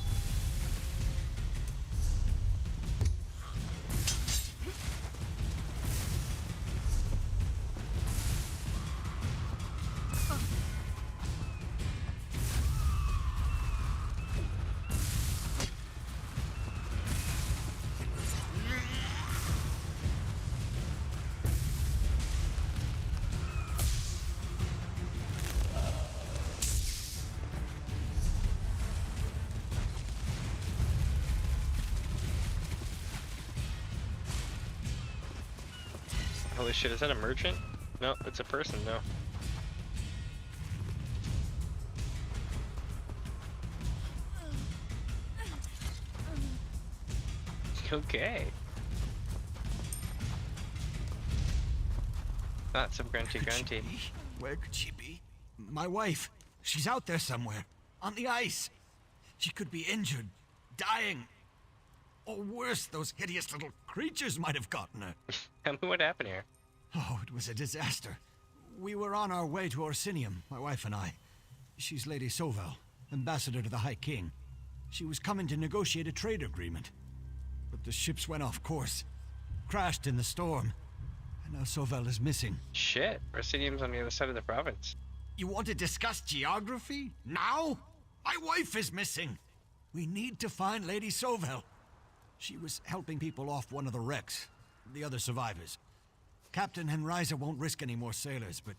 Holy shit, is that a merchant? No, it's a person, no. Okay. Not some grunty grunty. Where could she be? My wife. She's out there somewhere. On the ice. She could be injured. Dying. Or worse, those hideous little creatures might have gotten her. Tell me what happened here. Oh, it was a disaster. We were on our way to Orsinium, my wife and I. She's Lady Sovel, ambassador to the High King. She was coming to negotiate a trade agreement. But the ships went off course. Crashed in the storm. And now Sovel is missing. Shit, Orsinium's on the other side of the province. You want to discuss geography? Now? My wife is missing. We need to find Lady Sovel. She was helping people off one of the wrecks. The other survivors. Captain Henriza won't risk any more sailors, but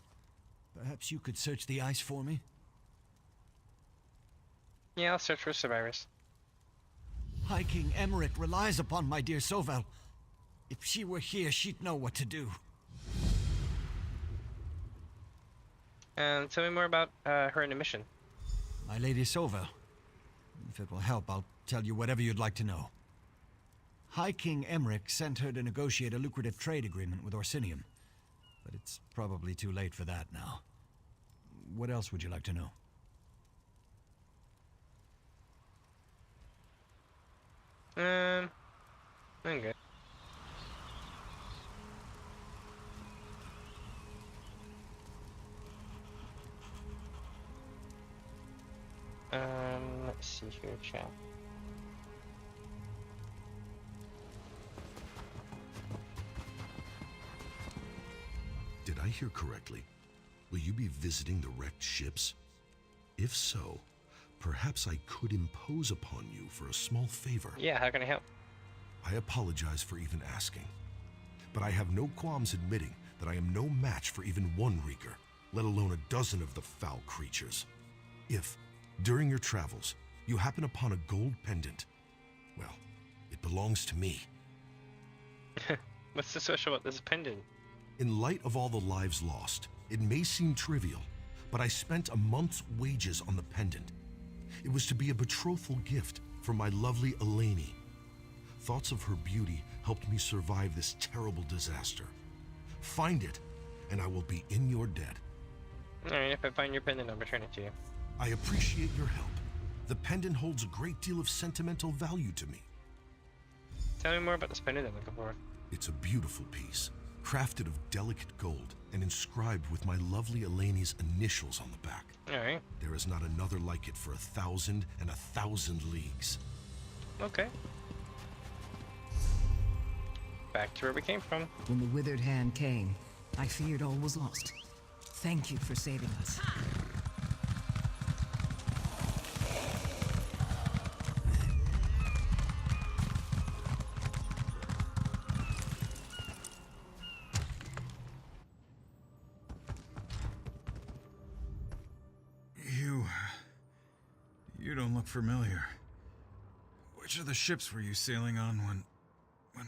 perhaps you could search the ice for me? Yeah, I'll search for survivors. High King Emmerich relies upon my dear Sovel. If she were here, she'd know what to do. And tell me more about her in the mission. My Lady Sovel. If it will help, I'll tell you whatever you'd like to know. High King Emmerich sent her to negotiate a lucrative trade agreement with Orsinium. But it's probably too late for that now. What else would you like to know? I'm good. Let's see here, chat. Did I hear correctly? Will you be visiting the wrecked ships? If so, perhaps I could impose upon you for a small favor. Yeah, how can I help? I apologize for even asking, but I have no qualms admitting that I am no match for even one Reeker, let alone a dozen of the foul creatures. If, during your travels, you happen upon a gold pendant, well, it belongs to me. What's so special about this pendant? In light of all the lives lost, it may seem trivial, but I spent a month's wages on the pendant. It was to be a betrothal gift from my lovely Eleni. Thoughts of her beauty helped me survive this terrible disaster. Find it, and I will be in your debt. Alright, if I find your pendant, I'll return it to you. I appreciate your help. The pendant holds a great deal of sentimental value to me. Tell me more about this pendant I'm looking for. It's a beautiful piece, crafted of delicate gold and inscribed with my lovely Eleni's initials on the back. Alright. There is not another like it for 1,000 leagues. Okay. Back to where we came from. When the withered hand came, I feared all was lost. Thank you for saving us. You don't look familiar. Which of the ships were you sailing on when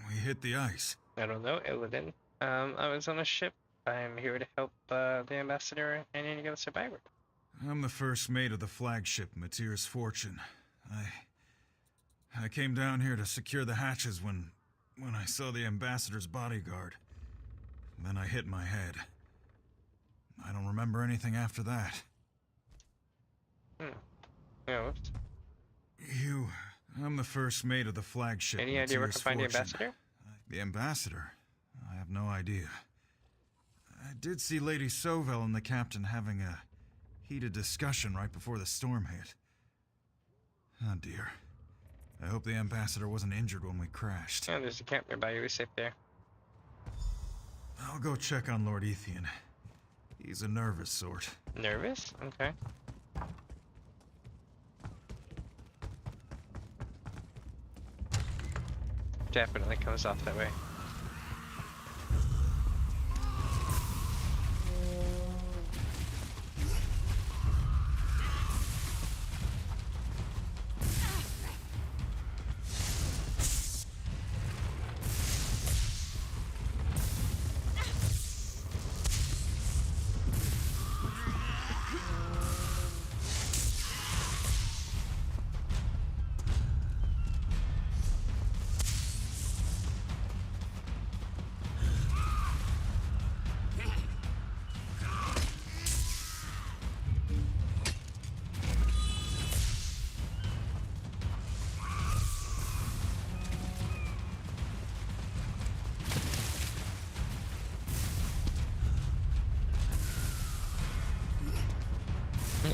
we hit the ice? I don't know, Illidan. I was on a ship. I'm here to help the ambassador and any other survivor. I'm the first mate of the flagship, Matir's Fortune. I came down here to secure the hatches when I saw the ambassador's bodyguard. Then I hit my head. I don't remember anything after that. Yeah, whoops. I'm the first mate of the flagship. Any idea where to find the ambassador? The ambassador? I have no idea. I did see Lady Sovel and the captain having a heated discussion right before the storm hit. Oh dear. I hope the ambassador wasn't injured when we crashed. Oh, there's a camp nearby. You'll be safe there. I'll go check on Lord Ethian. He's a nervous sort. Nervous? Okay. Definitely comes off that way.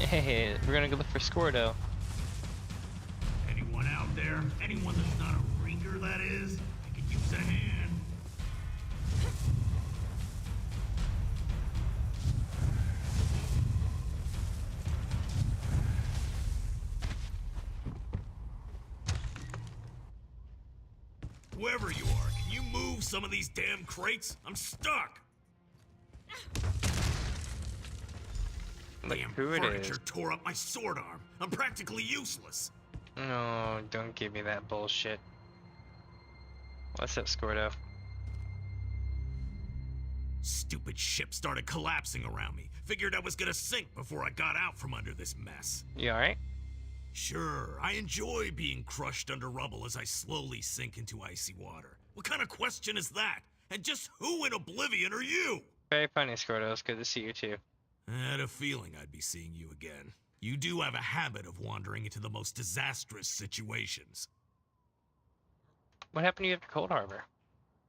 Hey, we're gonna go look for Scordo. Anyone out there? Anyone that's not a Reeker, that is? I could use a hand. Whoever you are, can you move some of these damn crates? I'm stuck! Damn furniture tore up my sword arm. I'm practically useless. No, don't give me that bullshit. What's up, Scordo? Stupid ship started collapsing around me. Figured I was gonna sink before I got out from under this mess. You alright? Sure, I enjoy being crushed under rubble as I slowly sink into icy water. What kind of question is that? And just who in oblivion are you? Very funny, Squirtle. It's good to see you too. I had a feeling I'd be seeing you again. You do have a habit of wandering into the most disastrous situations. What happened to you after Cold Harbor?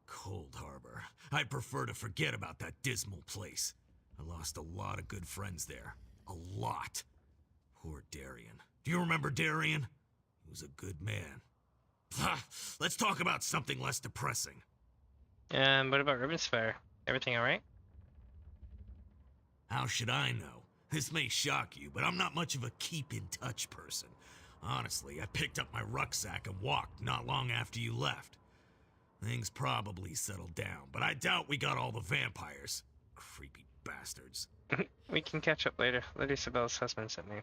Cold Harbor. I'd prefer to forget about that dismal place. I lost a lot of good friends there. A lot. Poor Darien. Do you remember Darien? He was a good man. Let's talk about something less depressing. What about Ribbonsfire? Everything alright? How should I know? This may shock you, but I'm not much of a keep-in-touch person. Honestly, I picked up my rucksack and walked not long after you left. Things probably settled down, but I doubt we got all the vampires. Creepy bastards. We can catch up later. Lady Sabelle's husband sent me.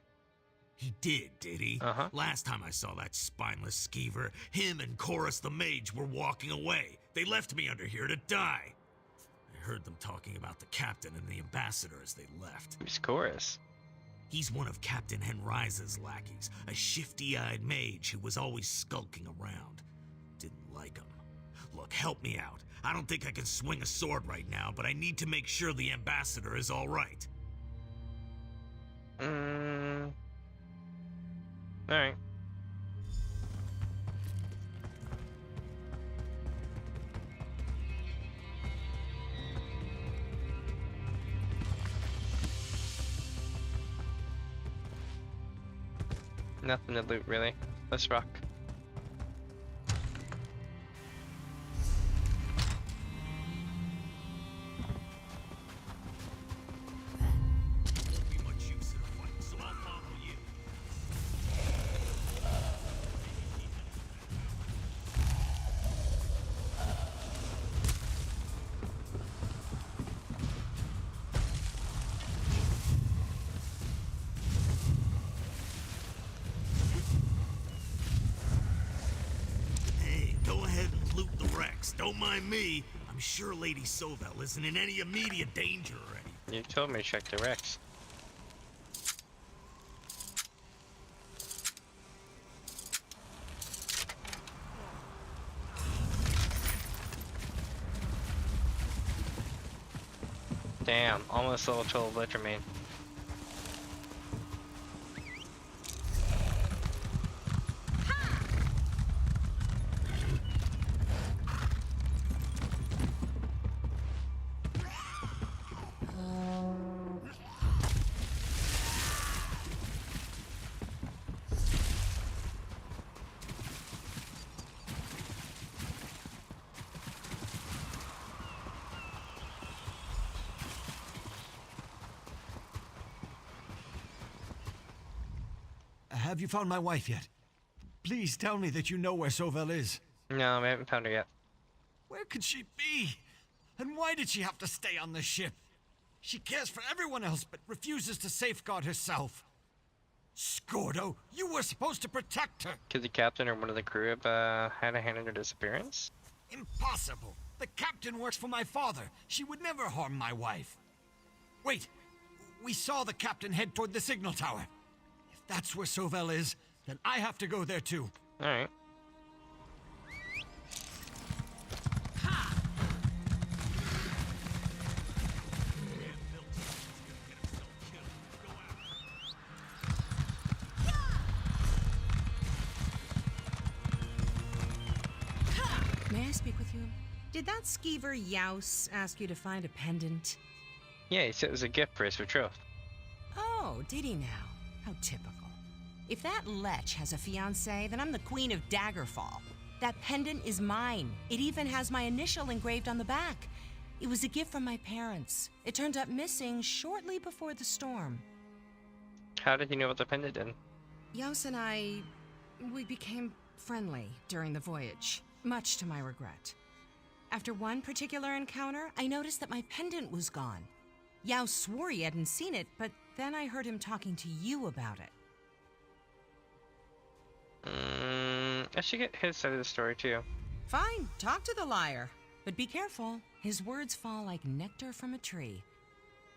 He did he? Uh-huh. Last time I saw that spineless skeever, him and Chorus the Mage were walking away. They left me under here to die. I heard them talking about the captain and the ambassador as they left. Who's Chorus? He's one of Captain Henriza's lackeys, a shifty-eyed mage who was always skulking around. Didn't like him. Look, help me out. I don't think I can swing a sword right now, but I need to make sure the ambassador is all right. Alright. Nothing to loot, really. Let's rock. Won't be much use in a fight, so I'll follow you. Hey, go ahead and loot the wrecks. Don't mind me. I'm sure Lady Sobel isn't in any immediate danger or anything. You told me to check the Rex. Damn, almost level 12 Electromane. Have you found my wife yet? Please tell me that you know where Sobel is. No, we haven't found her yet. Where could she be? And why did she have to stay on the ship? She cares for everyone else, but refuses to safeguard herself. Scordo, you were supposed to protect her. Could the captain or one of the crew have had a hand in her disappearance? Impossible. The captain works for my father. She would never harm my wife. Wait, we saw the captain head toward the signal tower. If that's where Sobel is, then I have to go there too. All right. May I speak with you? Did that skeever Yaus ask you to find a pendant? Yeah, he said it was a gift for his betrothed. Oh, did he now? How typical. If that lech has a fiancé, then I'm the queen of Daggerfall. That pendant is mine. It even has my initial engraved on the back. It was a gift from my parents. It turned up missing shortly before the storm. How did he know what the pendant did? Yaus and we became friendly during the voyage, much to my regret. After one particular encounter, I noticed that my pendant was gone. Yaus swore he hadn't seen it, but then I heard him talking to you about it. I should get his side of the story too. Fine, talk to the liar. But be careful, his words fall like nectar from a tree.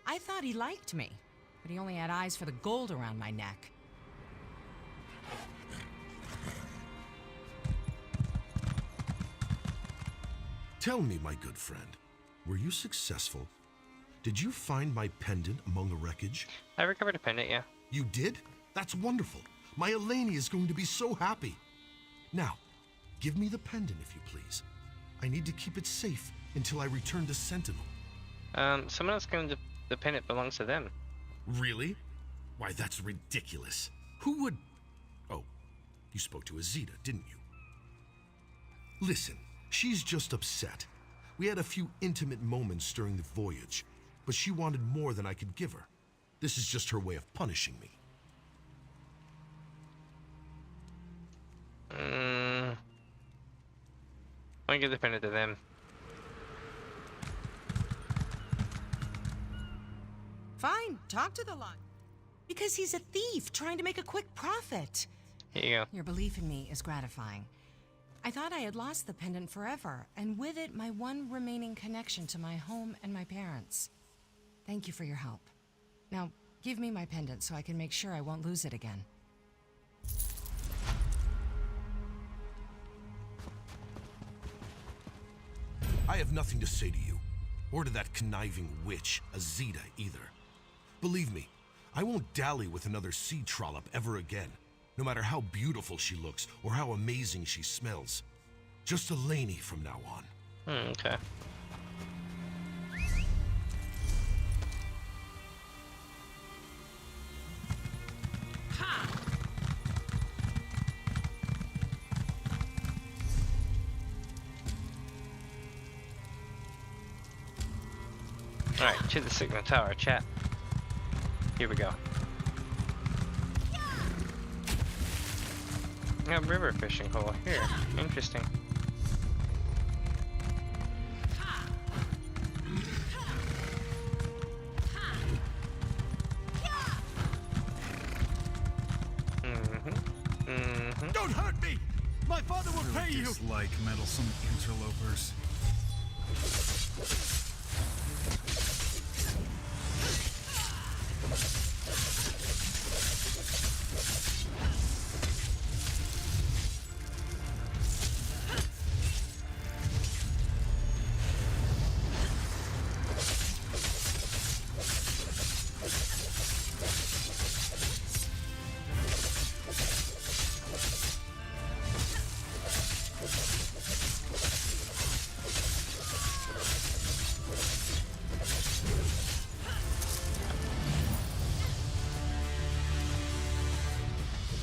I thought he liked me, but he only had eyes for the gold around my neck. Tell me, my good friend, were you successful? Did you find my pendant among the wreckage? I recovered a pendant, yeah. You did? That's wonderful. My Eleni is going to be so happy. Now, give me the pendant, if you please. I need to keep it safe until I return to Sentinel. Someone else claimed the pendant belongs to them. Really? Why, that's ridiculous. Who would... Oh, you spoke to Azita, didn't you? Listen, she's just upset. We had a few intimate moments during the voyage, but she wanted more than I could give her. This is just her way of punishing me. I'm gonna give the pendant to them. Fine, talk to the lot. Because he's a thief trying to make a quick profit. Here you go. Your belief in me is gratifying. I thought I had lost the pendant forever, and with it, my one remaining connection to my home and my parents. Thank you for your help. Now, give me my pendant so I can make sure I won't lose it again. I have nothing to say to you, or to that conniving witch, Azita, either. Believe me, I won't dally with another sea trollop ever again, no matter how beautiful she looks or how amazing she smells. Just Eleni from now on. Okay. Alright, to the Sigma Tower, chat. Here we go. Yeah, river fishing hole here. Interesting. Don't hurt me! My father will pay you! Dislike meddlesome interlopers.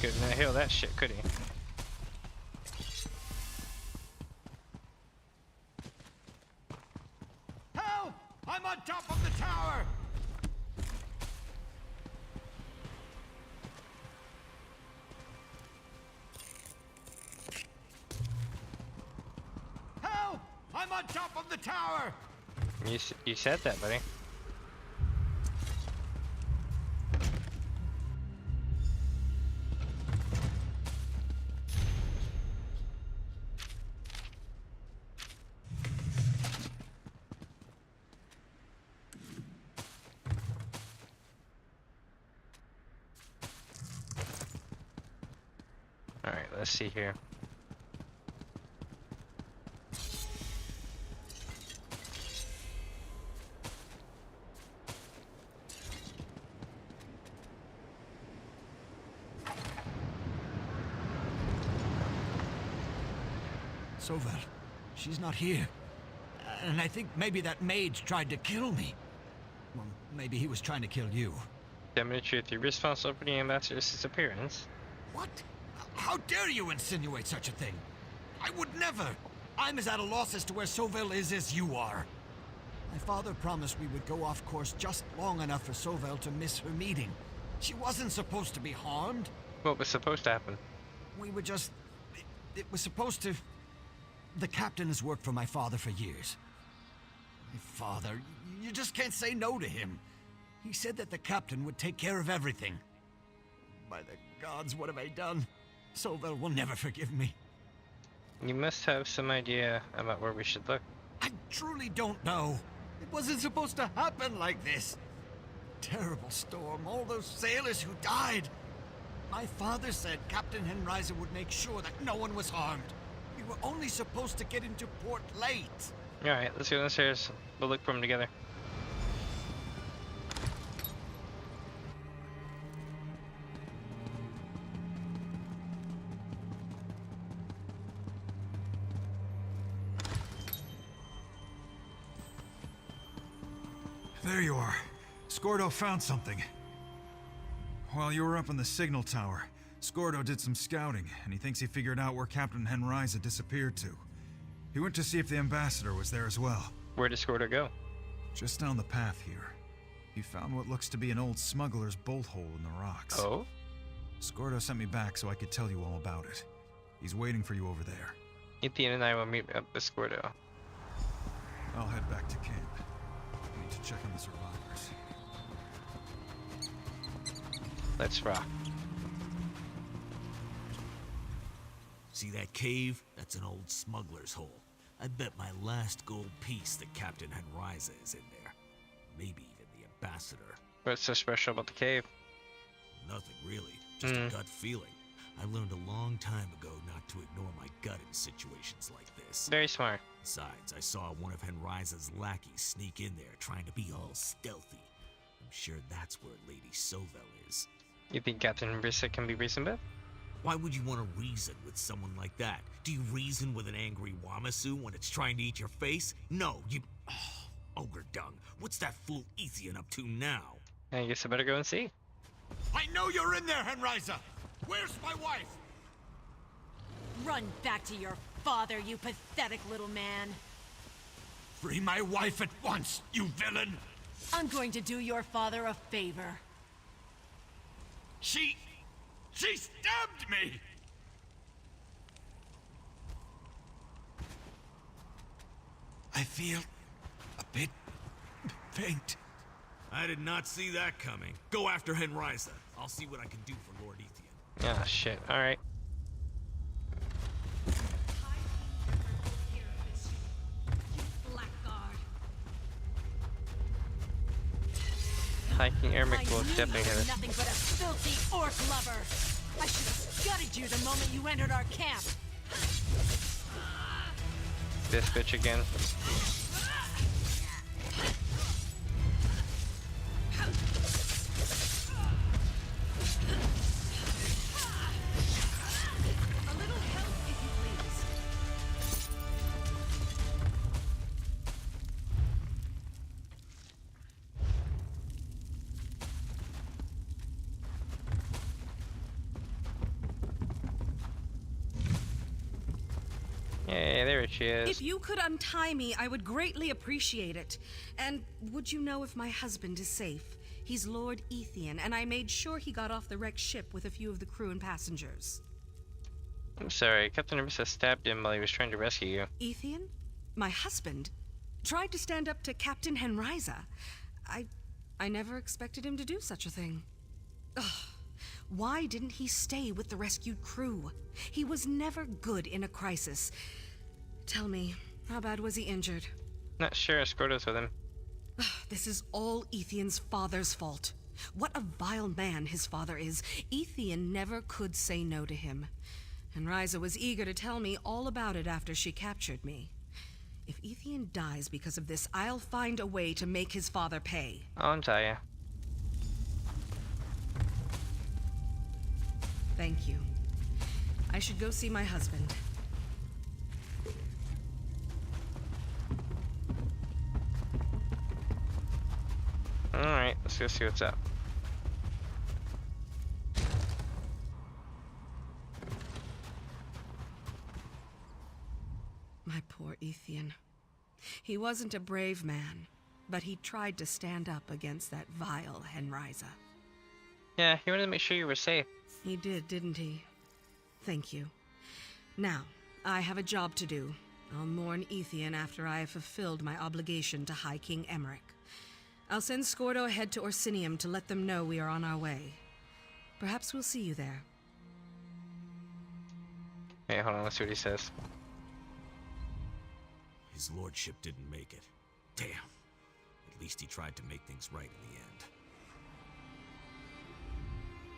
Couldn't heal that shit, could he? Help! I'm on top of the tower! Help! I'm on top of the tower! You said that, buddy. Alright, let's see here. Sovel, she's not here. And I think maybe that mage tried to kill me. Well, maybe he was trying to kill you. Demonstrate you're responsible for the ambassador's disappearance. What? How dare you insinuate such a thing? I would never! I'm as at a loss as to where Sovel is as you are. My father promised we would go off course just long enough for Sovel to miss her meeting. She wasn't supposed to be harmed. What was supposed to happen? We were just... It was supposed to... The captain has worked for my father for years. My father... You just can't say no to him. He said that the captain would take care of everything. By the gods, what have I done? Sovel will never forgive me. You must have some idea about where we should look. I truly don't know. It wasn't supposed to happen like this. Terrible storm, all those sailors who died. My father said Captain Henriza would make sure that no one was harmed. We were only supposed to get into port late. Alright, let's go downstairs. We'll look for them together. There you are. Skordo found something. While you were up in the signal tower, Skordo did some scouting, and he thinks he figured out where Captain Henriza disappeared to. He went to see if the ambassador was there as well. Where did Skordo go? Just down the path here. He found what looks to be an old smuggler's bolt hole in the rocks. Oh? Skordo sent me back so I could tell you all about it. He's waiting for you over there. Ethan and I will meet up with Skordo. I'll head back to camp. I need to check on the survivors. Let's rock. See that cave? That's an old smuggler's hole. I bet my last gold piece that Captain Henriza is in there. Maybe even the ambassador. What's so special about the cave? Nothing really, just a gut feeling. I learned a long time ago not to ignore my gut in situations like this. Very smart. Besides, I saw one of Henriza's lackeys sneak in there trying to be all stealthy. I'm sure that's where Lady Sovel is. You think Captain Henriza can be reasoned with? Why would you want to reason with someone like that? Do you reason with an angry Wamasu when it's trying to eat your face? No, you... Oh, ogre dung. What's that fool Ethian up to now? I guess I better go and see. I know you're in there, Henriza! Where's my wife? Run back to your father, you pathetic little man. Free my wife at once, you villain! I'm going to do your father a favor. She stabbed me! I feel a bit faint. I did not see that coming. Go after Henriza. I'll see what I can do for Lord Ethian. Ah, shit. Alright. Hiking Ermic will definitely hit us. Nothing but a filthy orc lover. I should have gutted you the moment you entered our camp. This bitch again. Hey, there she is. If you could untie me, I would greatly appreciate it. And would you know if my husband is safe? He's Lord Ethian, and I made sure he got off the wrecked ship with a few of the crew and passengers. I'm sorry, Captain Nervous stabbed him while he was trying to rescue you. Ethian? My husband? Tried to stand up to Captain Henriza. I never expected him to do such a thing. Ugh. Why didn't he stay with the rescued crew? He was never good in a crisis. Tell me, how bad was he injured? Not sure. Skordo's with him. This is all Ethian's father's fault. What a vile man his father is. Ethian never could say no to him. Henriza was eager to tell me all about it after she captured me. If Ethian dies because of this, I'll find a way to make his father pay. I'll untie you. Thank you. I should go see my husband. Alright, let's go see what's up. My poor Ethian. He wasn't a brave man, but he tried to stand up against that vile Henriza. Yeah, he wanted to make sure you were safe. He did, didn't he? Thank you. Now, I have a job to do. I'll mourn Ethian after I have fulfilled my obligation to High King Emmerich. I'll send Skordo ahead to Orsinium to let them know we are on our way. Perhaps we'll see you there. Hey, hold on, let's see what he says. His lordship didn't make it. Damn. At least he tried to make things right in the end.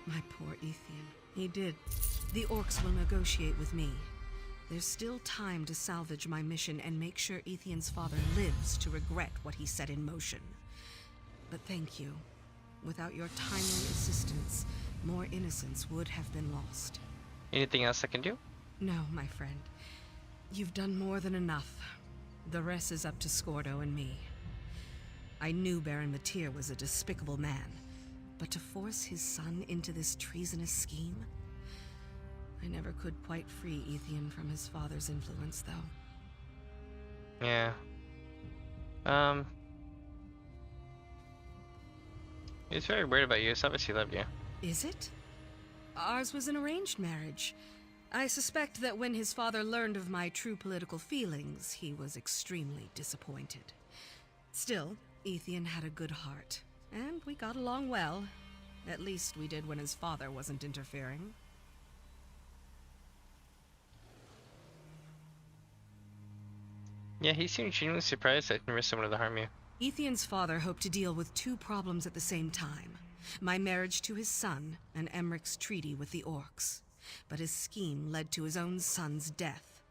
My poor Ethian. He did. The Orcs will negotiate with me. There's still time to salvage my mission and make sure Ethian's father lives to regret what he set in motion. But thank you. Without your timely assistance, more innocents would have been lost. Anything else I can do? No, my friend. You've done more than enough. The rest is up to Skordo and me. I knew Baron Matir was a despicable man, but to force his son into this treasonous scheme? I never could quite free Ethian from his father's influence, though. Yeah. He's very worried about you. He's obviously loved you. Is it? Ours was an arranged marriage. I suspect that when his father learned of my true political feelings, he was extremely disappointed. Still, Ethian had a good heart, and we got along well. At least we did when his father wasn't interfering. Yeah, he seemed genuinely surprised I never someone to harm you. Ethian's father hoped to deal with two problems at the same time. My marriage to his son, and Emmeric's treaty with the Orcs. But his scheme led to his own son's death,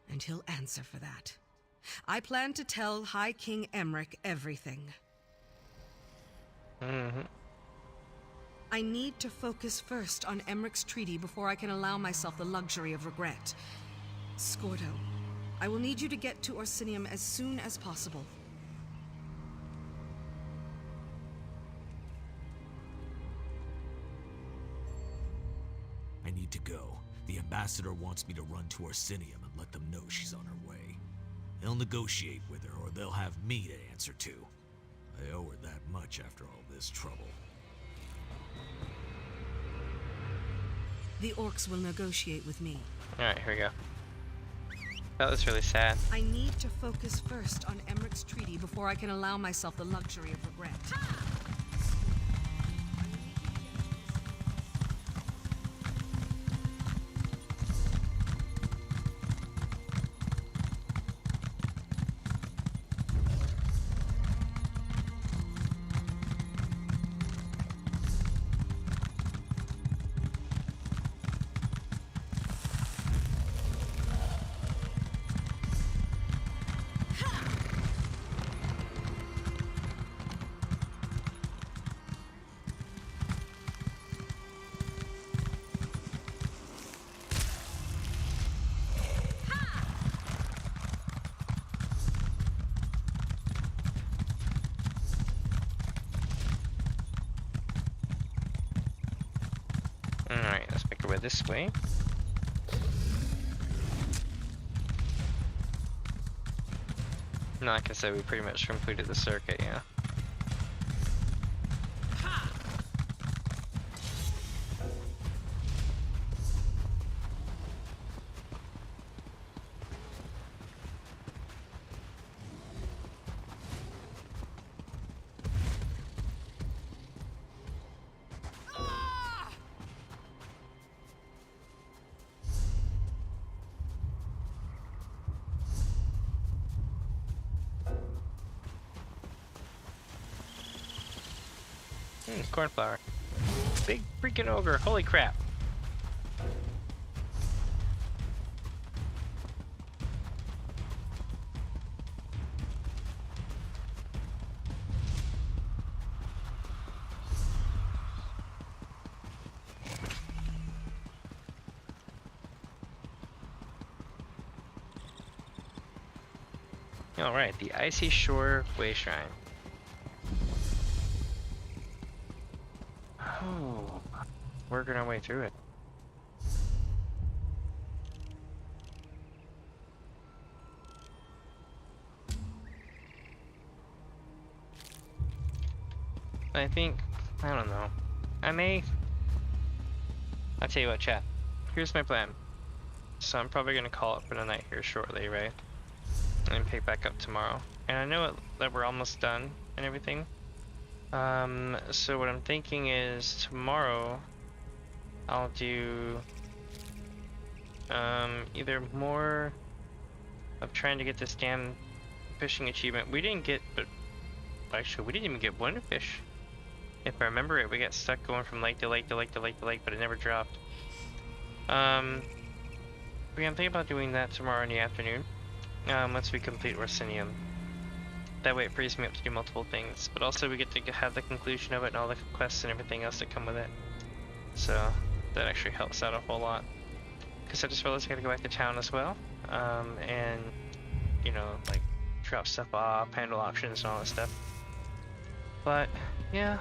and he'll answer for that. I plan to tell High King Emeric everything. I need to focus first on Emmeric's treaty before I can allow myself the luxury of regret. Skordo, I will need you to get to Orsinium as soon as possible. I need to go. The ambassador wants me to run to Orsinium and let them know she's on her way. They'll negotiate with her, or they'll have me to answer to. I owe her that much after all this trouble. The Orcs will negotiate with me. Alright, here we go. That was really sad. I need to focus first on Emmeric's treaty before I can allow myself the luxury of regret. Alright, let's make our way this way. No, like I said, we pretty much completed the circuit, yeah. Cornflower. Big freaking ogre, holy crap. Alright, the Icy Shore Way Shrine. Oh, working our way through it. I think, I don't know. I'll tell you what, chat. Here's my plan. So I'm probably gonna call it for the night here shortly, right? And pick back up tomorrow. And I know that we're almost done and everything. So what I'm thinking is tomorrow I'll do either more of trying to get this damn fishing achievement. We didn't get, but actually we didn't even get one fish. If I remember it, we got stuck going from lake to lake to lake to lake to lake, but it never dropped. But yeah, I'm thinking about doing that tomorrow in the afternoon. Once we complete Orsinium. That way it frees me up to do multiple things, but also we get to have the conclusion of it and all the quests and everything else that come with it. So that actually helps out a whole lot. Because I just realized I gotta go back to town as well, and you know, like drop stuff off, handle options and all that stuff. But yeah,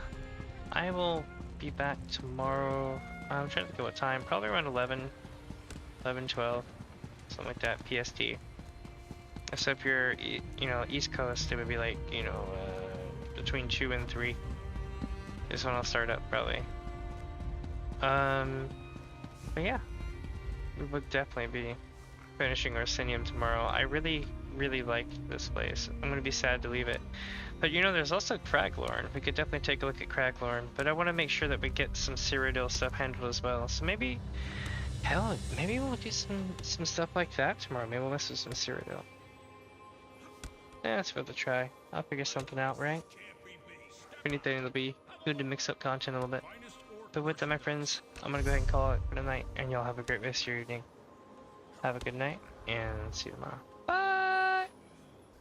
I will be back tomorrow. I'm trying to think of what time, probably around 11, 12, something like that, PST. So if you're, you know, East Coast, it would be like, you know, between 2 and 3 is when I'll start up, probably. But yeah, we would definitely be finishing Orsinium tomorrow. I really liked this place. I'm gonna be sad to leave it. But you know, there's also Craglorn. We could definitely take a look at Craglorn, but I want to make sure that we get some Cyrodiil stuff handled as well. So maybe, hell, maybe we'll do some stuff like that tomorrow. Maybe we'll mess with some Cyrodiil. Yeah, it's worth a try. I'll figure something out, right? If anything, it'll be good to mix up content a little bit. But with that, my friends, I'm gonna go ahead and call it for tonight, and y'all have a great rest of your evening. Have a good night, and see you tomorrow.